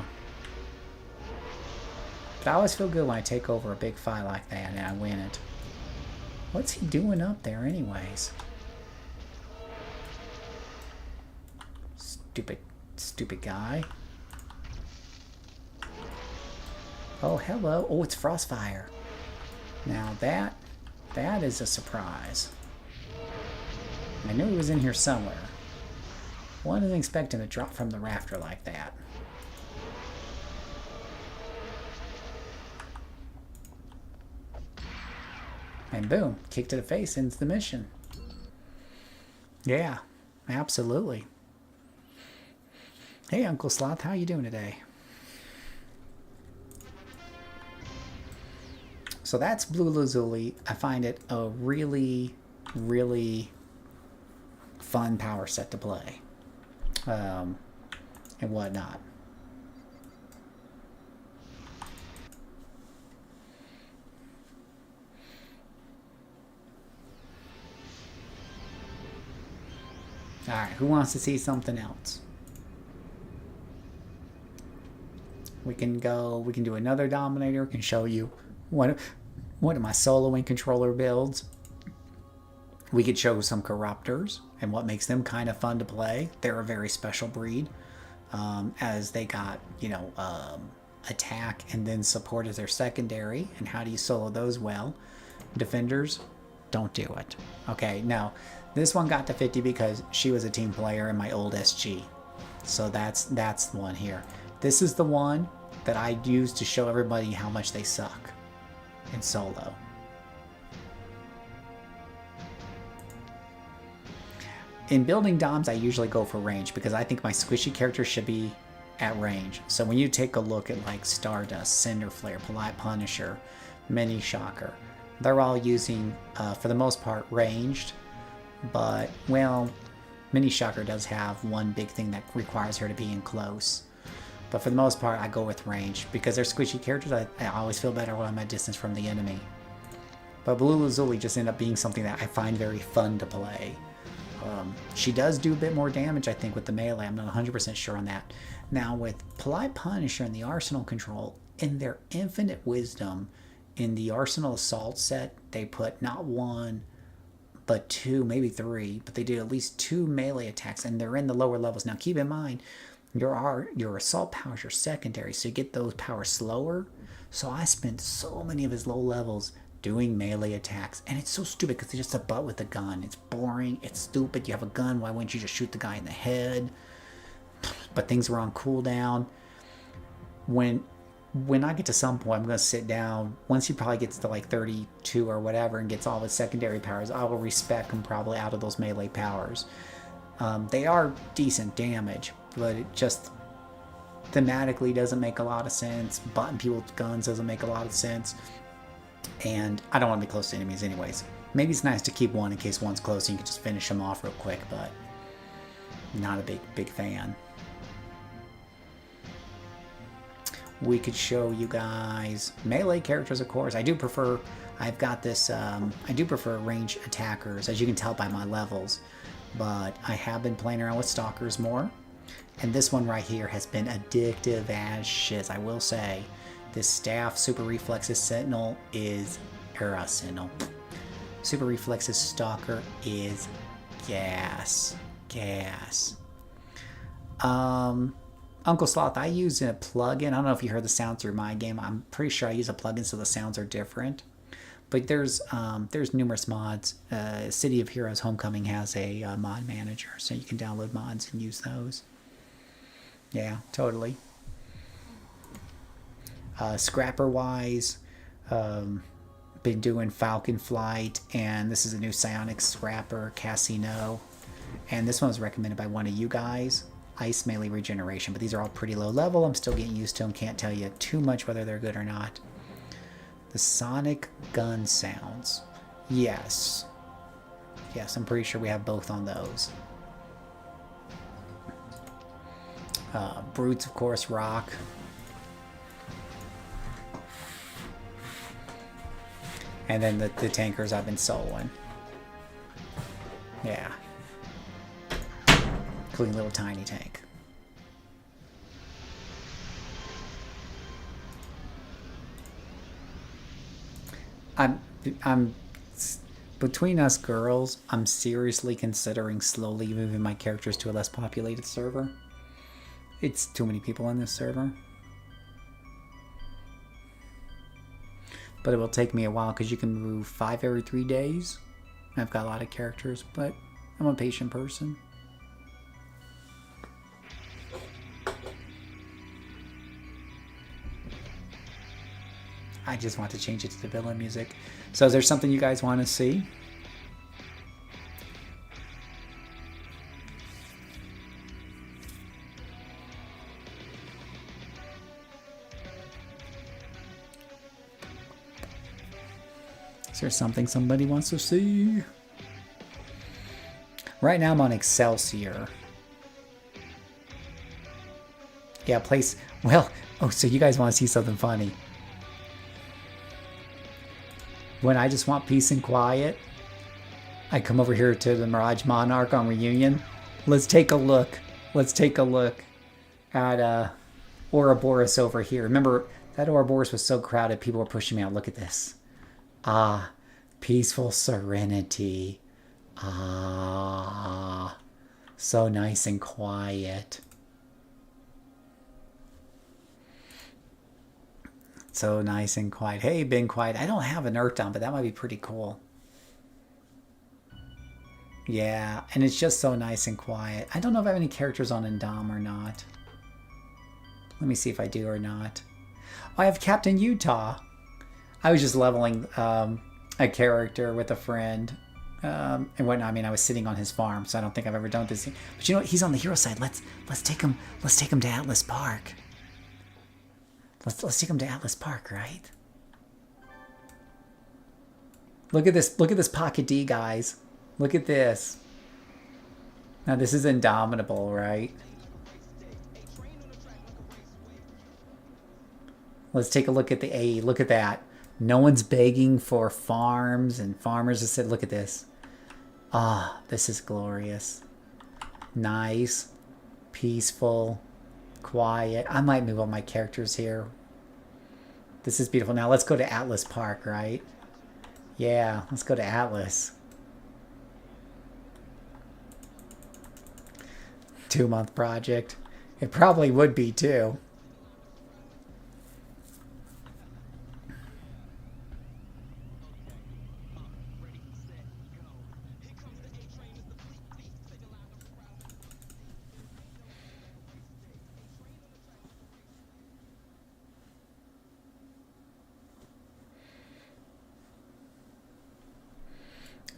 But I always feel good when I take over a big fight like that and I win it. What's he doing up there anyways? Stupid guy. Oh, hello. Oh, it's Frostfire. Now that is a surprise. I knew he was in here somewhere. Wasn't expecting to drop from the rafter like that. And boom, kick to the face ends the mission. Yeah, absolutely. Hey, Uncle Sloth, how you doing today? So that's Blue Lazuli. I find it a really, really fun power set to play. And whatnot. Alright, who wants to see something else? We can do another Dominator. We can show you one of my soloing controller builds. We could show some Corruptors and what makes them kind of fun to play. They're a very special breed, as they got, you know, attack and then support as their secondary. And how do you solo those well? Defenders, don't do it. Okay, now this one got to 50 because she was a team player in my old SG. So that's the one here. This is the one that I use to show everybody how much they suck in solo. In building DOMs, I usually go for range because I think my squishy characters should be at range. So when you take a look at like Stardust, Cinderflare, Polite Punisher, Mini Shocker, they're all using, for the most part, ranged. But, well, Mini Shocker does have one big thing that requires her to be in close. But for the most part, I go with range because they're squishy characters. I always feel better when I'm at distance from the enemy. But Blue Lazuli just ended up being something that I find very fun to play. She does do a bit more damage, I think, with the melee. I'm not 100% sure on that. Now, with Polite Punisher and the Arsenal control, in their infinite wisdom, in the Arsenal Assault set, they put not one, but two, maybe three, but they do at least 2 melee attacks, and they're in the lower levels. Now, keep in mind, your assault powers are secondary, so you get those powers slower. So I spent so many of his low levels doing melee attacks, and it's so stupid because it's just a butt with a gun. It's boring, it's stupid. You have a gun, why wouldn't you just shoot the guy in the head? But things were on cooldown. When I get to some point, I'm going to sit down. Once he probably gets to like 32 or whatever and gets all his secondary powers, I will respec him probably out of those melee powers. They are decent damage, but it just thematically doesn't make a lot of sense. Butting people with guns doesn't make a lot of sense. And I don't want to be close to enemies anyways. Maybe it's nice to keep one in case one's close and you can just finish them off real quick, but not a big fan. We could show you guys melee characters, of course. I do prefer range attackers, as you can tell by my levels. But I have been playing around with stalkers more. And this one right here has been addictive as shiz, I will say. This staff Super Reflexes Sentinel is, Sentinel. Super Reflexes Stalker is gas. Uncle Sloth, I use a plugin. I don't know if you heard the sound through my game. I'm pretty sure I use a plugin so the sounds are different. But there's numerous mods. City of Heroes Homecoming has a mod manager, so you can download mods and use those. Yeah, totally. Scrapper-wise, been doing Falcon Flight, and this is a new Psionic Scrapper, Casino. And this one was recommended by one of you guys, Ice Melee Regeneration. But these are all pretty low level. I'm still getting used to them. Can't tell you too much whether they're good or not. The Sonic Gun Sounds. Yes, I'm pretty sure we have both on those. Brutes, of course, rock. And then the tankers I've been soloing. Yeah. Including little tiny tank. I'm, I'm, between us girls, I'm seriously considering slowly moving my characters to a less populated server. It's too many people in this server. But it will take me a while because you can move 5 every 3 days. I've got a lot of characters, but I'm a patient person. I just want to change it to the villain music. So is there something you guys want to see? Is there something somebody wants to see? Right now I'm on Excelsior. Yeah, place... Well, oh, so you guys want to see something funny. When I just want peace and quiet, I come over here to the Mirage Monarch on Reunion. Let's take a look. Let's take a look at Ouroboros over here. Remember, that Ouroboros was so crowded, people were pushing me out. Look at this. Ah, peaceful serenity. Ah, so nice and quiet. So nice and quiet. Hey, been quiet. I don't have an Earth Dom, but that might be pretty cool. Yeah, and it's just so nice and quiet. I don't know if I have any characters on Indom or not. Let me see if I do or not. Oh, I have Captain Utah. I was just leveling a character with a friend. And whatnot. I mean, I was sitting on his farm, so I don't think I've ever done this. But you know what? He's on the hero side. Let's take him. Let's take him to Atlas Park. Let's take him to Atlas Park, right? Look at this. Look at this Pocket D, guys. Look at this. Now this is Indomitable, right? Let's take a look at the A. Look at that. No one's begging for farms and farmers to sit. Look at this. Ah, this is glorious. Nice. Peaceful. Quiet. I might move all my characters here. This is beautiful. Now let's go to Atlas Park, right? Yeah, let's go to Atlas. 2-month project. It probably would be too.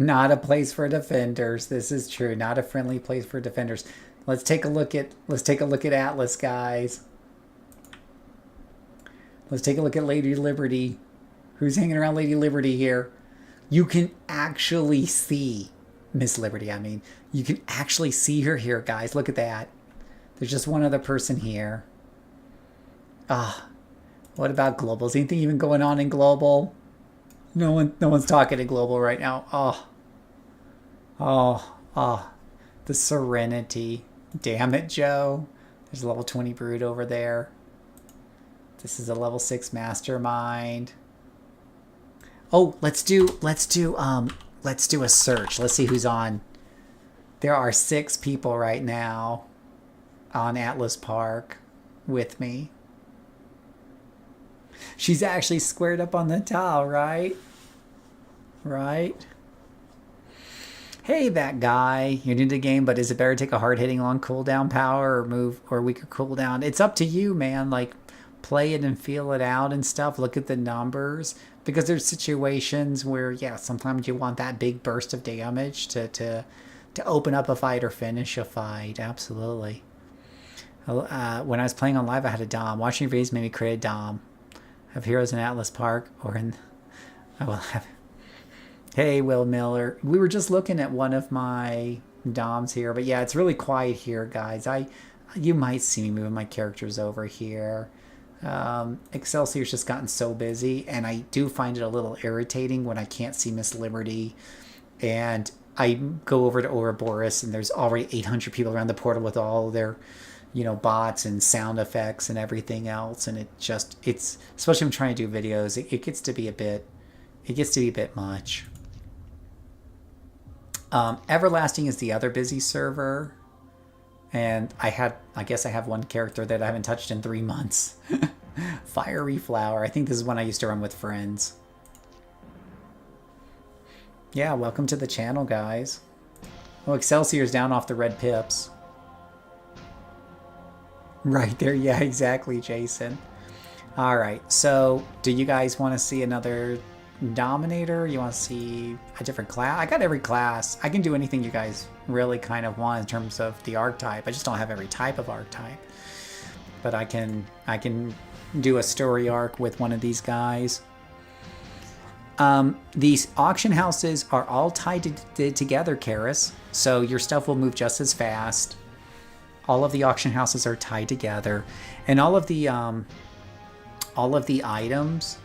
Not a place for defenders. This is true. Not a friendly place for defenders. Let's take a look at Atlas, guys. Let's take a look at Lady Liberty. Who's hanging around Lady Liberty here? You can actually see Miss Liberty, I mean. You can actually see her here, guys. Look at that. There's just one other person here. Ah, what about Global? Is anything even going on in Global? No one's talking to Global right now. Oh, the serenity. Damn it, Joe. There's a level 20 Brood over there. This is a level 6 Mastermind. Oh, let's do a search. Let's see who's on. There are 6 people right now on Atlas Park with me. She's actually squared up on the tile, right? Right? Hey, that guy. You're new to the game, but is it better to take a hard-hitting long cooldown power or move or weaker cooldown? It's up to you, man. Like, play it and feel it out and stuff. Look at the numbers. Because there's situations where, yeah, sometimes you want that big burst of damage to open up a fight or finish a fight. Absolutely. When I was playing on live, I had a Dom. Watching your videos made me create a Dom. Have heroes in Atlas Park or in... I will have... Hey, Will Miller. We were just looking at one of my Doms here. But yeah, it's really quiet here, guys. You might see me moving my characters over here. Excelsior's just gotten so busy. And I do find it a little irritating when I can't see Miss Liberty. And I go over to Ouroboros and there's already 800 people around the portal with all their... bots and sound effects and everything else. And it's especially when I'm trying to do videos, it gets to be a bit It gets to be a bit much. Everlasting is the other busy server. And I guess I have one character that I haven't touched in 3 months. Fiery Flower. I think this is one I used to run with friends. Yeah, welcome to the channel, guys. Oh, Excelsior's down off the red pips. Right there, yeah, exactly, Jason. Alright, so do you guys want to see another Dominator? You want to see a different class? I got every class. I can do anything you guys really kind of want in terms of the archetype. I just don't have every type of archetype. But I can do a story arc with one of these guys. These auction houses are all tied together, Karis, so your stuff will move just as fast. All of the auction houses are tied together, and all of the items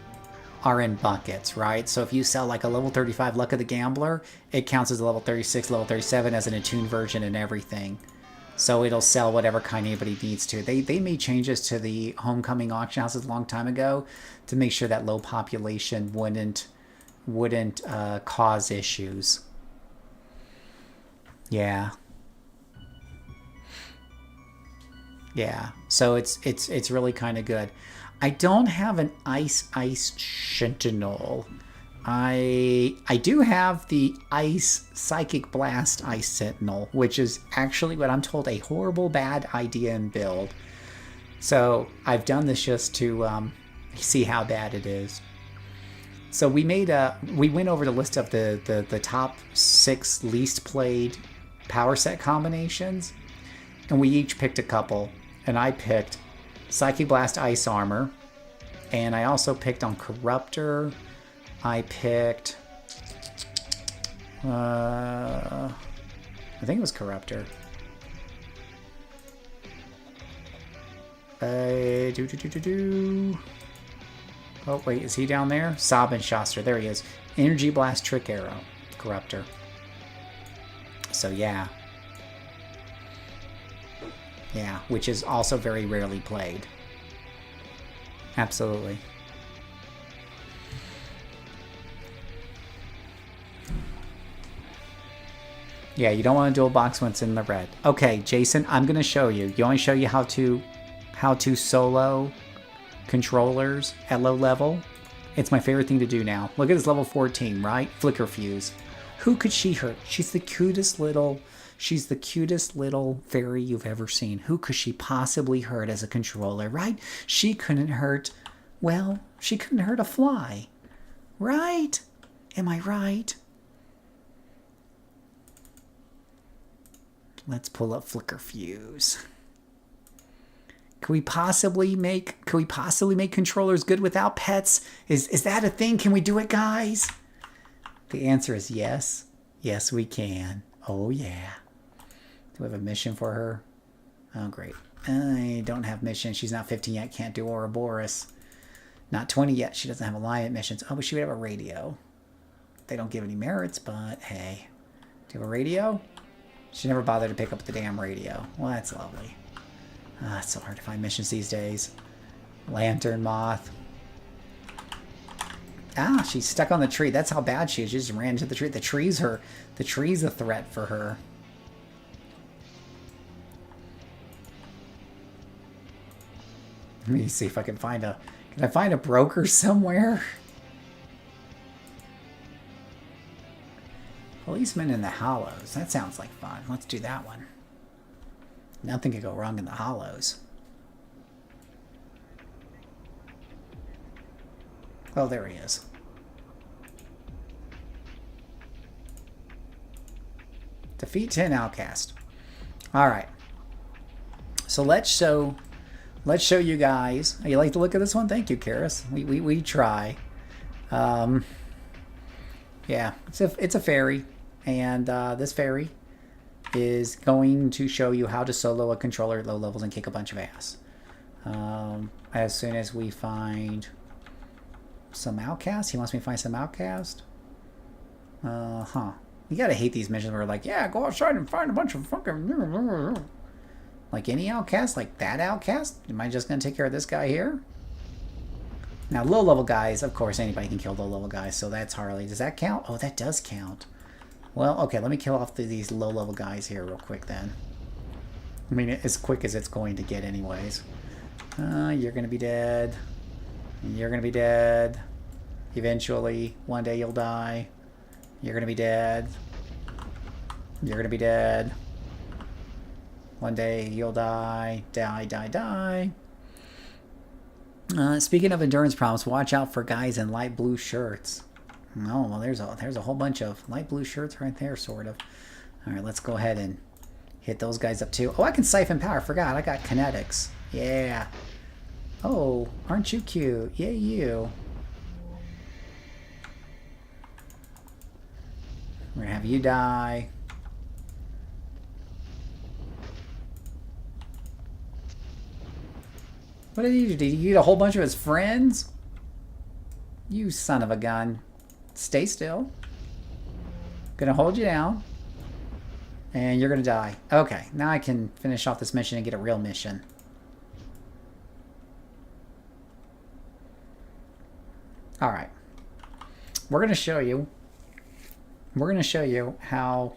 are in buckets, right? So if you sell like a level 35 Luck of the Gambler, it counts as a level 36, level 37 as an attuned version and everything. So it'll sell whatever kind anybody needs to. They made changes to the homecoming auction houses a long time ago to make sure that low population wouldn't cause issues. Yeah. Yeah. So it's really kind of good. I don't have an Ice Sentinel. I do have the Ice Psychic Blast Ice Sentinel, which is actually what I'm told a horrible bad idea in build. So I've done this just to see how bad it is. So we went over the list of the top 6 least played power set combinations, and we each picked a couple. And I picked Psychic Blast Ice Armor, and I also picked on Corruptor. I picked, I think it was Corruptor. Oh, wait, is he down there? Sabenschaster, there he is. Energy Blast Trick Arrow, Corruptor. So, yeah. Yeah, which is also very rarely played. Absolutely. Yeah, you don't want to dual box when it's in the red. Okay, Jason, I'm going to show you. You want me to show you how to solo controllers at low level? It's my favorite thing to do now. Look at this level 14, right? Flicker Fuse. Who could she hurt? She's the cutest little fairy you've ever seen. Who could she possibly hurt as a controller, right? She couldn't hurt, well, she couldn't hurt a fly, right? Am I right? Let's pull up Flicker Fuse. Could we possibly make controllers good without pets? Is that a thing? Can we do it, guys? The answer is yes. Yes, we can. Oh, yeah. Do we have a mission for her? Oh, great. I don't have mission. She's not 15 yet. Can't do Ouroboros. Not 20 yet. She doesn't have alliance missions. Oh, but she would have a radio. They don't give any merits, but hey. Do you have a radio? She never bothered to pick up the damn radio. Well, that's lovely. It's so hard to find missions these days. Lantern Moth. Ah, she's stuck on the tree. That's how bad she is. She just ran into the tree. The tree's a threat for her. Let me see if I can find a... Can I find a broker somewhere? Policeman in the Hollows. That sounds like fun. Let's do that one. Nothing could go wrong in the Hollows. Oh, there he is. Defeat 10 Outcast. Alright. So let's show you guys. You like the look of this one? Thank you, Karis. We try. Yeah, it's a fairy. And this fairy is going to show you how to solo a controller at low levels and kick a bunch of ass. As soon as we find some outcast. He wants me to find some outcast. You gotta hate these missions where we're like, yeah, go outside and find a bunch of fucking... Like any outcast? Like that outcast? Am I just gonna take care of this guy here? Now, low-level guys, of course, anybody can kill low-level guys, so that's Harley. Does that count? Oh, that does count. Well, okay, let me kill off these low-level guys here real quick then. I mean, as quick as it's going to get anyways. You're going to be dead. You're going to be dead. Eventually, one day you'll die. You're going to be dead. You're going to be dead. One day you'll die. Die, die, die. Speaking of endurance problems, watch out for guys in light blue shirts. Oh, well, there's a whole bunch of light blue shirts right there, sort of. All right, let's go ahead and hit those guys up too. Oh, I can siphon power. I forgot. I got kinetics. Yeah. Oh, aren't you cute? Yeah, you. We're gonna have you die. What did he do? Did he eat a whole bunch of his friends? You son of a gun. Stay still. Gonna hold you down. And you're gonna die. Okay, now I can finish off this mission and get a real mission. Alright. We're gonna show you how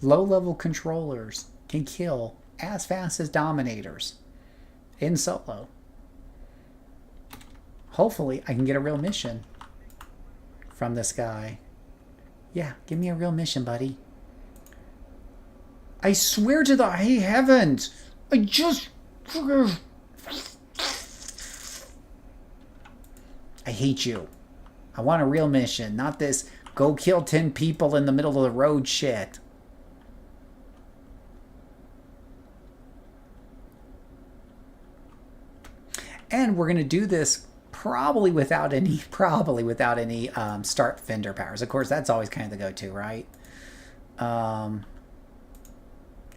low-level controllers can kill as fast as Dominators in solo. Hopefully, I can get a real mission from this guy. Yeah, give me a real mission, buddy. I swear to the high heavens, I hate you. I want a real mission, not this go kill 10 people in the middle of the road shit. And we're going to do this probably without any start fender powers. Of course, that's always kind of the go-to, right?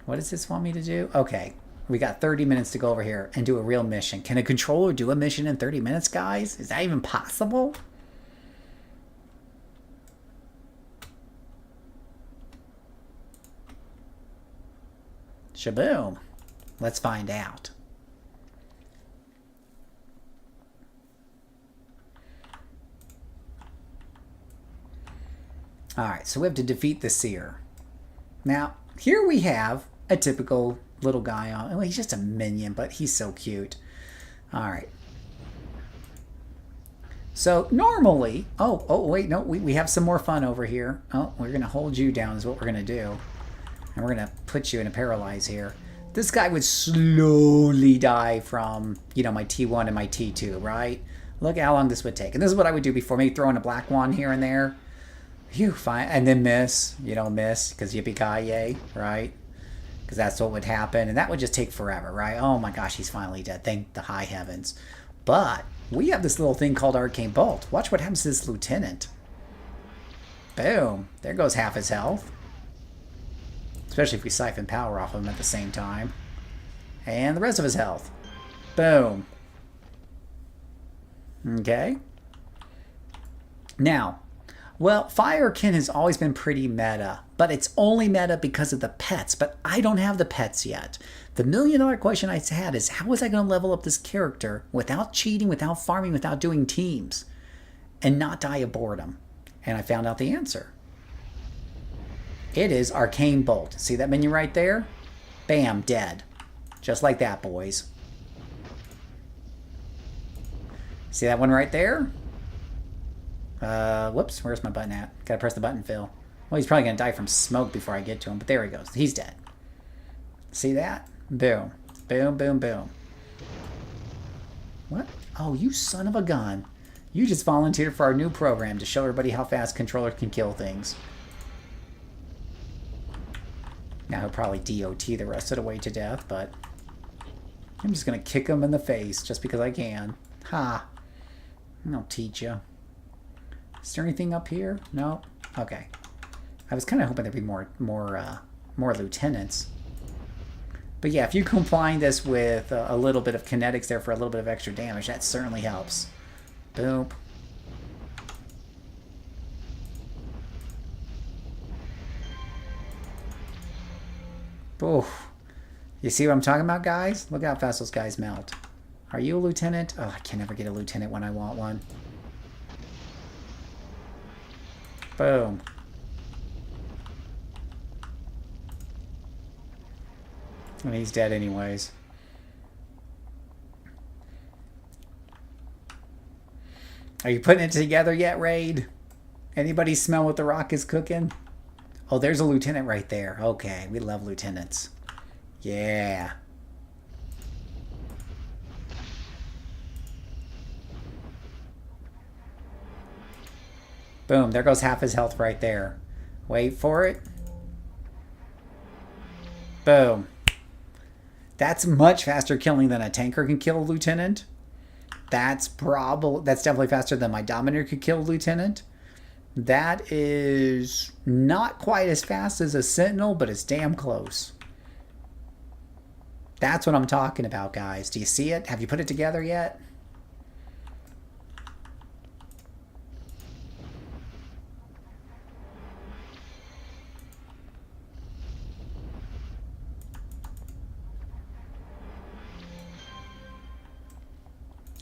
What does this want me to do? Okay, we got 30 minutes to go over here and do a real mission. Can a controller do a mission in 30 minutes, guys? Is that even possible? Shaboom. Let's find out. Alright, so we have to defeat the Seer. Now, here we have a typical little guy on... Well, he's just a minion, but he's so cute. Alright. So, normally... Oh, wait, no, we have some more fun over here. Oh, we're going to hold you down is what we're going to do. And we're going to put you in a paralyze here. This guy would slowly die from, you know, my T1 and my T2, right? Look how long this would take. And this is what I would do before. Maybe throw in a black one here and there. Phew, fine. And then miss. You don't miss because yippee-ki-yay, right? Because that's what would happen. And that would just take forever, right? Oh my gosh, he's finally dead. Thank the high heavens. But we have this little thing called Arcane Bolt. Watch what happens to this lieutenant. Boom. There goes half his health. Especially if we siphon power off him at the same time. And the rest of his health. Boom. Okay. Now, well, Firekin has always been pretty meta, but it's only meta because of the pets, but I don't have the pets yet. The million-dollar question I had is, how was I going to level up this character without cheating, without farming, without doing teams, and not die of boredom? And I found out the answer. It is Arcane Bolt. See that menu right there? Bam, dead. Just like that, boys. See that one right there? Whoops, where's my button at? Gotta press the button, Phil. Well, he's probably gonna die from smoke before I get to him, but there he goes. He's dead. See that? Boom. Boom, boom, boom. What? Oh, you son of a gun. You just volunteered for our new program to show everybody how fast controllers can kill things. Now he'll probably DOT the rest of the way to death, but I'm just gonna kick him in the face just because I can. Ha! I'll teach you. Is there anything up here? No? Okay. I was kind of hoping there'd be more lieutenants. But yeah, if you combine this with a little bit of kinetics there for a little bit of extra damage, that certainly helps. Boom. Oof. You see what I'm talking about, guys? Look how fast those guys melt. Are you a lieutenant? Oh, I can never get a lieutenant when I want one. Boom. And he's dead anyways. Are you putting it together yet, Raid? Anybody smell what the rock is cooking? Oh, there's a lieutenant right there. Okay, we love lieutenants. Yeah. Boom, there goes half his health right there. Wait for it. Boom. That's much faster killing than a tanker can kill a lieutenant. That's definitely faster than my Dominator could kill a lieutenant. That is not quite as fast as a Sentinel, but it's damn close. That's what I'm talking about, guys. Do you see it? Have you put it together yet?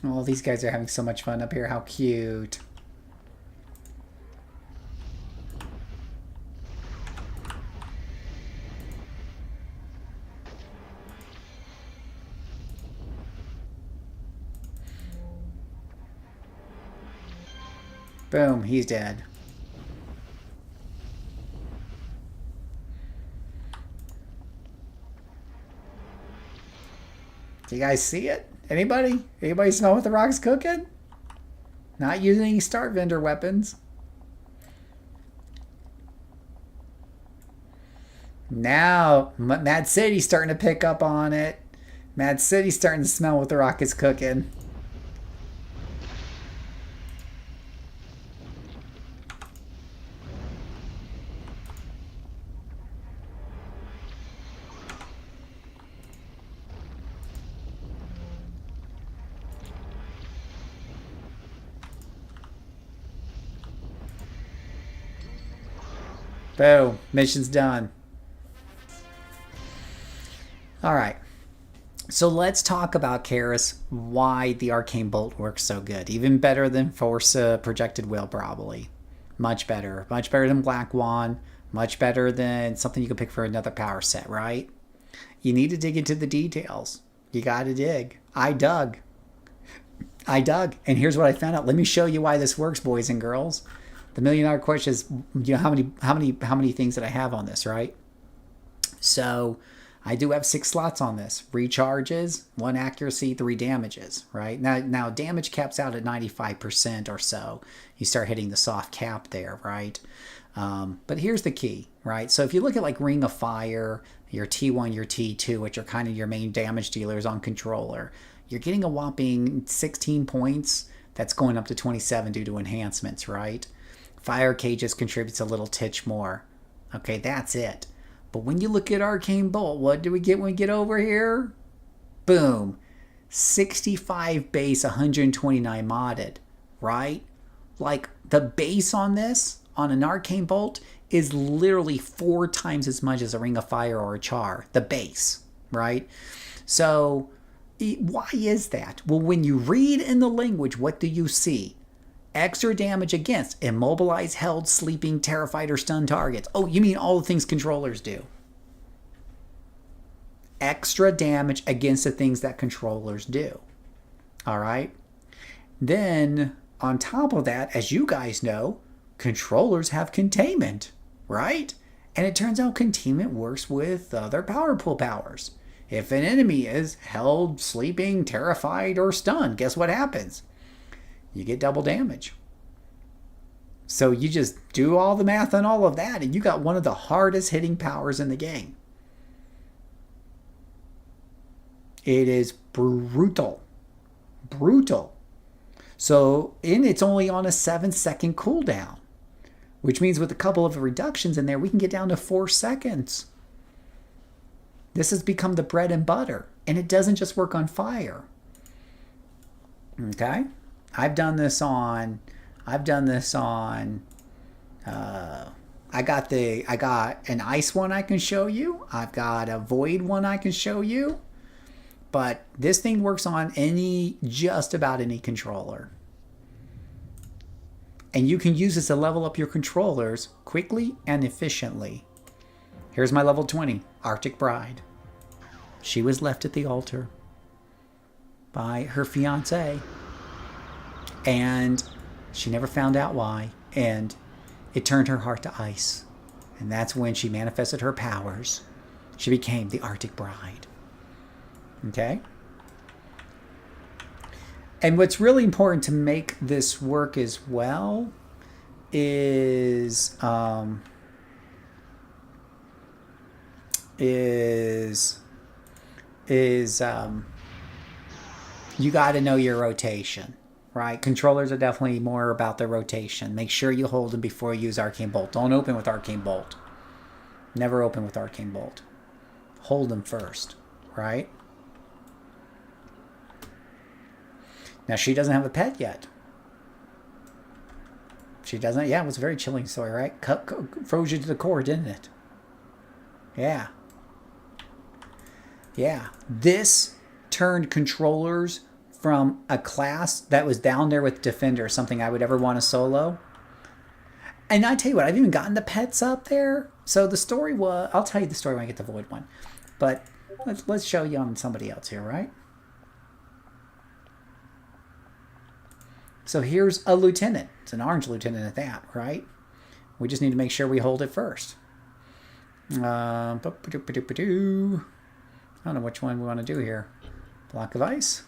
Oh, these guys are having so much fun up here. How cute. Boom, he's dead. Do you guys see it? Anybody? Anybody smell what the rock's cooking? Not using any Start Vendor weapons. Now, Mad City's starting to pick up on it. Mad City's starting to smell what the rock is cooking. Boom. Mission's done. Alright. So let's talk about Karis, why the Arcane Bolt works so good. Even better than Force Projected Will, probably. Much better. Much better than Black Wand. Much better than something you could pick for another power set, right? You need to dig into the details. You gotta dig. I dug. And here's what I found out. Let me show you why this works, boys and girls. The $1,000,000 question is, you know, how many things that I have on this, right? So I do have 6 slots on this. Recharges, 1 accuracy, 3 damages, right? Now damage caps out at 95% or so. You start hitting the soft cap there, right? But here's the key, right? So if you look at like Ring of Fire, your T1, your T2, which are kind of your main damage dealers on controller, you're getting a whopping 16 points. That's going up to 27 due to enhancements, right? Fire Cages contributes a little titch more. Okay, that's it. But when you look at Arcane Bolt, what do we get when we get over here? Boom. 65 base, 129 modded, right? Like, the base on this, on an Arcane Bolt, is literally 4 times as much as a Ring of Fire or a Char. The base, right? So, why is that? Well, when you read in the language, what do you see? Extra damage against immobilized, held, sleeping, terrified, or stunned targets. Oh, you mean all the things controllers do. Extra damage against the things that controllers do. All right? Then, on top of that, as you guys know, controllers have containment, right? And it turns out containment works with other power pool powers. If an enemy is held, sleeping, terrified, or stunned, guess what happens? You get double damage. So you just do all the math on all of that, and you got one of the hardest hitting powers in the game. It is brutal. Brutal. So, and it's only on a 7-second cooldown, which means with a couple of reductions in there, we can get down to 4 seconds. This has become the bread and butter, and it doesn't just work on fire. Okay? I got an ice one I can show you. I've got a void one I can show you. But this thing works on just about any controller. And you can use this to level up your controllers quickly and efficiently. Here's my level 20, Arctic Bride. She was left at the altar by her fiancé. And she never found out why. And it turned her heart to ice. And that's when she manifested her powers. She became the Arctic Bride. Okay? And what's really important to make this work as well is you got to know your rotation, right? Controllers are definitely more about their rotation. Make sure you hold them before you use Arcane Bolt. Don't open with Arcane Bolt. Never open with Arcane Bolt. Hold them first, right? Now, she doesn't have a pet yet. She doesn't. Yeah, it was a very chilling story, right? Froze you to the core, didn't it? Yeah. Yeah. This turned controllers from a class that was down there with Defender, something I would ever want to solo. And I tell you what, I've even gotten the pets up there. So the story was... I'll tell you the story when I get the Void one. But let's show you on somebody else here, right? So here's a lieutenant. It's an orange lieutenant at that, right? We just need to make sure we hold it first. I don't know which one we want to do here. Block of ice.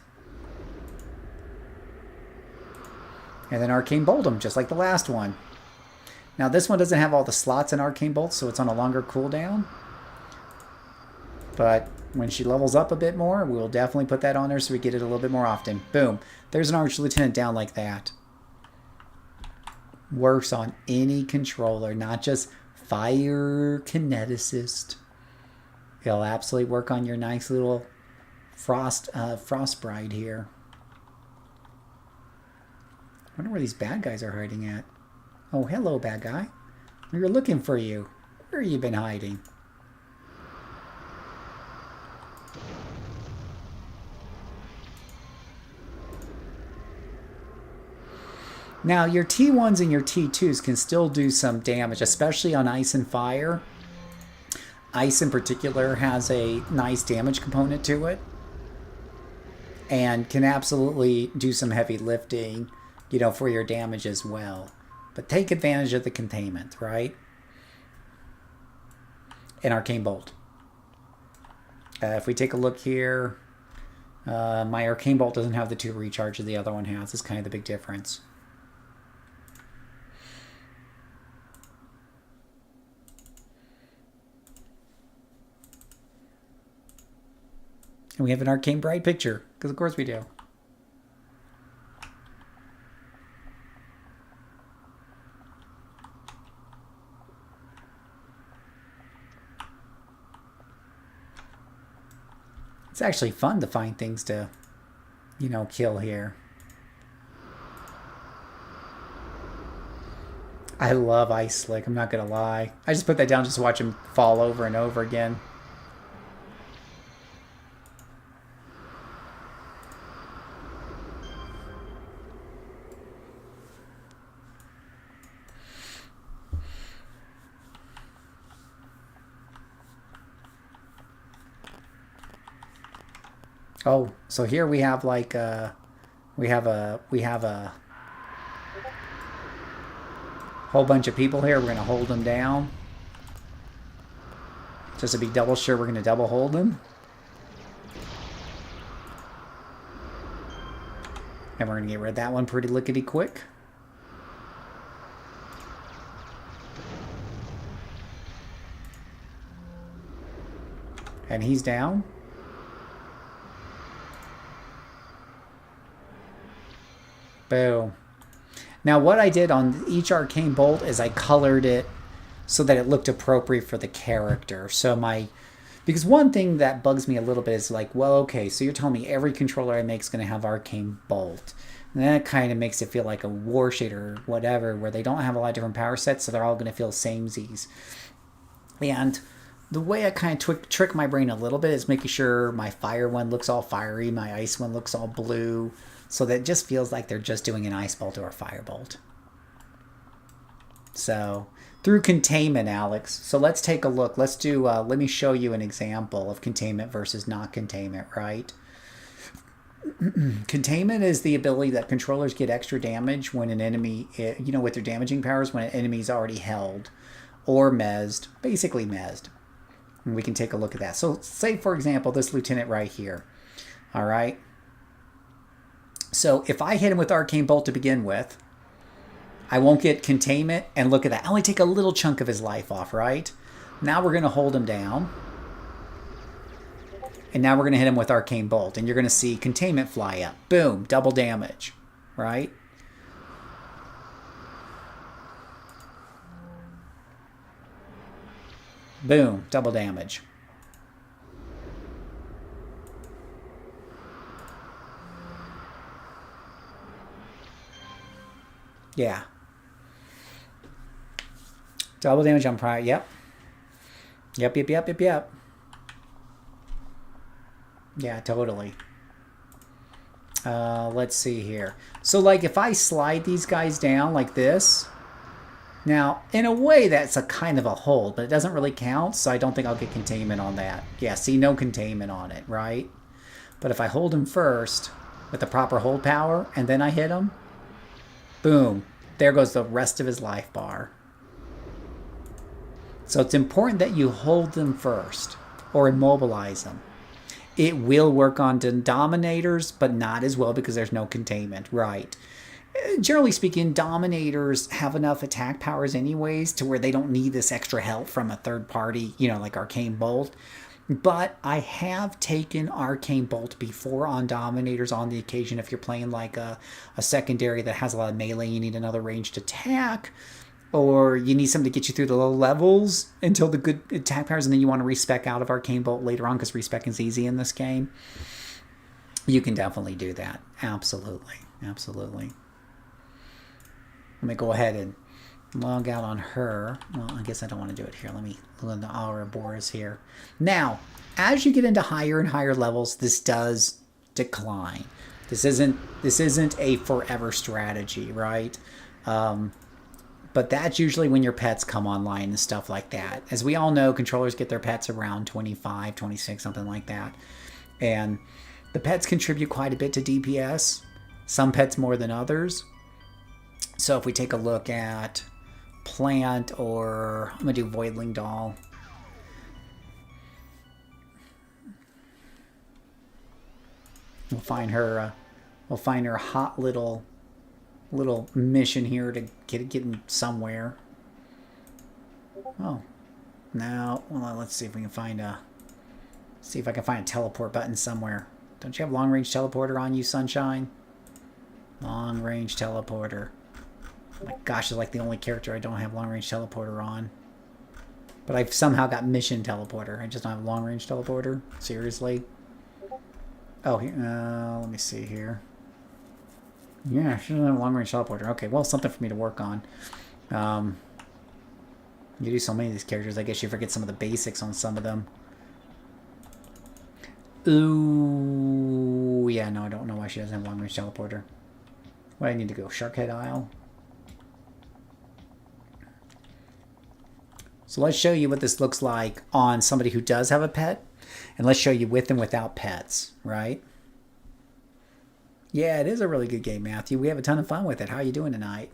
And then Arcane Bolt them, just like the last one. Now this one doesn't have all the slots in Arcane Bolt, so it's on a longer cooldown. But when she levels up a bit more, we'll definitely put that on there so we get it a little bit more often. Boom. There's an Arch Lieutenant down like that. Works on any controller, not just Fire Kineticist. It'll absolutely work on your nice little Frost Bride here. I wonder where these bad guys are hiding at. Oh, hello, bad guy. We were looking for you. Where have you been hiding? Now, your T1s and your T2s can still do some damage, especially on ice and fire. Ice in particular has a nice damage component to it and can absolutely do some heavy lifting, you know, for your damage as well. But take advantage of the containment, right? And Arcane Bolt. If we take a look here, my Arcane Bolt doesn't have the 2 recharges the other one has. It's kind of the big difference. And we have an Arcane Bride picture, because of course we do. It's actually fun to find things to, you know, kill here. I love Ice Slick, I'm not going to lie. I just put that down just to watch him fall over and over again. Oh, so here we have like we have a whole bunch of people here. We're going to hold them down. Just to be double sure, we're going to double hold them. And we're going to get rid of that one pretty lickety quick. And he's down. Boom. Now what I did on each Arcane Bolt is I colored it so that it looked appropriate for the character. So because one thing that bugs me a little bit is like, well, okay, so you're telling me every controller I make is going to have Arcane Bolt. And that kind of makes it feel like a war shade or whatever, where they don't have a lot of different power sets, so they're all going to feel samesies. And the way I kind of trick my brain a little bit is making sure my fire one looks all fiery, my ice one looks all blue, so that it just feels like they're just doing an ice bolt or a fire bolt. So through containment, Alex. So let's take a look. Let's do, let me show you an example of containment versus not containment, right? Containment is the ability that controllers get extra damage when an enemy, you know, with their damaging powers, when an enemy's already held or mezzed, basically mezzed. And we can take a look at that. So say, for example, this lieutenant right here. All right. So if I hit him with Arcane Bolt to begin with, I won't get containment, and look at that. I only take a little chunk of his life off, right? Now we're going to hold him down. And now we're going to hit him with Arcane Bolt, and you're going to see containment fly up. Boom, double damage, right? Boom, double damage. Yeah. Double damage on prior. Yep. Yep. Yeah, totally. Let's see here. So, like, if I slide these guys down like this, now, in a way, that's a kind of a hold, but it doesn't really count, so I don't think I'll get containment on that. Yeah, see, no containment on it, right? But if I hold him first with the proper hold power, and then I hit him, boom, there goes the rest of his life bar. So it's important that you hold them first or immobilize them. It will work on Dominators, but not as well because there's no containment, right? Generally speaking, Dominators have enough attack powers anyways to where they don't need this extra help from a third party, you know, like Arcane Bolt. But I have taken Arcane Bolt before on Dominators on the occasion if you're playing like a secondary that has a lot of melee, you need another ranged attack, or you need something to get you through the low levels until the good attack powers, and then you want to respec out of Arcane Bolt later on because respecking is easy in this game. You can definitely do that. Absolutely. Absolutely. Let me go ahead and log out on her. Well, I guess I don't want to do it here. Let me look at the Ouroboros here. Now, as you get into higher and higher levels, this does decline. This isn't a forever strategy, right? But that's usually when your pets come online and stuff like that. As we all know, controllers get their pets around 25, 26, something like that. And the pets contribute quite a bit to DPS. Some pets more than others. So if we take a look at Plant, or I'm going to do Voidling Doll. We'll find her a hot little mission here to get him somewhere. Oh, now let's see if we can find see if I can find a teleport button somewhere. Don't you have long range teleporter on you, Sunshine? Long range teleporter. Oh my gosh, it's like the only character I don't have long range teleporter on. But I've somehow got mission teleporter. I just don't have long range teleporter. Seriously. Oh, here, let me see here. Yeah, she doesn't have a long-range teleporter. Okay, well, something for me to work on. You do so many of these characters, I guess you forget some of the basics on some of them. Ooh, yeah, no, I don't know why she doesn't have a long-range teleporter. What, I need to go? Sharkhead Isle? So let's show you what this looks like on somebody who does have a pet. And let's show you with and without pets, right? Yeah, it is a really good game, Matthew. We have a ton of fun with it. How are you doing tonight?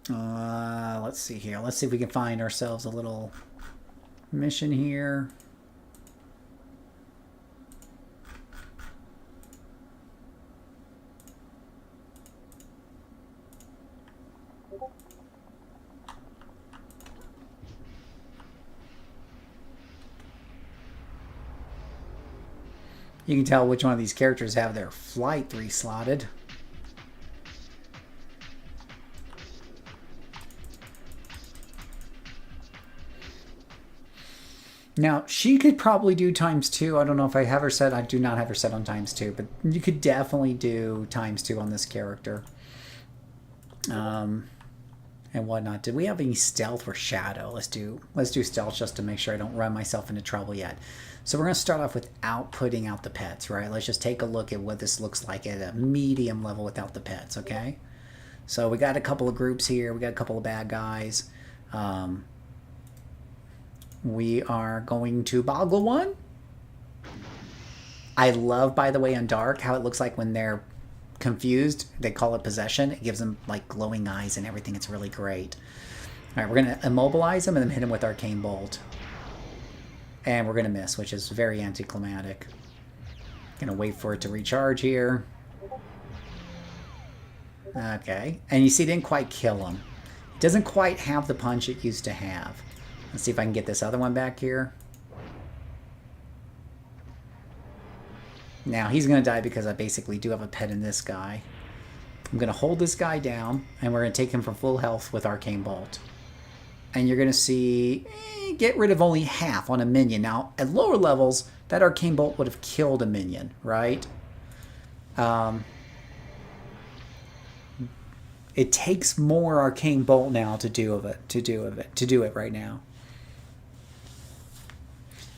Let's see here. Let's see if we can find ourselves a little mission here. You can tell which one of these characters have their flight 3 slotted. Now, she could probably do ×2. I don't know if I have her set. I do not have her set on ×2, but you could definitely do ×2 on this character. and whatnot. Did we have any stealth or shadow? Let's do stealth just to make sure I don't run myself into trouble yet. So we're going to start off without putting out the pets, right? Let's just take a look at what this looks like at a medium level without the pets, okay? So we got a couple of groups here. We got a couple of bad guys. We are going to boggle one. I love, by the way, on Dark, how it looks like when they're confused. They call it possession. It gives them like glowing eyes and everything. It's really great. All right, we're going to immobilize them and then hit him with Arcane Bolt. And we're going to miss, which is very anticlimactic. Going to wait for it to recharge here. Okay. And you see, it didn't quite kill him. It doesn't quite have the punch it used to have. Let's see if I can get this other one back here. Now, he's going to die because I basically do have a pet in this guy. I'm going to hold this guy down, and we're going to take him from full health with Arcane Bolt. And you're going to see, get rid of only half on a minion. Now, at lower levels, that Arcane Bolt would have killed a minion, right? It takes more Arcane Bolt now to do it right now.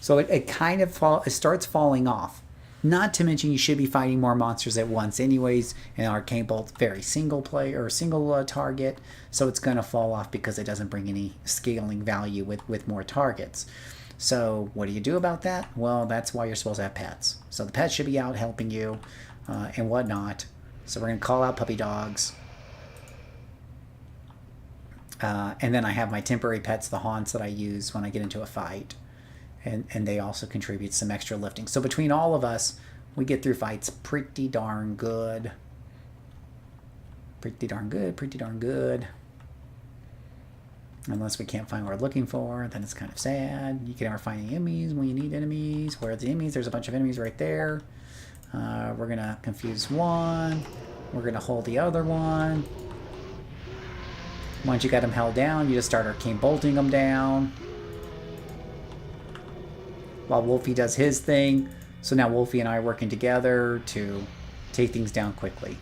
So it kind of it starts falling off. Not to mention you should be fighting more monsters at once anyways, and Arcane Bolt's very single target, so it's going to fall off because it doesn't bring any scaling value with more targets. So what do you do about that? Well, that's why you're supposed to have pets. So the pets should be out helping you and whatnot. So we're going to call out puppy dogs. And then I have my temporary pets, the haunts that I use when I get into a fight. And they also contribute some extra lifting. So between all of us, we get through fights pretty darn good. Pretty darn good. Unless we can't find what we're looking for, then it's kind of sad. You can never find any enemies when you need enemies. Where are the enemies? There's a bunch of enemies right there. We're going to confuse one. We're going to hold the other one. Once you got them held down, you just start Arcane Bolting them down. While Wolfie does his thing. So now Wolfie and I are working together to take things down quickly.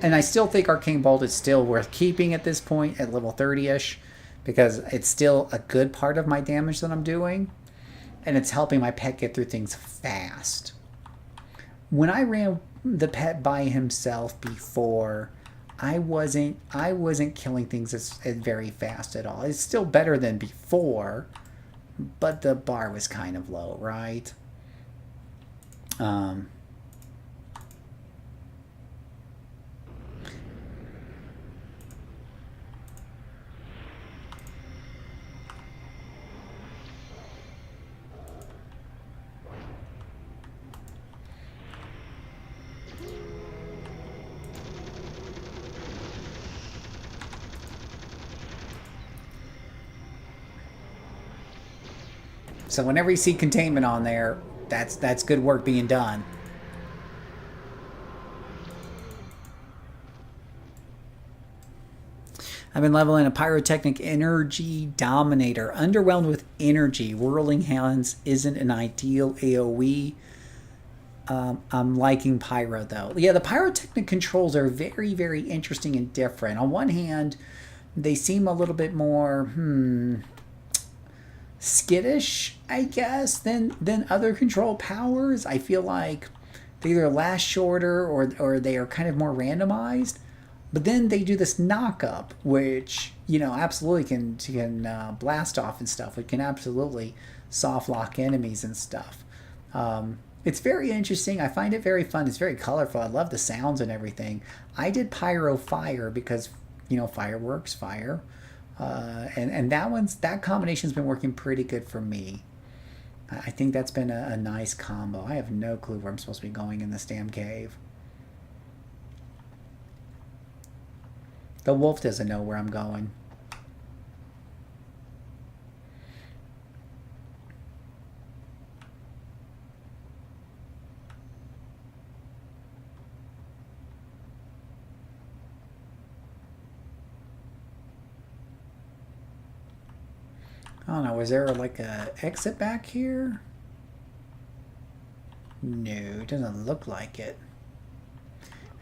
And I still think Arcane Bolt is still worth keeping at this point at level 30-ish. Because it's still a good part of my damage that I'm doing. And it's helping my pet get through things fast. When I ran the pet by himself before, I wasn't killing things as very fast at all. It's still better than before, but the bar was kind of low, right? So whenever you see containment on there, that's good work being done. I've been leveling a Pyrotechnic Energy Dominator. Underwhelmed with energy. Whirling Hands isn't an ideal AoE. I'm liking Pyro, though. Yeah, the Pyrotechnic controls are very, very interesting and different. On one hand, they seem a little bit more, skittish, I guess, than other control powers. I feel like they either last shorter or they are kind of more randomized. But then they do this knock-up, which, absolutely can blast off and stuff. It can absolutely soft lock enemies and stuff. It's very interesting. I find it very fun. It's very colorful. I love the sounds and everything. I did Pyro Fire because, fireworks, fire. And that combination's been working pretty good for me. I think that's been a nice combo. I have no clue where I'm supposed to be going in this damn cave. The wolf doesn't know where I'm going. I don't know, was there like a exit back here? No, it doesn't look like it.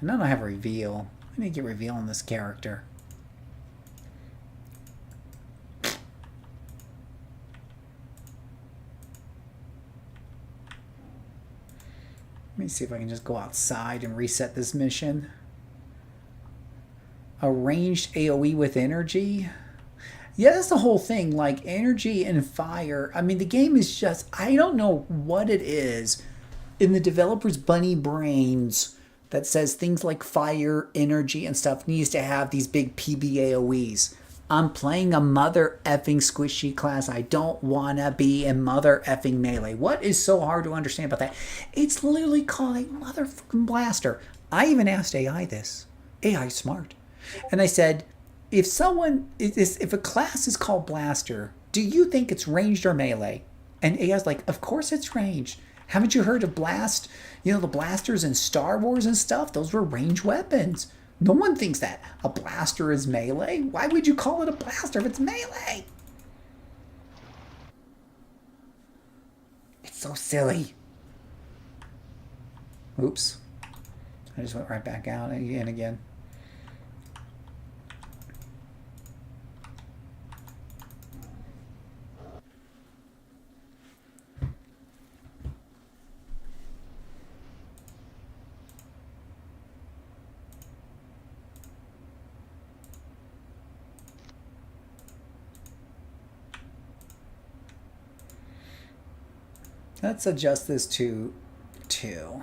And I don't have reveal. I need to get reveal on this character. Let me see if I can just go outside and reset this mission. A ranged AoE with energy. Yeah, that's the whole thing. Like, energy and fire. I mean, the game is just... I don't know what it is in the developer's bunny brains that says things like fire, energy, and stuff needs to have these big PBAOEs. I'm playing a mother effing squishy class. I don't want to be in mother effing melee. What is so hard to understand about that? It's literally called a motherfucking blaster. I even asked AI this. AI smart. And I said, if a class is called blaster, do you think it's ranged or melee? And AI's like, of course it's ranged. Haven't you heard of blast? You know, the blasters in Star Wars and stuff? Those were ranged weapons. No one thinks that a blaster is melee. Why would you call it a blaster if it's melee? It's so silly. Oops. I just went right back out again. Let's adjust this to 2.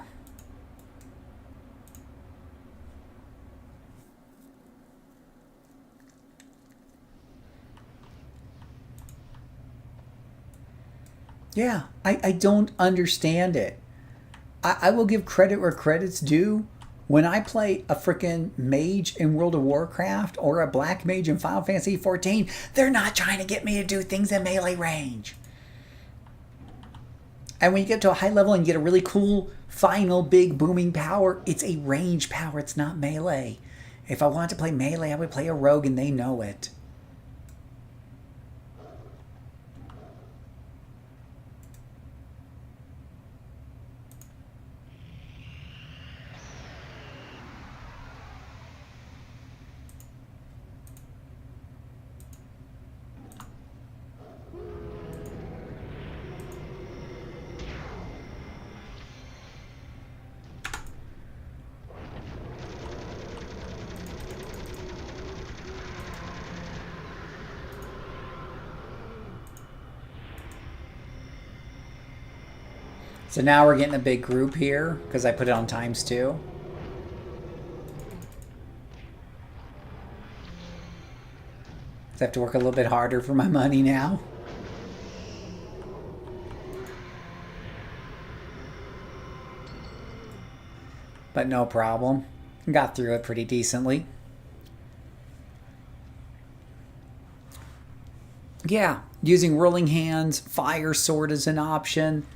Yeah, I don't understand it. I will give credit where credit's due. When I play a freaking mage in World of Warcraft or a black mage in Final Fantasy XIV, they're not trying to get me to do things in melee range. And when you get to a high level and you get a really cool, final, big, booming power, it's a range power. It's not melee. If I wanted to play melee, I would play a rogue, and they know it. So now we're getting a big group here because I put it on ×2. So I have to work a little bit harder for my money now. But no problem. Got through it pretty decently. Yeah, using whirling hands, fire sword is an option.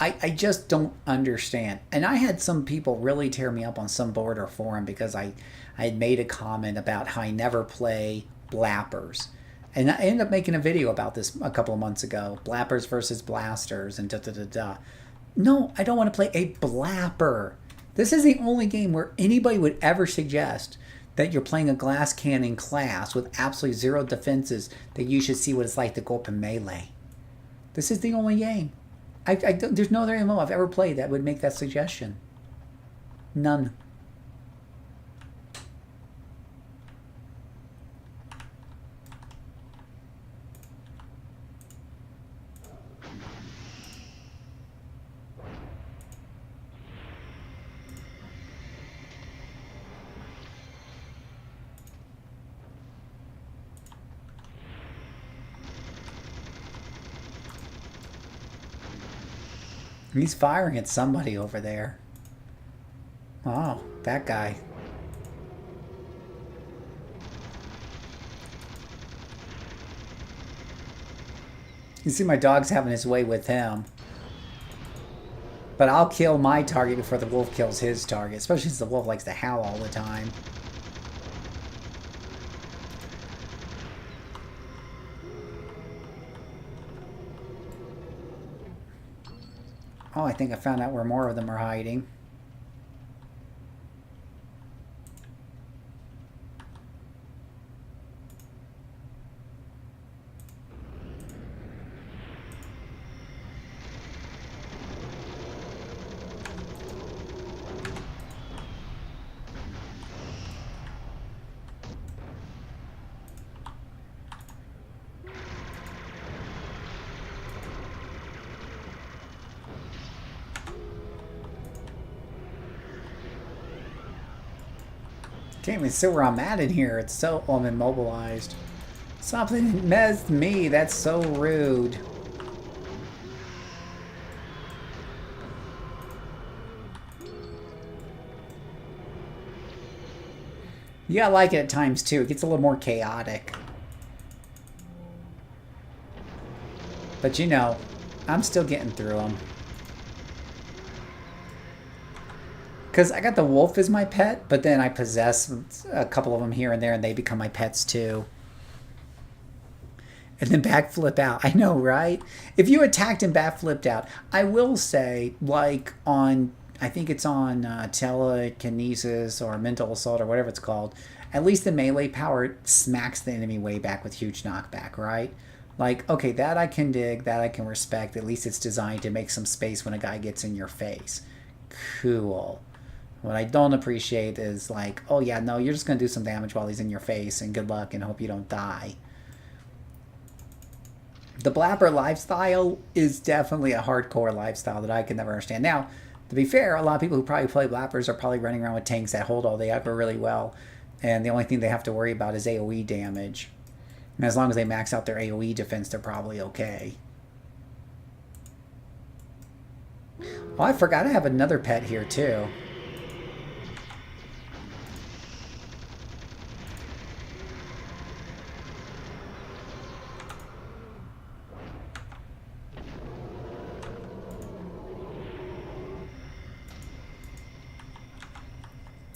I just don't understand. And I had some people really tear me up on some board or forum because I had made a comment about how I never play blappers. And I ended up making a video about this a couple of months ago. Blappers versus blasters and da-da-da-da. No, I don't want to play a blapper. This is the only game where anybody would ever suggest that you're playing a glass cannon class with absolutely 0 defenses, that you should see what it's like to go up in melee. This is the only game. There's no other MMO I've ever played that would make that suggestion. None. He's firing at somebody over there. Oh, that guy. You see my dog's having his way with him. But I'll kill my target before the wolf kills his target, especially since the wolf likes to howl all the time. Oh, I think I found out where more of them are hiding. Can't even see where I'm at in here. It's so... Oh, I'm immobilized. Something messed me. That's so rude. Yeah, I like it at times too. It gets a little more chaotic. But you know, I'm still getting through them. Because I got the wolf as my pet, but then I possess a couple of them here and there and they become my pets too. And then backflip out. I know, right? If you attacked and backflipped out, I will say, like on... I think it's on telekinesis or mental assault or whatever it's called. At least the melee power smacks the enemy way back with huge knockback, right? Like, okay, that I can dig, that I can respect. At least it's designed to make some space when a guy gets in your face. Cool. What I don't appreciate is like, oh yeah, no, you're just going to do some damage while he's in your face and good luck and hope you don't die. The blapper lifestyle is definitely a hardcore lifestyle that I can never understand. Now, to be fair, a lot of people who probably play blappers are probably running around with tanks that hold all the aggro really well. And the only thing they have to worry about is AoE damage. And as long as they max out their AoE defense, they're probably okay. Oh, I forgot I have another pet here too.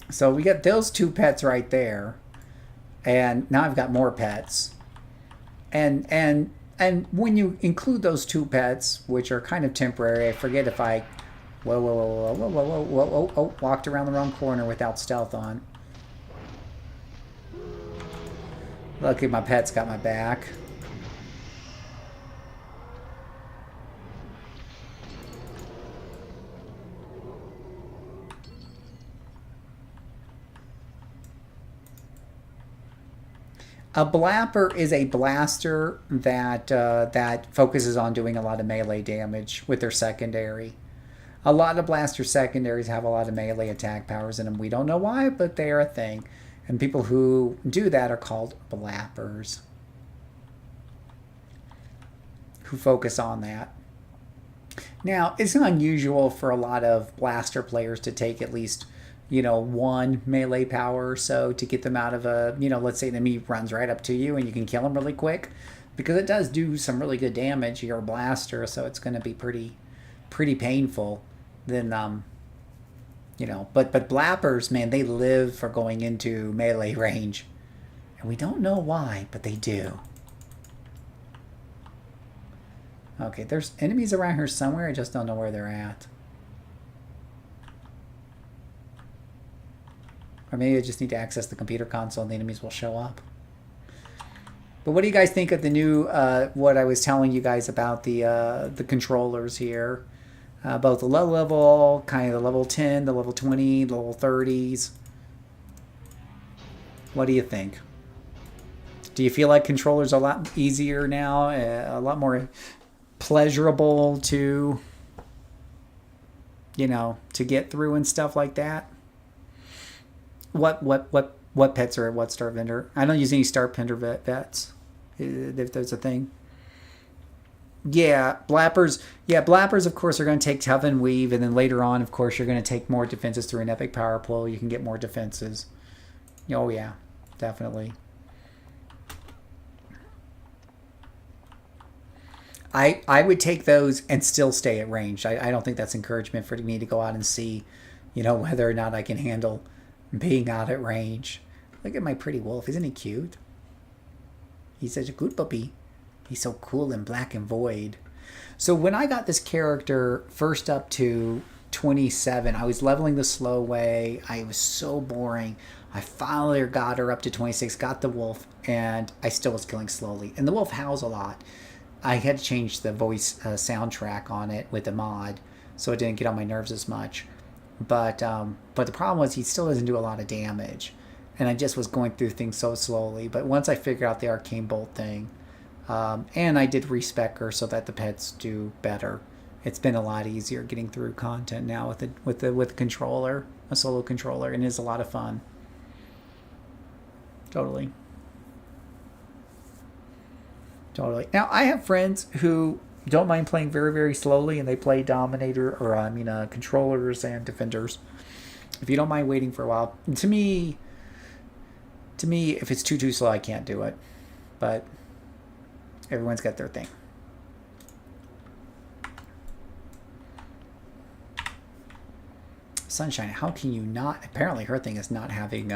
So we got those two pets right there. And now I've got more pets. And when you include those two pets, which are kind of temporary, I forget if I... Whoa, whoa, whoa, whoa, whoa, whoa, whoa, whoa, oh, walked around the wrong corner without stealth on. Lucky my pet's got my back. A blapper is a blaster that that focuses on doing a lot of melee damage with their secondary. A lot of blaster secondaries have a lot of melee attack powers in them. We don't know why, but they are a thing. And people who do that are called blappers, who focus on that. Now, it's unusual for a lot of blaster players to take at least, you know, one melee power or so to get them out of a, you know, let's say the enemy runs right up to you and you can kill them really quick, because it does do some really good damage. You're a blaster, so it's going to be pretty painful. Then, you know, but blappers, man, they live for going into melee range, and we don't know why, but they do. Okay, there's enemies around here somewhere. I just don't know where they're at. Or maybe I just need to access the computer console and the enemies will show up. But what do you guys think of the new, what I was telling you guys about the controllers here? Both the low level, kind of the level 10, the level 20, the level 30s. What do you think? Do you feel like controllers are a lot easier now? A lot more pleasurable to, you know, to get through and stuff like that? What pets are at what star vendor? I don't use any star vendor pets, if there's a thing. Yeah, blappers. Yeah, blappers, of course, are going to take tough and weave, and then later on, of course, you're going to take more defenses through an epic power pull. You can get more defenses. Oh yeah, definitely. I would take those and still stay at range. I don't think that's encouragement for me to go out and see, you know, whether or not I can handle being out at range. Look at my pretty wolf. Isn't he cute? He's such a good puppy. He's so cool and black and void. So when I got this character first up to 27, I was leveling the slow way. I was so boring. I finally got her up to 26, got the wolf, and I still was killing slowly. And the wolf howls a lot. I had to change the voice soundtrack on it with the mod, so it didn't get on my nerves as much. But the problem was he still doesn't do a lot of damage, and I just was going through things so slowly. But once I figured out the arcane bolt thing, and I did respec her so that the pets do better, it's been a lot easier getting through content now with the controller, a solo controller, and it is a lot of fun. Totally. Totally. Now, I have friends who don't mind playing very, very slowly, and they play Dominator, or controllers and Defenders. If you don't mind waiting for a while, to me, if it's too slow, I can't do it. But everyone's got their thing. Sunshine, how can you not? Apparently, her thing is not having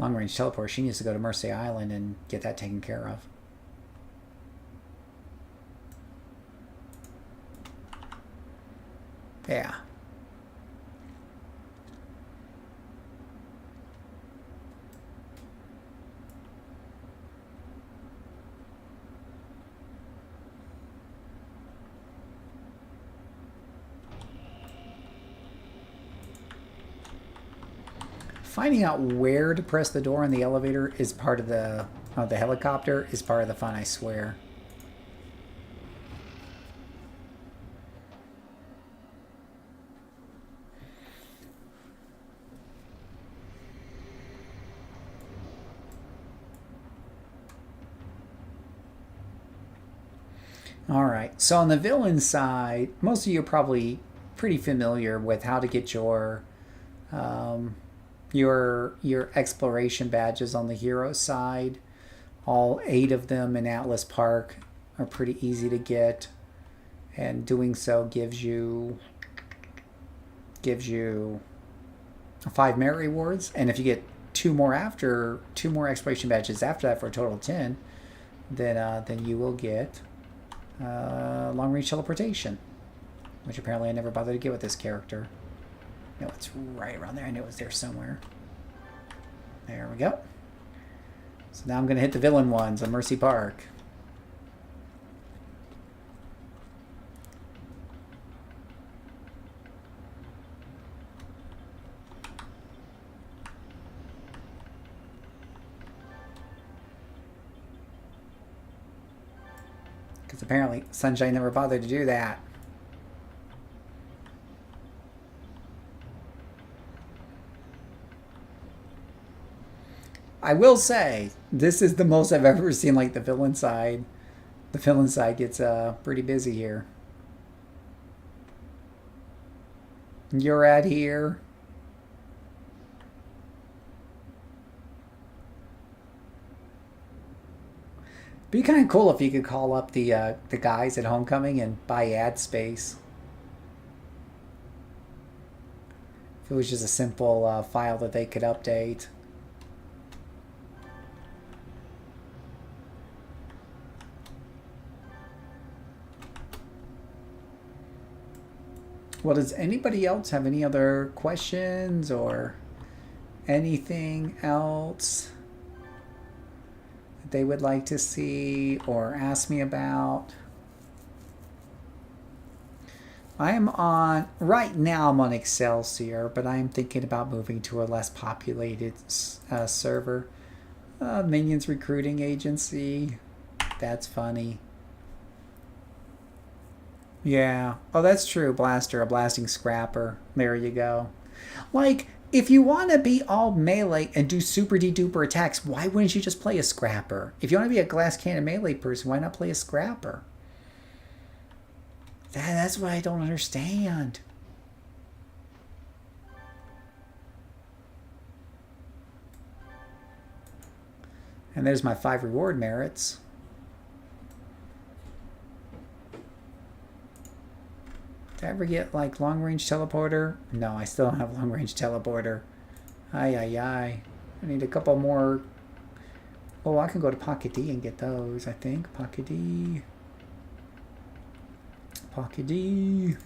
long-range teleport. She needs to go to Mercy Island and get that taken care of. Yeah. Finding out where to press the door on the elevator is part of the helicopter is part of the fun, I swear. Alright, so on the villain side, most of you are probably pretty familiar with how to get your exploration badges on the hero side. All 8 of them in Atlas Park are pretty easy to get, and doing so gives you 5 merit rewards, and if you get 2 more exploration badges after that for a total of 10, then you will get long range teleportation, which apparently I never bothered to get with this character. No, it's right around there. I knew it was there somewhere. There we go. So now I'm going to hit the villain ones on Mercy Park. Because apparently Sunshine never bothered to do that. I will say, this is the most I've ever seen, like, the villain side. The villain side gets pretty busy here. You're at here. Be kind of cool if you could call up the guys at Homecoming and buy ad space. If it was just a simple file that they could update. Well, does anybody else have any other questions or anything else that they would like to see or ask me about? Right now I'm on Excelsior, but I'm thinking about moving to a less populated server. Minions Recruiting Agency. That's funny. Yeah. Oh, that's true, Blaster. A blasting scrapper. There you go. Like, if you want to be all melee and do super de-duper attacks, why wouldn't you just play a scrapper? If you want to be a glass cannon melee person, why not play a scrapper? That's what I don't understand. And there's my 5 reward merits. Did I ever get, like, long-range teleporter? No, I still don't have long-range teleporter. Ay. I need a couple more. Oh, I can go to Pocket D and get those, I think. Pocket D. Pocket D.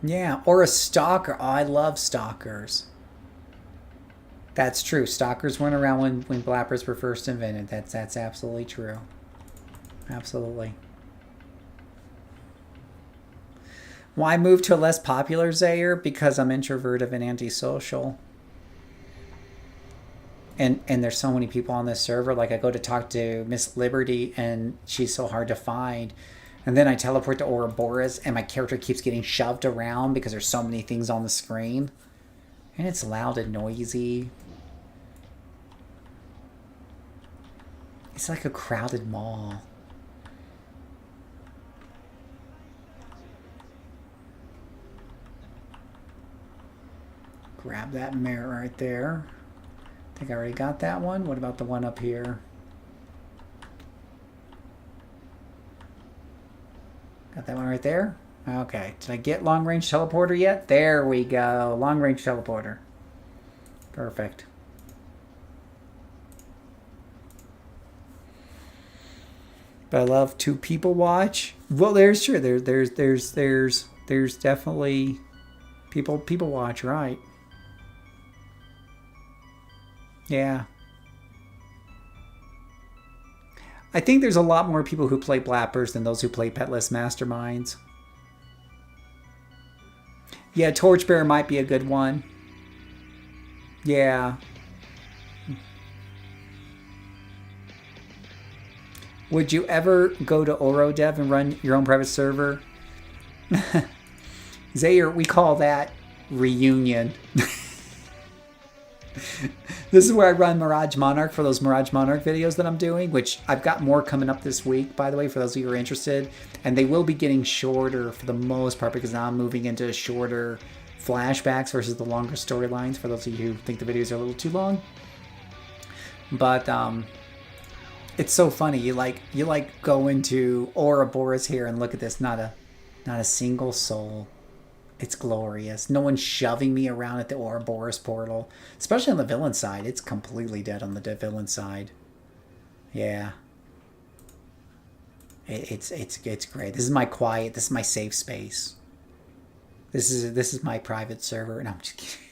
Yeah, or a stalker. Oh, I love stalkers. That's true. Stalkers weren't around when blappers were first invented. That's absolutely true. Absolutely. Why move to a less popular Zaire? Because I'm introverted and antisocial. And there's so many people on this server. Like, I go to talk to Miss Liberty, and she's so hard to find. And then I teleport to Ouroboros, and my character keeps getting shoved around because there's so many things on the screen. And it's loud and noisy. It's like a crowded mall. Grab that mirror right there. I think I already got that one. What about the one up here? Got that one right there? Okay. Did I get long-range teleporter yet? There we go. Long-range teleporter. Perfect. But I love to people watch. Well, there's true. There's definitely people watch, right? Yeah. I think there's a lot more people who play Blappers than those who play Petless Masterminds. Yeah, Torchbearer might be a good one. Yeah. Would you ever go to Ouro Dev and run your own private server? Zayer, we call that reunion. This is where I run Mirage Monarch for those Mirage Monarch videos that I'm doing, which I've got more coming up this week, by the way, for those of you who are interested. And they will be getting shorter for the most part because now I'm moving into shorter flashbacks versus the longer storylines for those of you who think the videos are a little too long. But it's so funny. You go into Ouroboros here and look at this. Not a single soul. It's glorious. No one's shoving me around at the Ouroboros portal. Especially on the villain side. It's completely dead on the villain side. Yeah. It's great. This is my quiet. This is my safe space. This is my private server. No, I'm just kidding.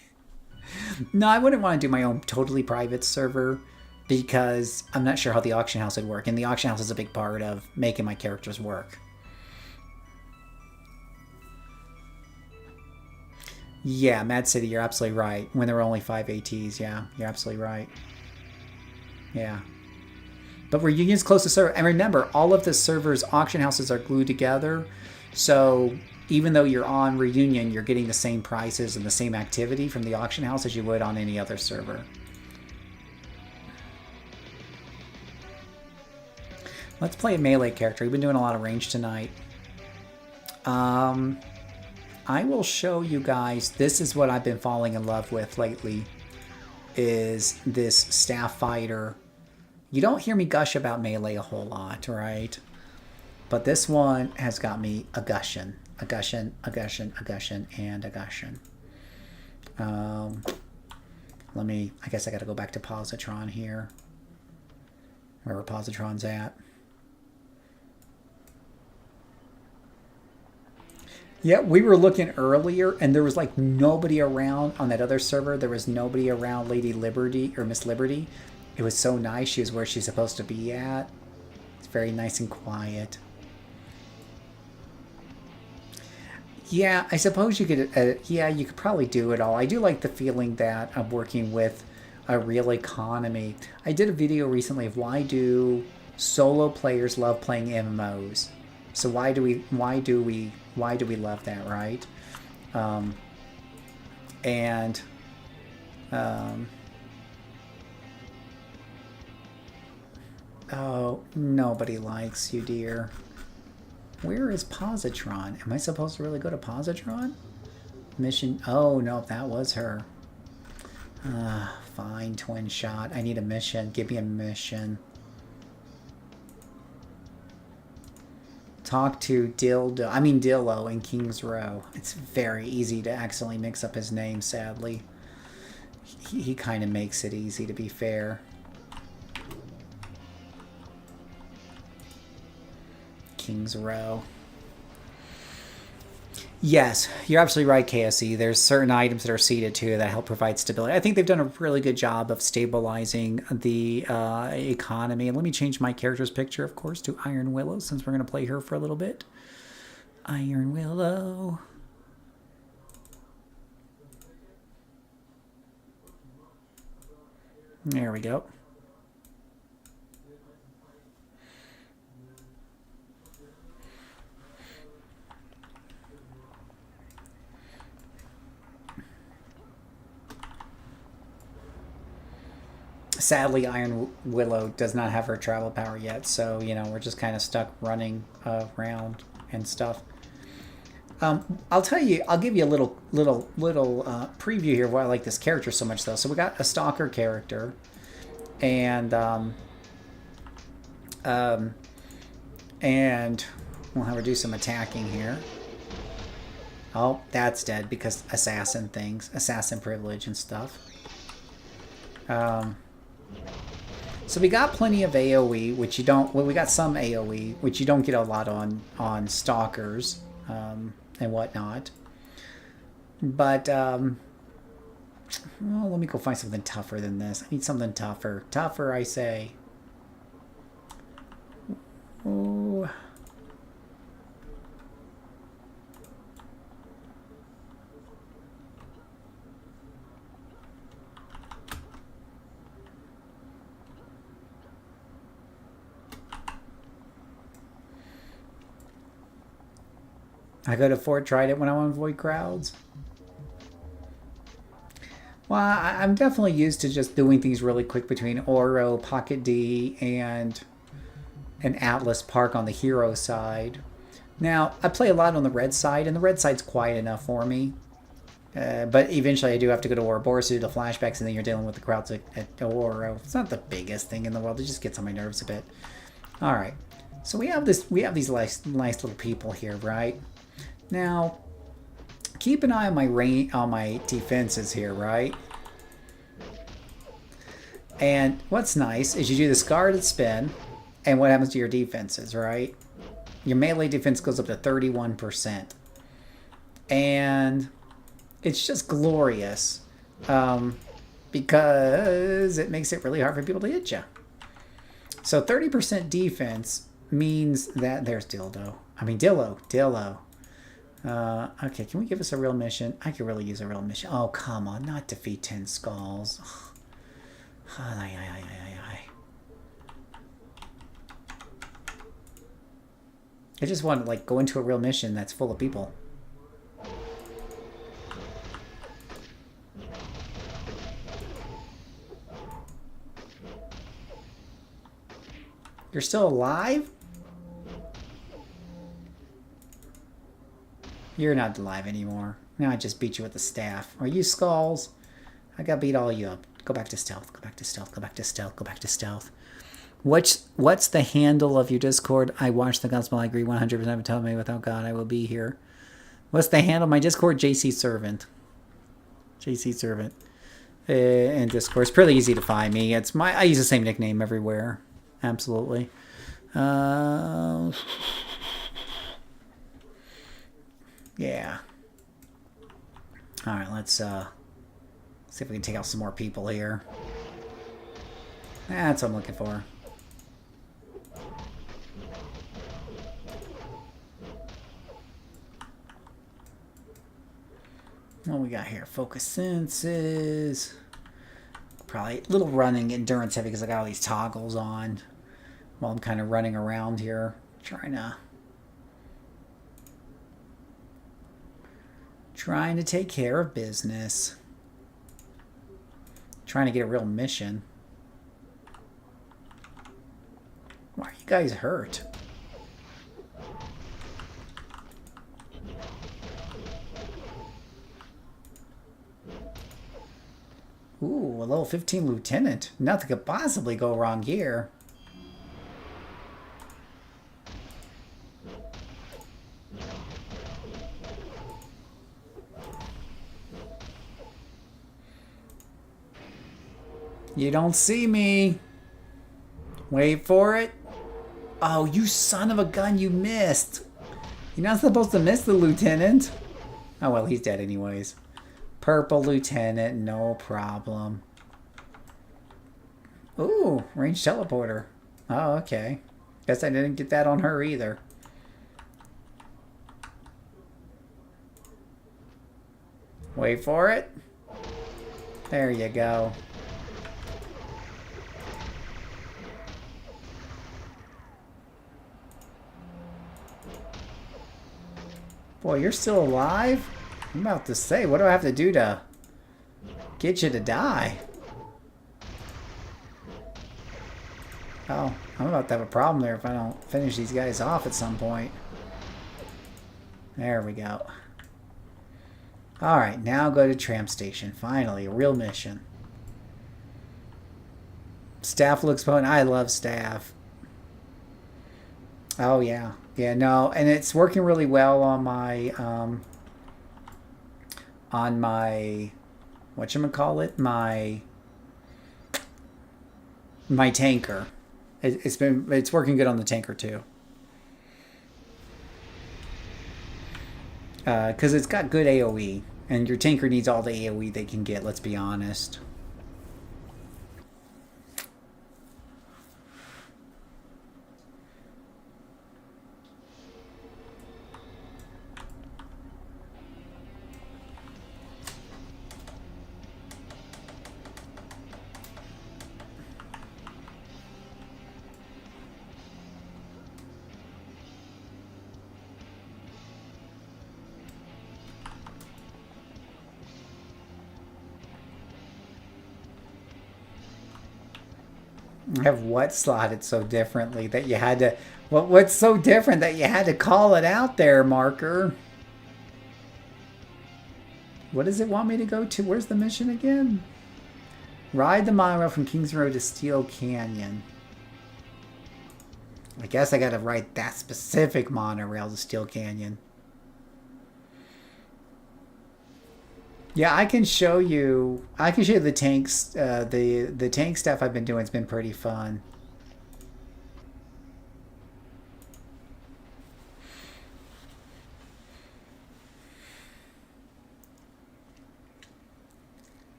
No, I wouldn't want to do my own totally private server because I'm not sure how the auction house would work. And the auction house is a big part of making my characters work. Yeah, Mad City, you're absolutely right. When there were only 5 ATs, yeah, you're absolutely right. Yeah. But Reunion's close to server. And remember, all of the servers' auction houses are glued together. So even though you're on Reunion, you're getting the same prices and the same activity from the auction house as you would on any other server. Let's play a melee character. We've been doing a lot of range tonight. I will show you guys, this is what I've been falling in love with lately, is this staff fighter. You don't hear me gush about melee a whole lot, right? But this one has got me a gushing, a gushing, a gushing, a gushing, and a gushing. I guess I got to go back to Positron here. Wherever Positron's at. Yeah, we were looking earlier, and there was like nobody around on that other server. There was nobody around Lady Liberty or Miss Liberty. It was so nice. She was where she's supposed to be at. It's very nice and quiet. Yeah, I suppose you could. Yeah, you could probably do it all. I do like the feeling that I'm working with a real economy. I did a video recently of why do solo players love playing MMOs. So why do we love that, right? Oh, nobody likes you, dear. Where is Positron? Am I supposed to really go to Positron? Mission. Oh no, that was her. Fine, twin shot. I need a mission. Give me a mission. Talk to Dillo in King's Row. It's very easy to accidentally mix up his name, sadly. He kind of makes it easy, to be fair. King's Row. Yes, you're absolutely right, KSE. There's certain items that are seeded too that help provide stability. I think they've done a really good job of stabilizing the economy. And let me change my character's picture, of course, to Iron Willow, since we're going to play her for a little bit. Iron Willow. There we go. sadly, Iron Willow does not have her travel power yet, so, you know, we're just kind of stuck running around and stuff. I'll tell you, I'll give you a little preview here of why I like this character so much, though. So we got a stalker character, and we'll have her do some attacking here. Oh, that's dead because assassin things, assassin privilege and stuff. So we got plenty of AoE, which you don't. Well, we got some AoE, which you don't get a lot on stalkers. And whatnot. But, well, let me go find something tougher than this. I need something tougher. Tougher, I say. Oh. I could have tried it when I want to avoid crowds. Well, I'm definitely used to just doing things really quick between Ouro, Pocket D, and an Atlas Park on the hero side. Now, I play a lot on the red side, and the red side's quiet enough for me. But eventually I do have to go to Ouroboros to do the flashbacks, and then you're dealing with the crowds at Ouro. It's not the biggest thing in the world. It just gets on my nerves a bit. All right. So we have these nice little people here, right? Now, keep an eye on my defenses here, right? And what's nice is you do this guarded spin, and what happens to your defenses, right? Your melee defense goes up to 31%. And it's just glorious because it makes it really hard for people to hit you. So 30% defense means that there's Dillo. Okay, can we give us a real mission? I could really use a real mission. Oh, come on, not defeat 10 skulls. I just want to, like, go into a real mission that's full of people. You're still alive? You're not alive anymore. Now I just beat you with the staff. Are you skulls? I gotta beat all you up. Go back to stealth. Go back to stealth. Go back to stealth. Go back to stealth. What's the handle of your Discord? I watched the gospel. I agree 100%. Tell me without God I will be here. What's the handle? My Discord, JCServant. JCServant. And Discord. It's pretty easy to find me. I use the same nickname everywhere. Absolutely. Yeah. Alright, let's see if we can take out some more people here. That's what I'm looking for. What we got here? Focus senses. Probably a little running endurance heavy because I got all these toggles on while I'm kind of running around here trying to take care of business. Trying to get a real mission. Why are you guys hurt? Ooh, a level 15 lieutenant. Nothing could possibly go wrong here. You don't see me. Wait for it. Oh, you son of a gun, you missed. You're not supposed to miss the lieutenant. Oh, well, he's dead anyways. Purple lieutenant, no problem. Ooh, range teleporter. Oh, okay. Guess I didn't get that on her either. Wait for it. There you go. Boy, you're still alive? I'm about to say, what do I have to do to get you to die? Oh, I'm about to have a problem there if I don't finish these guys off at some point. There we go. Alright, now go to tram station. Finally, a real mission. Staff looks fun. I love staff. Oh, yeah. Yeah, no, and it's working really well on my, whatchamacallit? My tanker. It's working good on the tanker, too. Because it's got good AoE, and your tanker needs all the AoE they can get, let's be honest. Have what slotted so differently that you had to... What's so different that you had to call it out there, Marker? What does it want me to go to? Where's the mission again? Ride the monorail from Kings Road to Steel Canyon. I guess I gotta ride that specific monorail to Steel Canyon. Yeah, I can show you. I can show you the tanks. The tank stuff I've been doing has been pretty fun.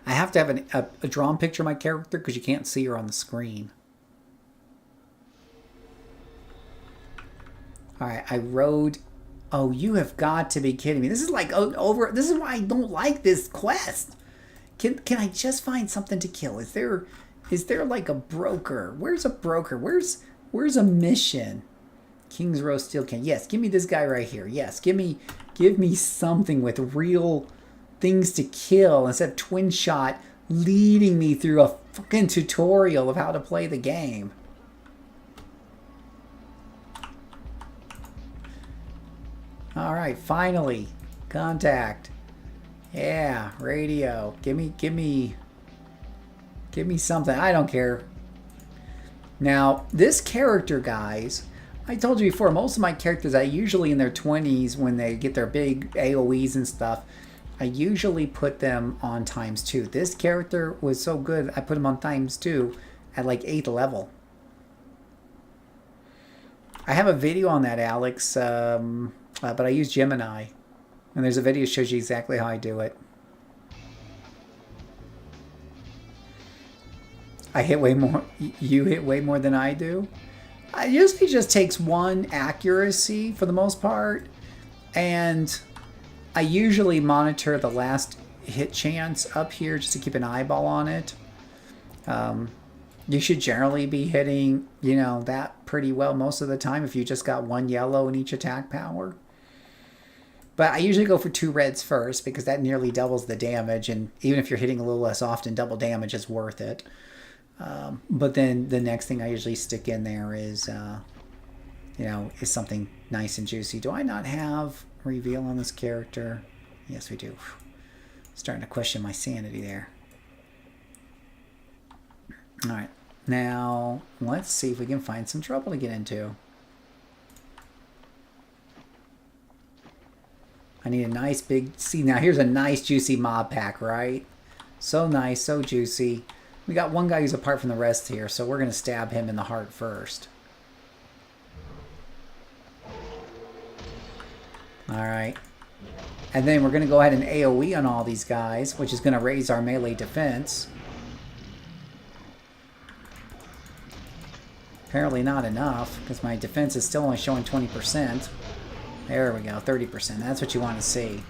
I have to have a drawn picture of my character because you can't see her on the screen. All right, I rode. Oh, you have got to be kidding me. This is like over. This is why I don't like this quest. Can I just find something to kill? Is there like a broker? Where's a broker? Where's a mission? King's Row Steel Can. Yes, give me this guy right here. Yes, give me something with real things to kill instead of Twin Shot leading me through a fucking tutorial of how to play the game. All right, finally, contact. Yeah, radio. Give me something. I don't care. Now, this character, guys, I told you before, most of my characters, I usually in their 20s when they get their big AoEs and stuff, I usually put them on ×2. This character was so good, I put him on ×2 at like 8th level. I have a video on that, Alex. But I use Gemini, and there's a video that shows you exactly how I do it. I hit way more. You hit way more than I do. It usually just takes one accuracy for the most part, and I usually monitor the last hit chance up here just to keep an eyeball on it. You should generally be hitting, that pretty well most of the time if you just got one yellow in each attack power. But I usually go for 2 reds first because that nearly doubles the damage, and even if you're hitting a little less often, double damage is worth it. But then the next thing I usually stick in there is, is something nice and juicy. Do I not have reveal on this character? Yes, we do. Starting to question my sanity there. All right, now let's see if we can find some trouble to get into. I need a nice big... See, now here's a nice juicy mob pack, right? So nice, so juicy. We got one guy who's apart from the rest here, so we're going to stab him in the heart first. Alright. And then we're going to go ahead and AoE on all these guys, which is going to raise our melee defense. Apparently not enough, because my defense is still only showing 20%. There we go, 30%. That's what you want to see.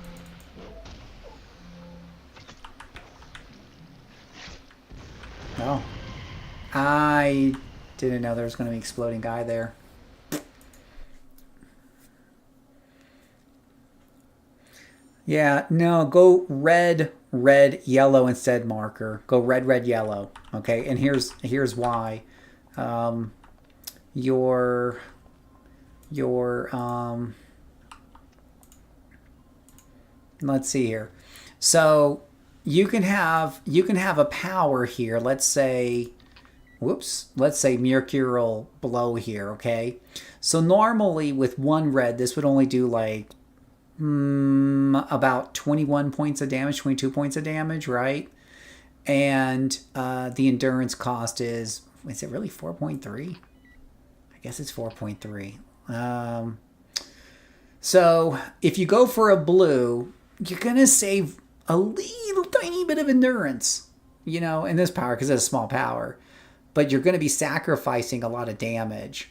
Oh. I didn't know there was going to be an exploding guy there. Yeah, no, go red, red, yellow instead, marker. Go red, red, yellow. Okay, and here's why. Um, your let's see here. So you can have a power here. Let's say, whoops, let's say Mercurial Blow here. Okay, so normally with one red, this would only do like about 21 points of damage, 22 points of damage, right? And the endurance cost is it really 4.3? I guess it's 4.3. So if you go for a blue, you're going to save a little tiny bit of endurance, you know, in this power because it's a small power. But you're going to be sacrificing a lot of damage.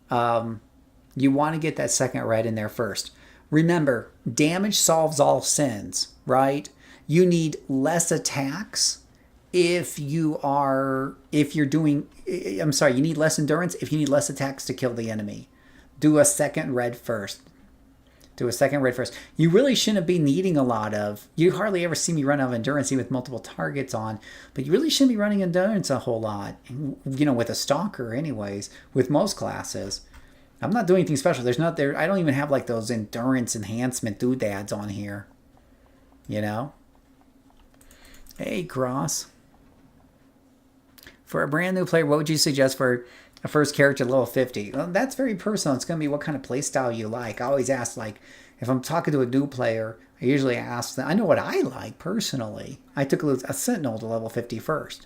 You want to get that second red in there first. Remember, damage solves all sins, right? You need less attacks if you're doing, I'm sorry, you need less endurance if you need less attacks to kill the enemy. Do a second red first. Do a second red first. You really shouldn't be needing a lot of, you hardly ever see me run out of endurance even with multiple targets on, but you really shouldn't be running endurance a whole lot, you know, with a stalker anyways, with most classes. I'm not doing anything special. I don't even have like those endurance enhancement doodads on here. You know? Hey, Cross. For a brand new player, what would you suggest for a first character level 50? Well, that's very personal. It's going to be what kind of play style you like. I always ask, like, if I'm talking to a new player, I usually ask them, I know what I like personally. I took a Sentinel to level 50 first.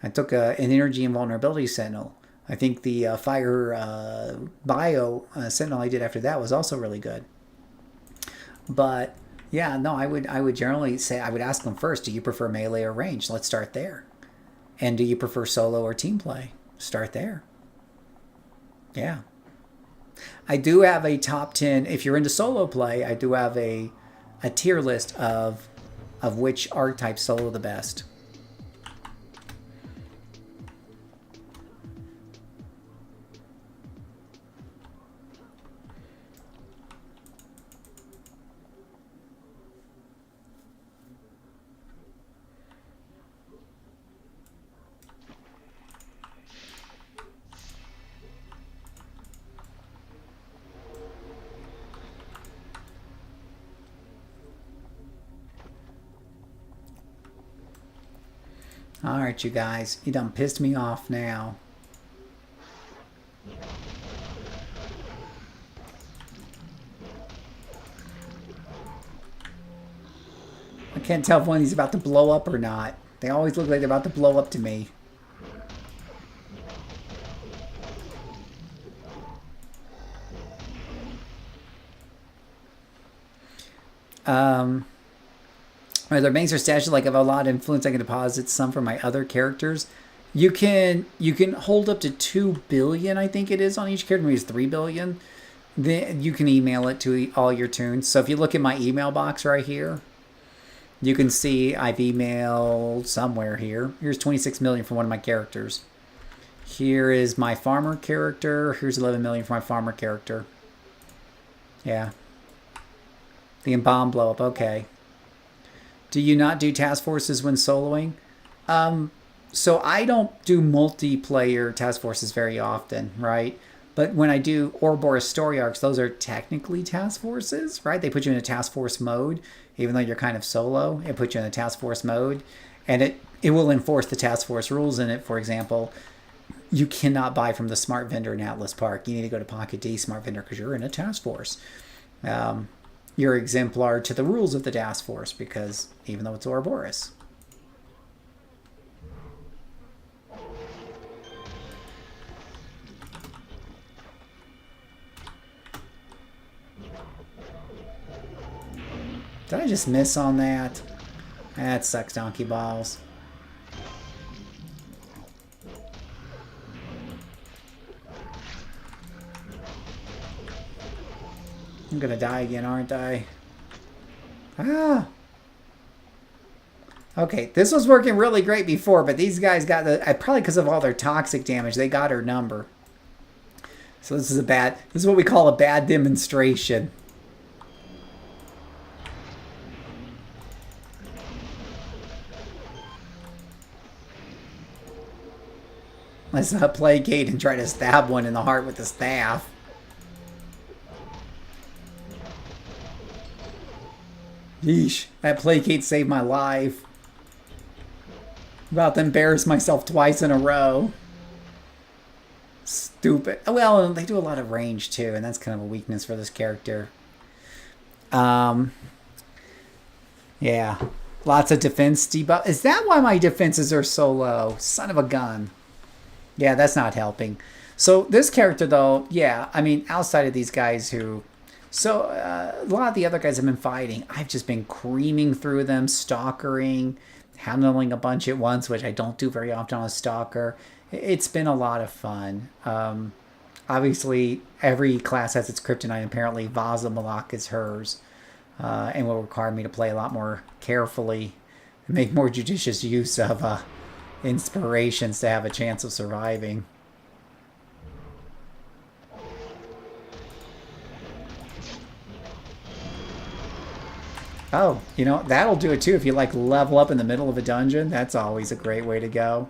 I took an Energy and Vulnerability Sentinel. I think the Fire Bio Sentinel I did after that was also really good. But yeah, no, I would generally say, I would ask them first, do you prefer melee or range? Let's start there. And do you prefer solo or team play? Start there. Yeah. I do have a top 10, if you're into solo play, I do have a tier list of which archetype solo the best. Alright, you guys. You done pissed me off now. I can't tell if one of these is about to blow up or not. They always look like they're about to blow up to me. Are there banks or stashes like of a lot of influence I can deposit some from my other characters? You can hold up to 2 billion, I think it is, on each character. Maybe it's 3 billion. Then you can email it to all your tunes. So if you look at my email box right here, you can see I've emailed somewhere here. Here's 26 million for one of my characters. Here is my farmer character. Here's 11 million for my farmer character. Yeah. The bomb blow up. Okay. Do you not do task forces when soloing? So I don't do multiplayer task forces very often, right? But when I do Ouroboros story arcs, those are technically task forces, right? They put you in a task force mode, even though you're kind of solo. It puts you in a task force mode, and it will enforce the task force rules in it. For example, you cannot buy from the Smart Vendor in Atlas Park. You need to go to Pocket D Smart Vendor because you're in a task force. You're exemplar to the rules of the task force because even though it's Ouroboros. Did I just miss on that? That sucks, donkey balls. I'm gonna die again, aren't I? Ah! Okay, this was working really great before, but these guys got the... probably because of all their toxic damage, they got her number. So this is what we call a bad demonstration. Let's placate and try to stab one in the heart with the staff. Yeesh, that placate saved my life. About to embarrass myself twice in a row. Stupid. Well, they do a lot of range too, and that's kind of a weakness for this character. Yeah. Lots of defense debuff. Is that why my defenses are so low? Son of a gun. Yeah, that's not helping. So this character, though, yeah, I mean, outside of these guys who... So, a lot of the other guys I've been fighting, I've just been creaming through them, stalkering, handling a bunch at once, which I don't do very often on a stalker. It's been a lot of fun. Obviously, every class has its kryptonite. Apparently, Vaza Malak is hers. And will require me to play a lot more carefully and make more judicious use of inspirations to have a chance of surviving. Oh, you know, that'll do it too. If you like level up in the middle of a dungeon, that's always a great way to go.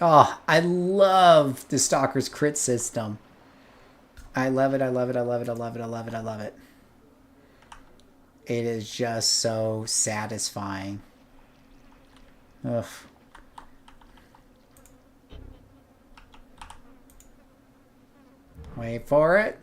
Oh, I love the Stalker's crit system. I love it, I love it, I love it, I love it, I love it, I love it. It is just so satisfying. Ugh. Wait for it.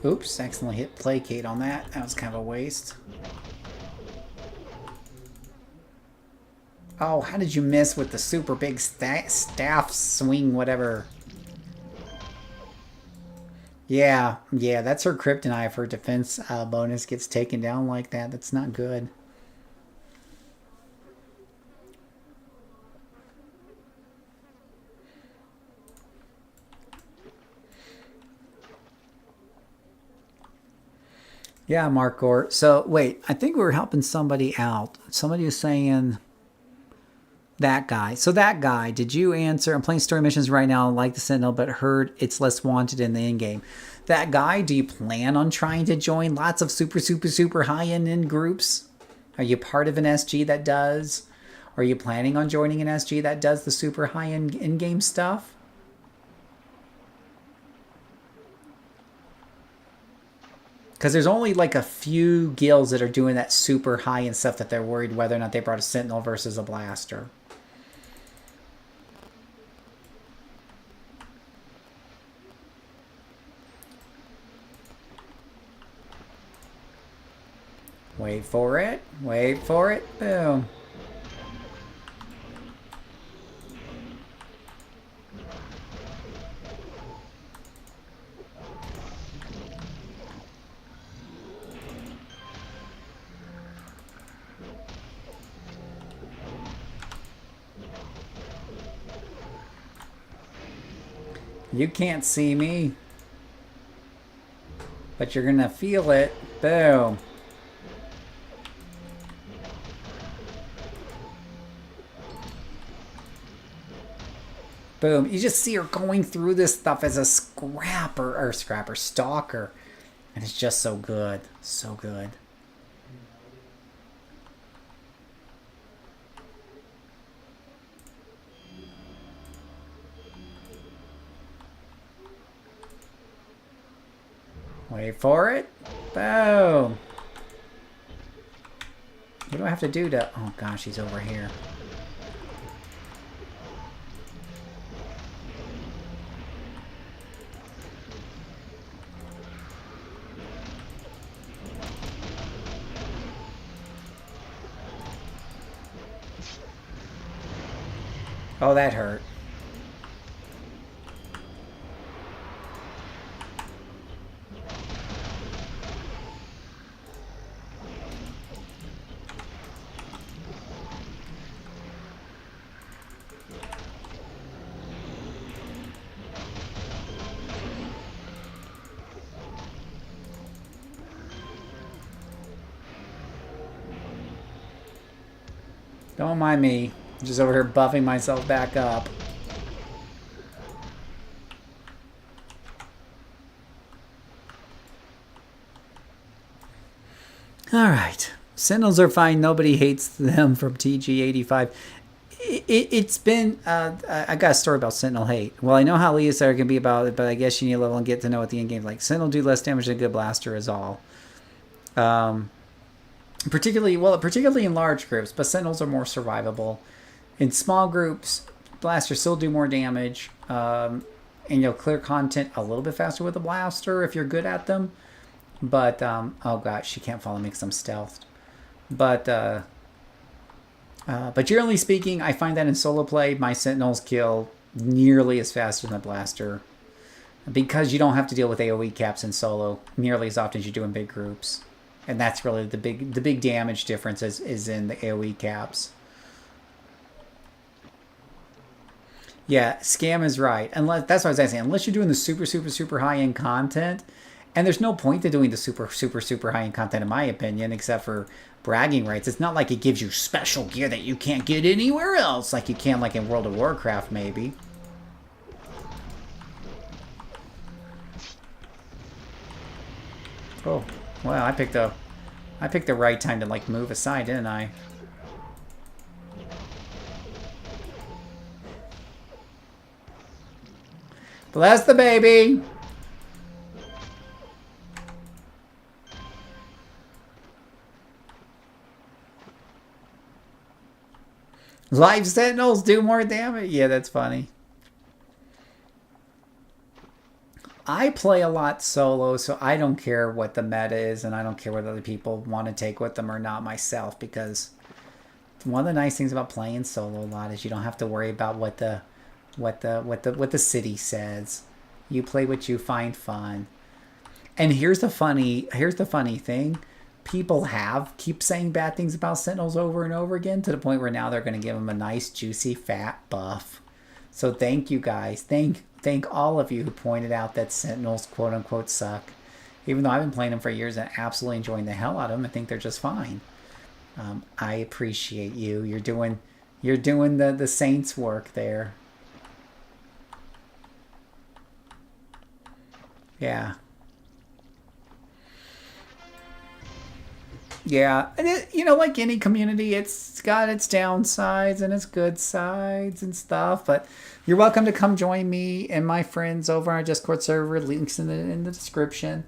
Oops, accidentally hit placate on that. That was kind of a waste. Oh, how did you miss with the super big staff swing, whatever? Yeah, that's her kryptonite. If her defense bonus gets taken down like that, that's not good. Yeah, Markor. So, wait, I think we were helping somebody out. Somebody was saying that guy. So that guy, did you answer? I'm playing story missions right now, like the Sentinel, but heard it's less wanted in the in-game. That guy, do you plan on trying to join lots of super high-end in groups? Are you part of an SG that does? Are you planning on joining an SG that does the super high-end in-game stuff? Because there's only like a few guilds that are doing that super high-end stuff that they're worried whether or not they brought a Sentinel versus a Blaster. Wait for it. Wait for it. Boom. You can't see me, but you're gonna feel it. Boom. Boom. You just see her going through this stuff as a stalker. And it's just so good. So good. Wait for it. Boom. What do I have to do to... Oh gosh, he's over here. Oh, that hurt. Don't mind me. I'm just over here buffing myself back up. Alright. Sentinels are fine. Nobody hates them from TG85. It's been... I got a story about Sentinel hate. Well, I know how Leah's are going to be about it, but I guess you need a level and get to know what the end game like. Sentinel do less damage than a good blaster is all. Particularly in large groups, but Sentinels are more survivable. In small groups, blasters still do more damage. And you'll clear content a little bit faster with a blaster if you're good at them. But, oh gosh, she can't follow me because I'm stealthed. But generally speaking, I find that in solo play, my Sentinels kill nearly as fast as my blaster. Because you don't have to deal with AoE caps in solo nearly as often as you do in big groups. And that's really the big damage difference is in the AoE caps. Yeah, Scam is right. Unless that's what I was saying. Unless you're doing the super high end content, and there's no point to doing the super high end content in my opinion, except for bragging rights. It's not like it gives you special gear that you can't get anywhere else, like you can like in World of Warcraft maybe. Oh, well, I picked the right time to like move aside, didn't I? Bless the baby. Live Sentinels do more damage. Yeah, that's funny. I play a lot solo, so I don't care what the meta is, and I don't care what other people want to take with them or not myself, because one of the nice things about playing solo a lot is you don't have to worry about what the city says. You play what you find fun. And here's the funny thing. People keep saying bad things about Sentinels over and over again, to the point where now they're going to give them a nice juicy fat buff. So thank you guys. Thank all of you who pointed out that Sentinels quote unquote suck. Even though I've been playing them for years and absolutely enjoying the hell out of them, I think they're just fine. I appreciate you. You're doing the Saints work there. Yeah. Yeah, and like any community, it's got its downsides and its good sides and stuff. But you're welcome to come join me and my friends over on our Discord server. Links in the description.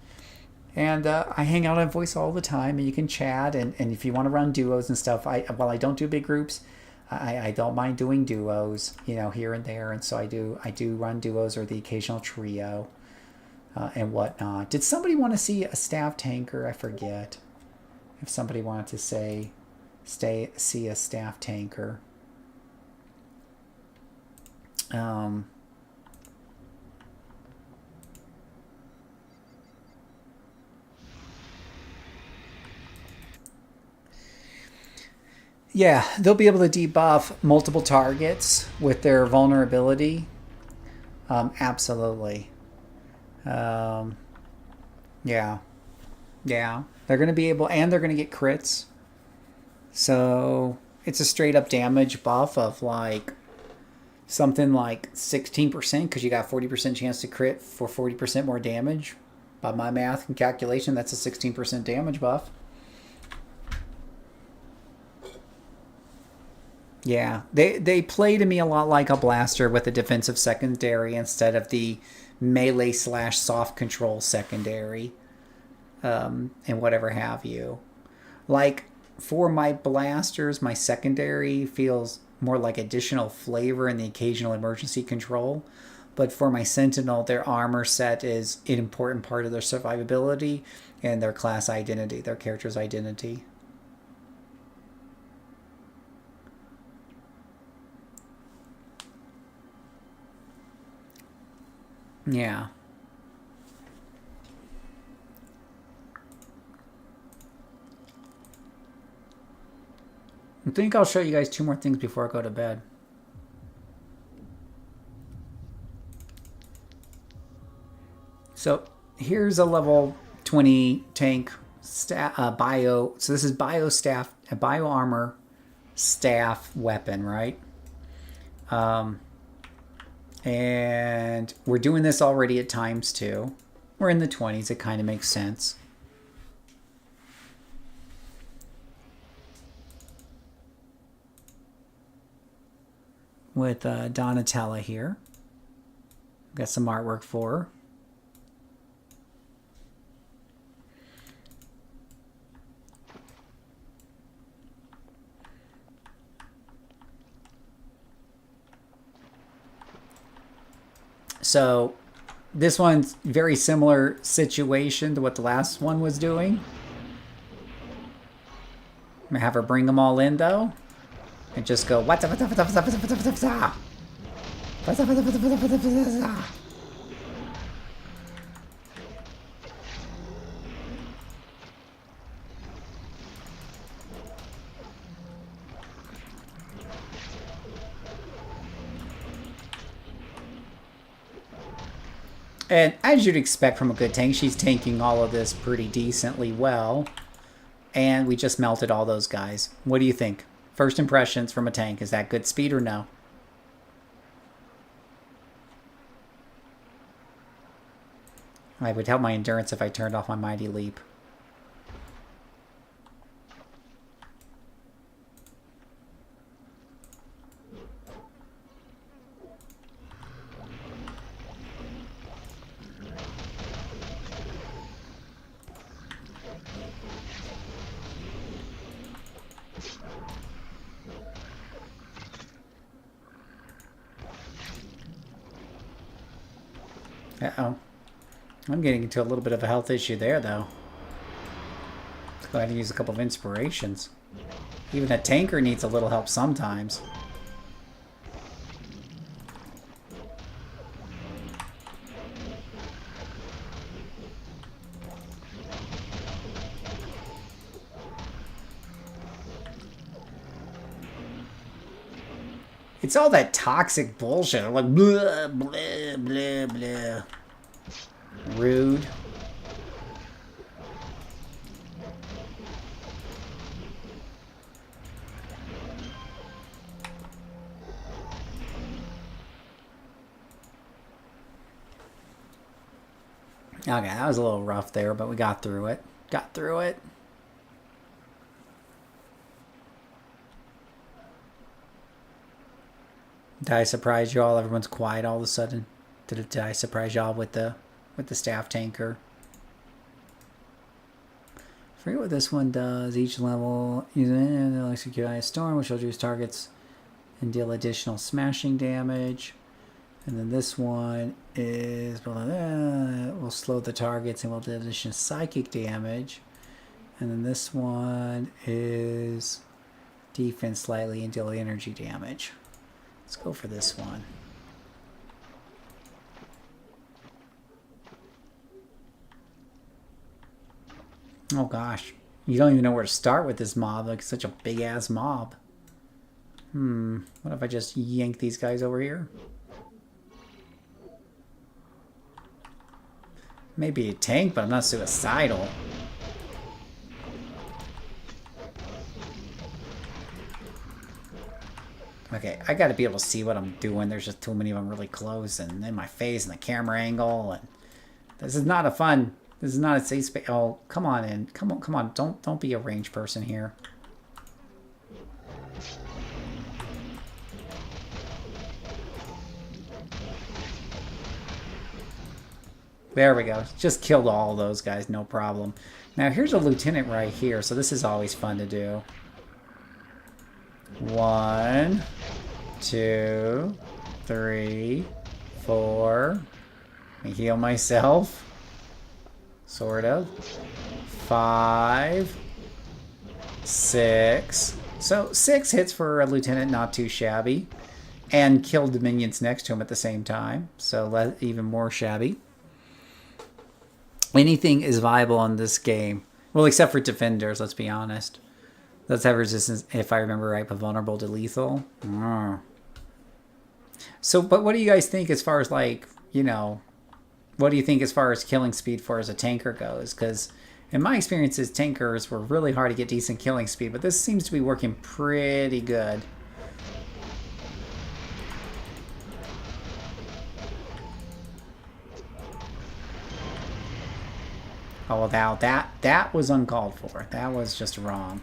And I hang out on voice all the time, and you can chat. And if you want to run duos and stuff, while I don't do big groups, I don't mind doing duos, here and there. And so I do run duos or the occasional trio and whatnot. Did somebody want to see a staff tanker? I forget. If somebody wanted to see a staff tanker. Yeah, they'll be able to debuff multiple targets with their vulnerability. Absolutely. Yeah. Yeah. They're going to be able, and they're going to get crits. So it's a straight up damage buff of like something like 16%, because you got 40% chance to crit for 40% more damage. By my math and calculation, that's a 16% damage buff. Yeah, they play to me a lot like a blaster with a defensive secondary instead of the melee / soft control secondary. And whatever have you. Like, for my blasters, my secondary feels more like additional flavor and the occasional emergency control. But for my Sentinel, their armor set is an important part of their survivability and their class identity, their character's identity. Yeah. I think I'll show you guys 2 more things before I go to bed. So here's a level 20 tank bio. So this is bio armor staff weapon, right? And we're doing this already at ×2. We're in the 20s. It kind of makes sense. With Donatella here. Got some artwork for her. So this one's very similar situation to what the last one was doing. I'm gonna have her bring them all in though, and just go what's up. And as you'd expect from a good tank, she's tanking all of this pretty decently well. And we just melted all those guys. What do you think? First impressions from a tank. Is that good speed or no? I would help my endurance if I turned off my Mighty Leap. Uh-oh. I'm getting into a little bit of a health issue there, though. Let's go ahead and use a couple of inspirations. Even a tanker needs a little help sometimes. It's all that toxic bullshit. Like, blah, blah, blah, blah. Rude. Okay, that was a little rough there, but we got through it. Got through it. Did I surprise y'all? Everyone's quiet all of a sudden. Did I surprise y'all with the staff tanker? I forget what this one does. Each level, using execute Ice Storm, which will reduce targets and deal additional smashing damage. And then this one is will slow the targets and will do additional psychic damage. And then this one is defense slightly and deal energy damage. Let's go for this one. Oh gosh, you don't even know where to start with this mob. Like, such a big ass mob. What if I just yank these guys over here? Maybe a tank, but I'm not suicidal. Okay, I gotta be able to see what I'm doing. There's just too many of them really close and in my face and the camera angle. And this is not a fun. This is not a safe space. Oh, come on in. Come on. Don't be a ranged person here. There we go. Just killed all those guys, no problem. Now here's a lieutenant right here, so this is always fun to do. 1, 2, 3, 4. Let me heal myself. Sort of. 5, 6. So 6 hits for a lieutenant, not too shabby. And killed the minions next to him at the same time, so even more shabby. Anything is viable in this game. Well, except for defenders, let's be honest. Let's have resistance, if I remember right, but vulnerable to lethal. So, but what do you guys think as far as, like, you know, what do you think as far as killing speed for as a tanker goes? Because In my experiences, tankers were really hard to get decent killing speed, but this seems to be working pretty good. Oh, now that was uncalled for. That was just wrong.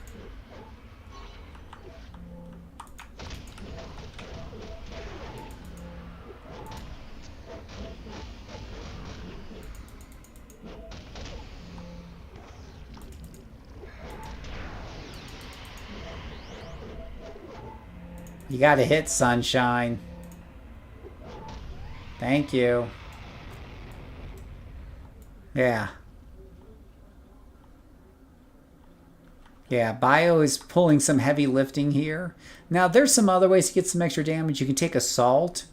You gotta hit, Sunshine. Thank you. Yeah. Yeah, Bio is pulling some heavy lifting here. Now, there's some other ways to get some extra damage. You can take Assault.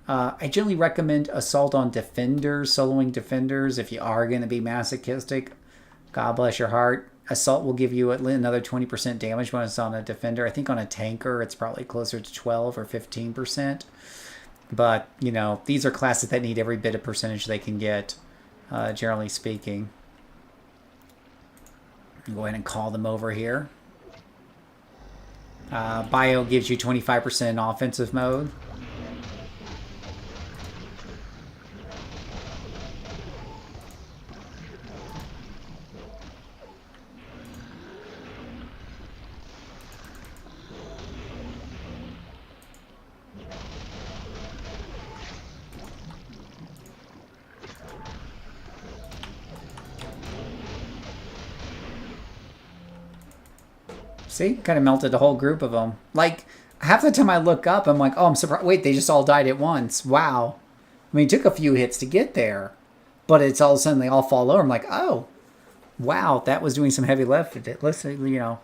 I generally recommend Assault on Defenders, soloing Defenders, if you are going to be masochistic. God bless your heart. Assault will give you another 20% damage when it's on a Defender. I think on a Tanker, it's probably closer to 12 or 15%. But, you know, these are classes that need every bit of percentage they can get, generally speaking. Go ahead and call them over here. Bio gives you 25% in offensive mode. See? Kind of melted a whole group of them. Like, half the time I look up, I'm like, oh, I'm surprised. Wait, they just all died at once. Wow. I mean, it took a few hits to get there. But it's all of a sudden they all fall over. I'm like, oh, wow, that was doing some heavy lifting. Listen, you know.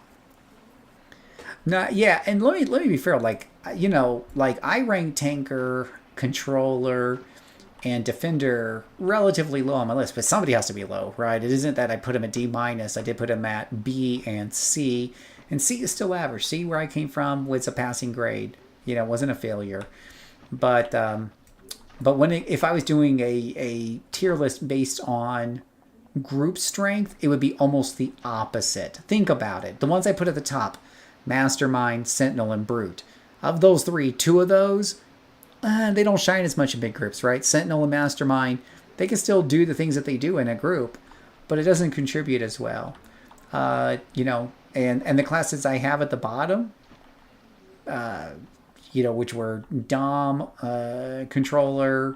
No, yeah, and let me be fair. Like, you know, like I rank Tanker, Controller, and Defender relatively low on my list. But somebody has to be low, right? It isn't that I put him at D-. I did put him at B and C. And C is still average. C, where I came from, was a passing grade. You know, it wasn't a failure. But when if I was doing a tier list based on group strength, it would be almost the opposite. Think about it. The ones I put at the top, Mastermind, Sentinel, and Brute. Of those three, two of those, they don't shine as much in big groups, right? Sentinel and Mastermind, they can still do the things that they do in a group, but it doesn't contribute as well. You know, and the classes I have at the bottom, you know, which were Dom, Controller,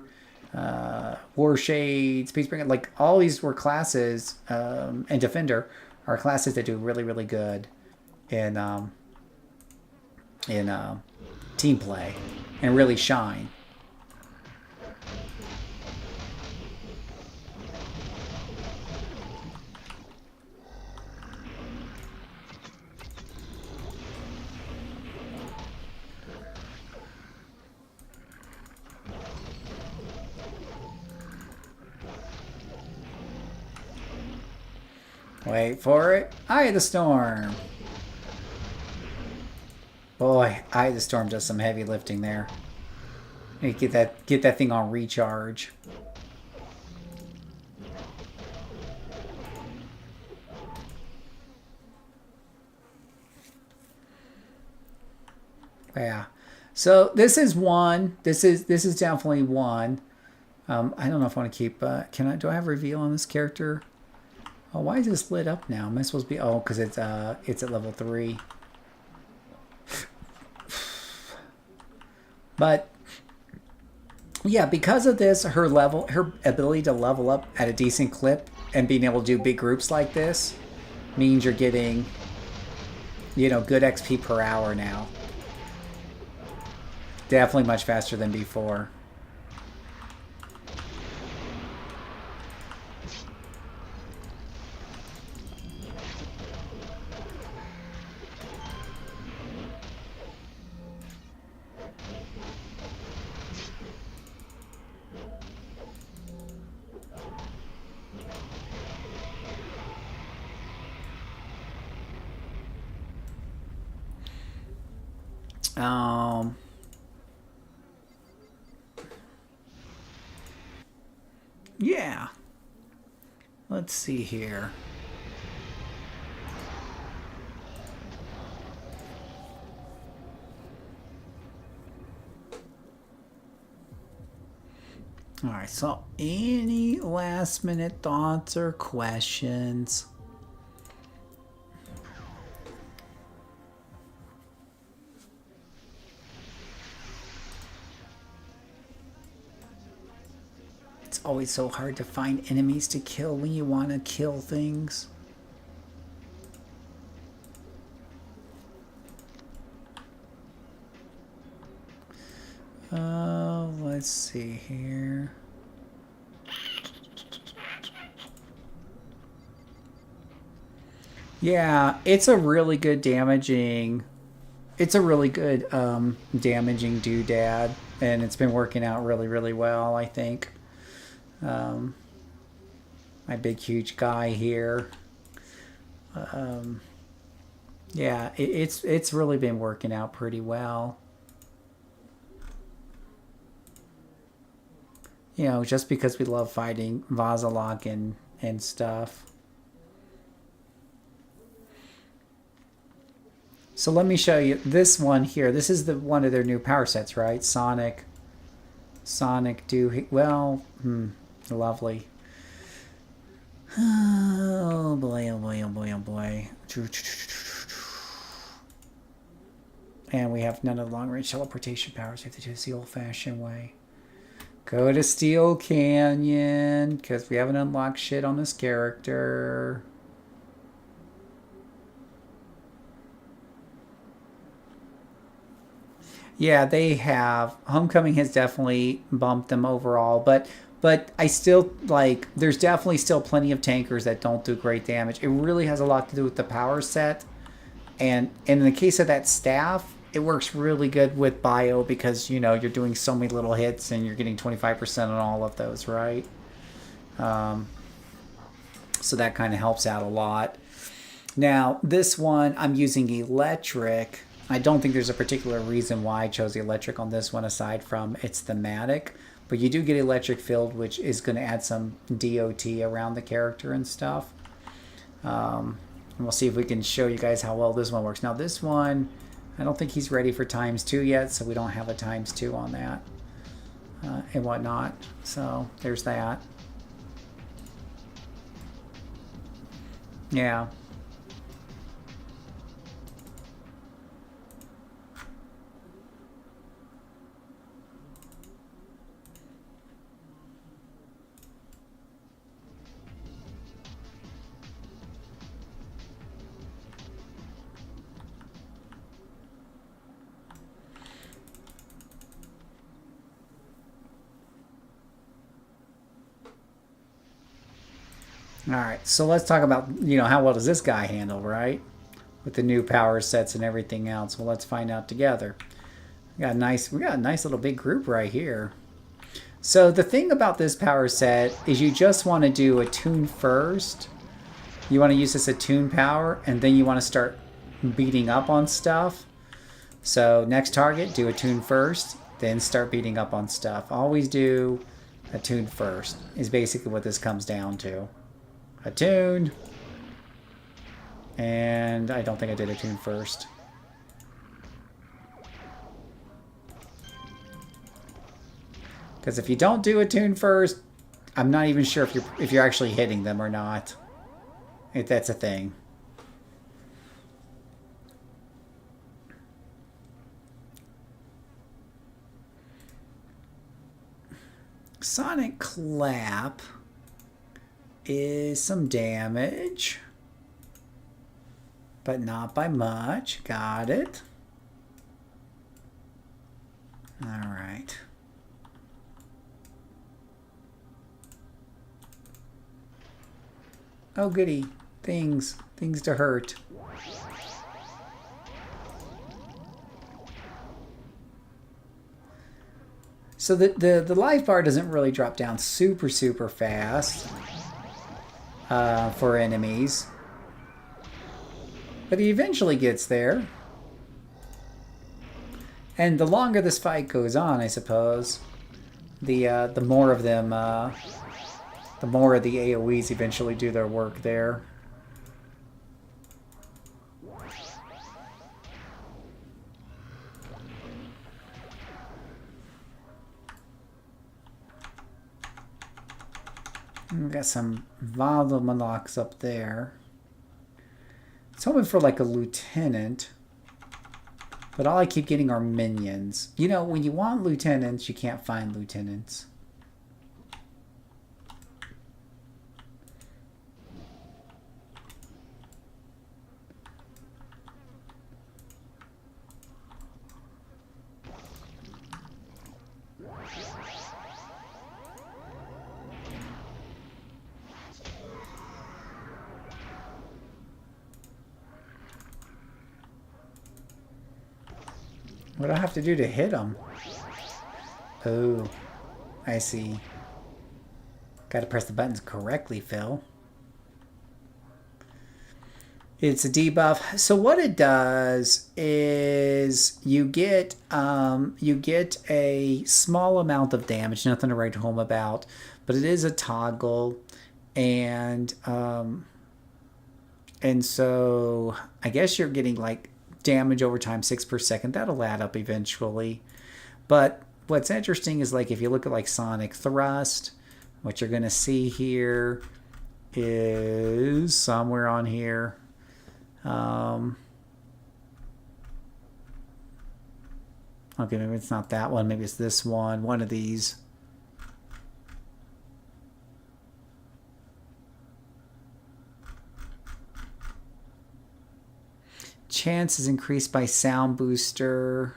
Warshade, Spacebringer, like all these were classes, and Defender are classes that do really, really good in team play and really shine. Wait for it. Eye of the Storm. Boy, Eye of the Storm does some heavy lifting there. Get that thing on recharge. Yeah. So this is one. This is definitely one. I don't know if I want to keep. Do I have reveal on this character? Oh, why is this lit up now? Am I supposed to be? Oh, because it's at level 3. But yeah, because of this, her ability to level up at a decent clip and being able to do big groups like this means you're getting, you know, good XP per hour now. Definitely much faster than before. Yeah. Let's see here. Alright, so any last minute thoughts or questions? It's always so hard to find enemies to kill when you want to kill things. Let's see here. Yeah, it's a really good damaging. It's a really good damaging doodad, and it's been working out really, really well, I think. My big, huge guy here. Yeah, it's really been working out pretty well. You know, just because we love fighting Vazalok and stuff. So let me show you this one here. This is the one of their new power sets, right? Sonic do well. Lovely. Oh boy! Oh boy! Oh boy! Oh boy! And we have none of the long-range teleportation powers. We have to do this the old-fashioned way. Go to Steel Canyon, because we haven't unlocked shit on this character. Yeah, they have. Homecoming has definitely bumped them overall, but I still, like, there's definitely still plenty of tankers that don't do great damage. It really has a lot to do with the power set. And in the case of that staff, it works really good with bio because, you know, you're doing so many little hits and you're getting 25% on all of those, right? So that kind of helps out a lot. Now, this one, I'm using electric. I don't think there's a particular reason why I chose the electric on this one aside from its thematic. But you do get electric field, which is going to add some DOT around the character and stuff. And we'll see if we can show you guys how well this one works. Now this one, I don't think he's ready for ×2 yet, so we don't have a ×2 on that and whatnot. So there's that. Yeah. All right, so let's talk about, you know, how well does this guy handle, right? With the new power sets and everything else. Well, let's find out together. We got a nice little big group right here. So the thing about this power set is you just want to do a tune first. You want to use this attune power, and then you want to start beating up on stuff. So next target, do attune first, then start beating up on stuff. Always do attune first is basically what this comes down to. Attune. And I don't think I did attune first. Because if you don't do attune first, I'm not even sure if you're actually hitting them or not. If that's a thing. Sonic Clap is some damage, but not by much. Got it. All right. Oh goody, things to hurt. So the life bar doesn't really drop down super fast for enemies, but he eventually gets there. And the longer this fight goes on, I suppose, the more of them, the more of the AoEs eventually do their work there. We got some Voldemorts up there. It's hoping for like a lieutenant. But all I keep getting are minions. You know, when you want lieutenants, you can't find lieutenants. What do I have to do to hit him? Oh, I see. Got to press the buttons correctly, Phil. It's a debuff. So what it does is you get a small amount of damage, nothing to write home about, but it is a toggle, and so I guess you're getting like damage over time, 6 per second. That'll add up eventually. But what's interesting is like if you look at like Sonic Thrust, what you're gonna see here is somewhere on here. Okay, maybe it's not that one. Maybe it's this one. One of these. Chance is increased by sound booster.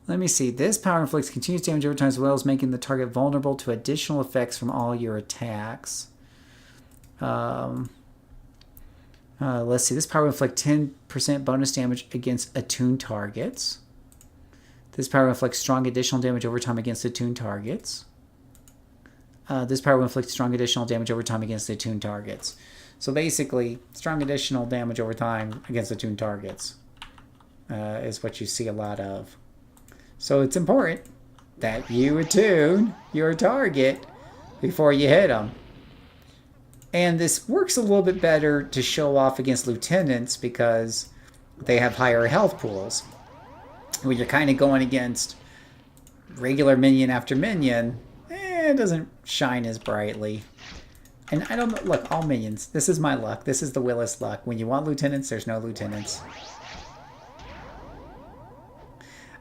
Let me see. This power inflicts continuous damage over time as well as making the target vulnerable to additional effects from all your attacks. Let's see. This power will inflict 10% bonus damage against attuned targets. This power will inflict strong additional damage over time against attuned targets. This power will inflict strong additional damage over time against attuned targets. So basically, strong additional damage over time against attuned targets is what you see a lot of. So it's important that you attune your target before you hit them. And this works a little bit better to show off against lieutenants because they have higher health pools. When you're kind of going against regular minion after minion, it doesn't shine as brightly. And I don't know, look, all minions. This is my luck. This is the Willis luck. When you want lieutenants, there's no lieutenants.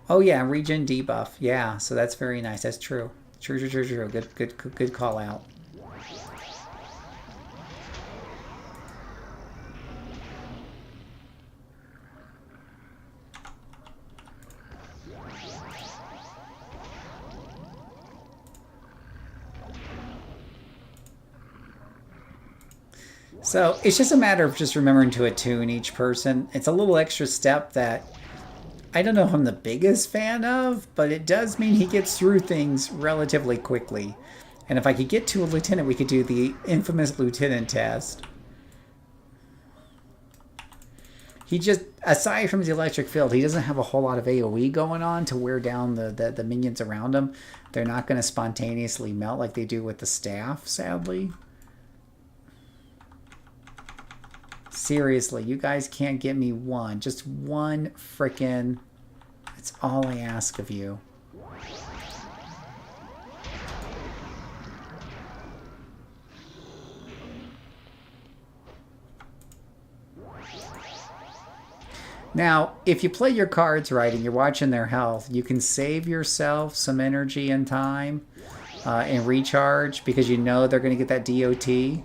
Oh yeah, regen debuff. Yeah, so that's very nice. That's true. True. Good call out. So it's just a matter of just remembering to attune each person. It's a little extra step that I don't know if I'm the biggest fan of, but it does mean he gets through things relatively quickly. And if I could get to a lieutenant, we could do the infamous lieutenant test. He just, aside from his electric field, he doesn't have a whole lot of AoE going on to wear down the minions around him. They're not going to spontaneously melt like they do with the staff, sadly. Seriously, you guys can't get me one. Just one frickin'... That's all I ask of you. Now, if you play your cards right and you're watching their health, you can save yourself some energy and time and recharge because you know they're going to get that DOT.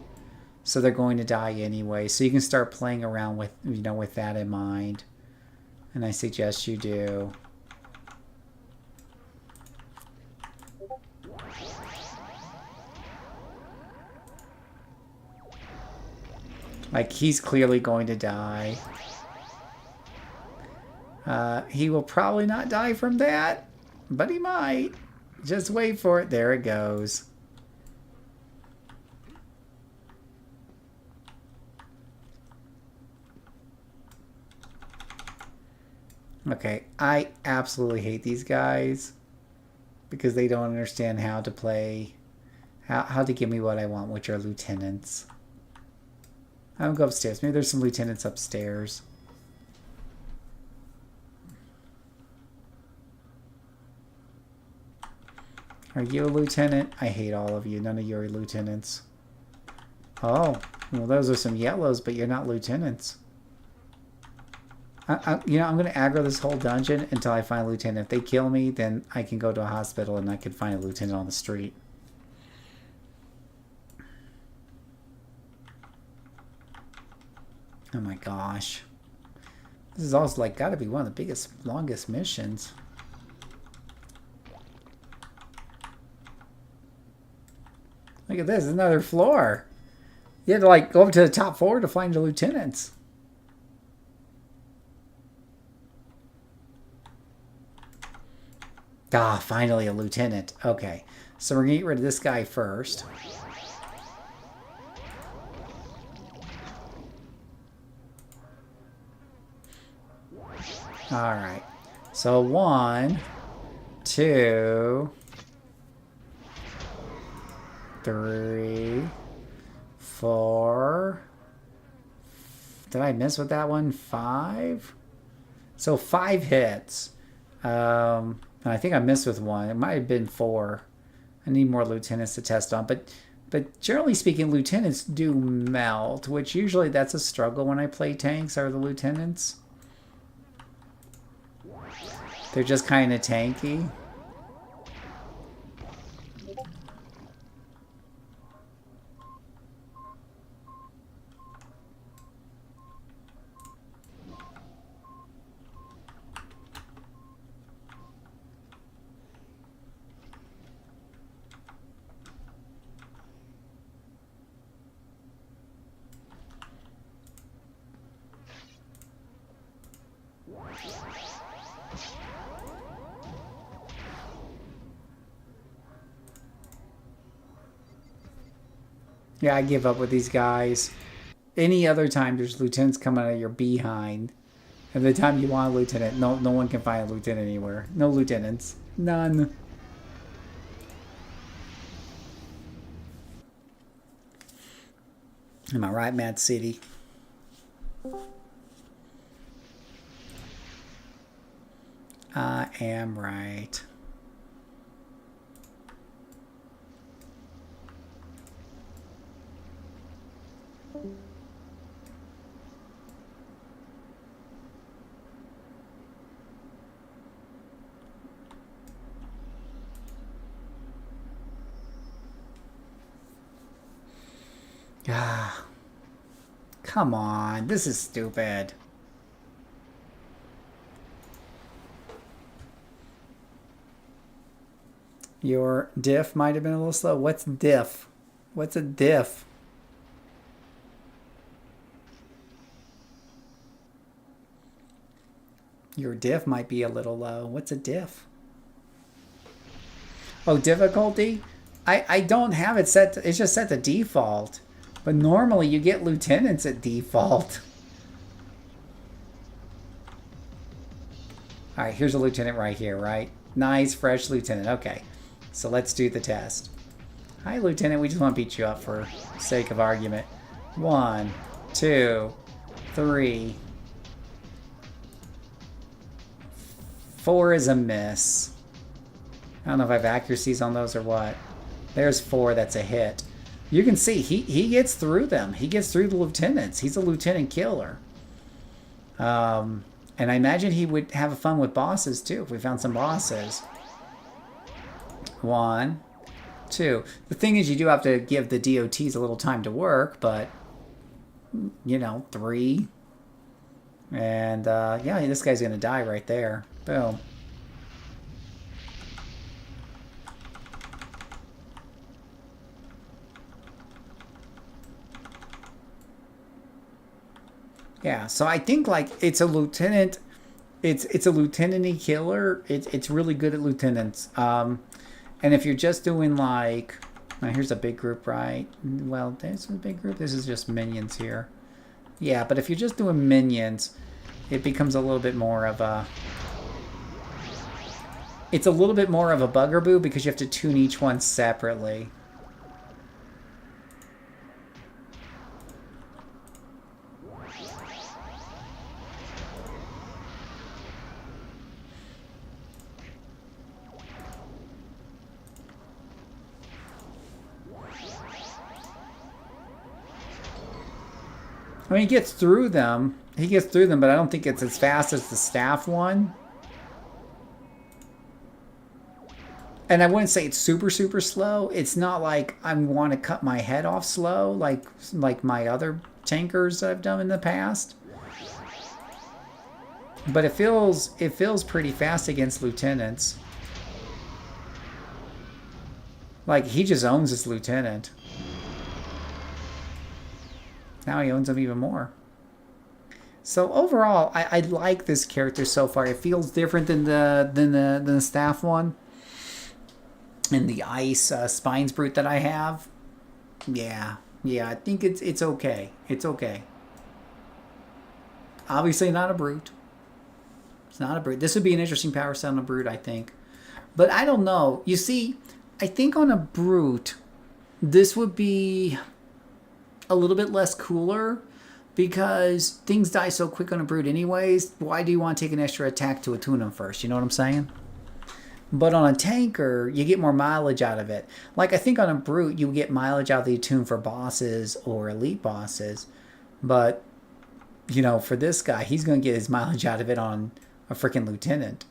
So they're going to die anyway. So you can start playing around with, with that in mind. And I suggest you do. Like, he's clearly going to die. He will probably not die from that, but he might. Just wait for it. There it goes. Okay, I absolutely hate these guys because they don't understand how to play, how to give me what I want, which are lieutenants. I'm gonna go upstairs. Maybe there's some lieutenants upstairs. Are you a lieutenant? I hate all of you. None of you are lieutenants. Oh, well, those are some yellows, but you're not lieutenants. You know, I'm going to aggro this whole dungeon until I find a lieutenant. If they kill me, then I can go to a hospital and I can find a lieutenant on the street. Oh my gosh. This is also like got to be one of the biggest, longest missions. Look at this, another floor. You had to like go up to the top floor to find the lieutenants. Ah, finally a lieutenant. Okay, so we're gonna get rid of this guy first. All right, so 1, 2, 3, 4. Did I miss with that one? 5. So 5 hits. And I think I missed with 1. It might have been 4. I need more lieutenants to test on, but generally speaking, lieutenants do melt, which usually that's a struggle when I play tanks. Are the lieutenants? They're just kind of tanky. Yeah, I give up with these guys. Any other time, there's lieutenants coming out of your behind. And the time you want a lieutenant, no one can find a lieutenant anywhere. No lieutenants. None. Am I right, Mad City? I am right. Ah, come on, this is stupid. Your diff might have been a little slow. What's diff? What's a diff? Your diff might be a little low. What's a diff? Oh, difficulty? I don't have it set to, it's just set to default. But normally you get lieutenants at default. Alright, here's a lieutenant right here, right? Nice, fresh lieutenant. Okay, so let's do the test. Hi, lieutenant. We just want to beat you up for sake of argument. 1, 2, 3. 4 is a miss. I don't know if I have accuracies on those or what. There's 4, that's a hit. You can see he gets through them. He gets through the lieutenants. He's a lieutenant killer. And I imagine he would have fun with bosses too if we found some bosses. 1, 2. The thing is, you do have to give the DOTs a little time to work, but you know, 3. And yeah, this guy's gonna die right there. Boom. Yeah, so I think like it's a lieutenant, it's a lieutenant-y killer. It's really good at lieutenants. And if you're just doing like, now here's a big group, right? Well, there's a big group. This is just minions here. Yeah, but if you're just doing minions, it becomes a little bit more of a, it's a little bit more of a bugaboo because you have to tune each one separately. I mean, he gets through them. He gets through them, but I don't think it's as fast as the staff one. And I wouldn't say it's super, super slow. It's not like I want to cut my head off slow like my other tankers that I've done in the past. But it feels pretty fast against lieutenants. Like, he just owns his lieutenant. Now he owns him even more. So overall, I like this character so far. It feels different than the staff one. And the ice spines brute that I have. Yeah, I think it's okay. It's okay. Obviously not a brute. It's not a brute. This would be an interesting power set on a brute, I think. But I don't know. You see, I think on a brute, this would be a little bit less cooler because things die so quick on a brute anyways. Why do you want to take an extra attack to attune them first? You know what I'm saying? But on a tanker, you get more mileage out of it. Like, I think on a brute, you get mileage out of the attune for bosses or elite bosses. But, you know, for this guy, he's going to get his mileage out of it on a freaking lieutenant.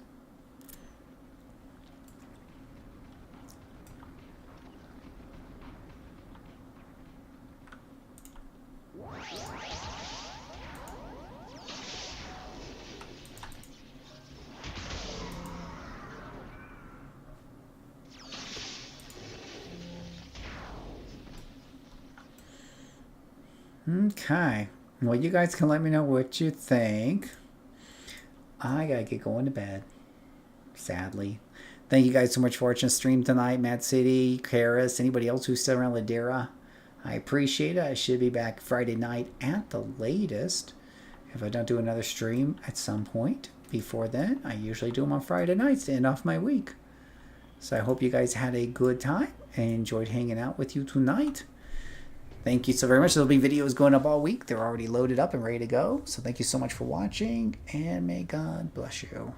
Okay. Well, you guys can let me know what you think. I gotta get going to bed. Sadly. Thank you guys so much for watching the stream tonight. Mad City, Karis, anybody else who's still around Ladera. I appreciate it. I should be back Friday night at the latest. If I don't do another stream at some point before then, I usually do them on Friday nights to end off my week. So I hope you guys had a good time and enjoyed hanging out with you tonight. Thank you so very much. There'll be videos going up all week. They're already loaded up and ready to go. So thank you so much for watching, and may God bless you.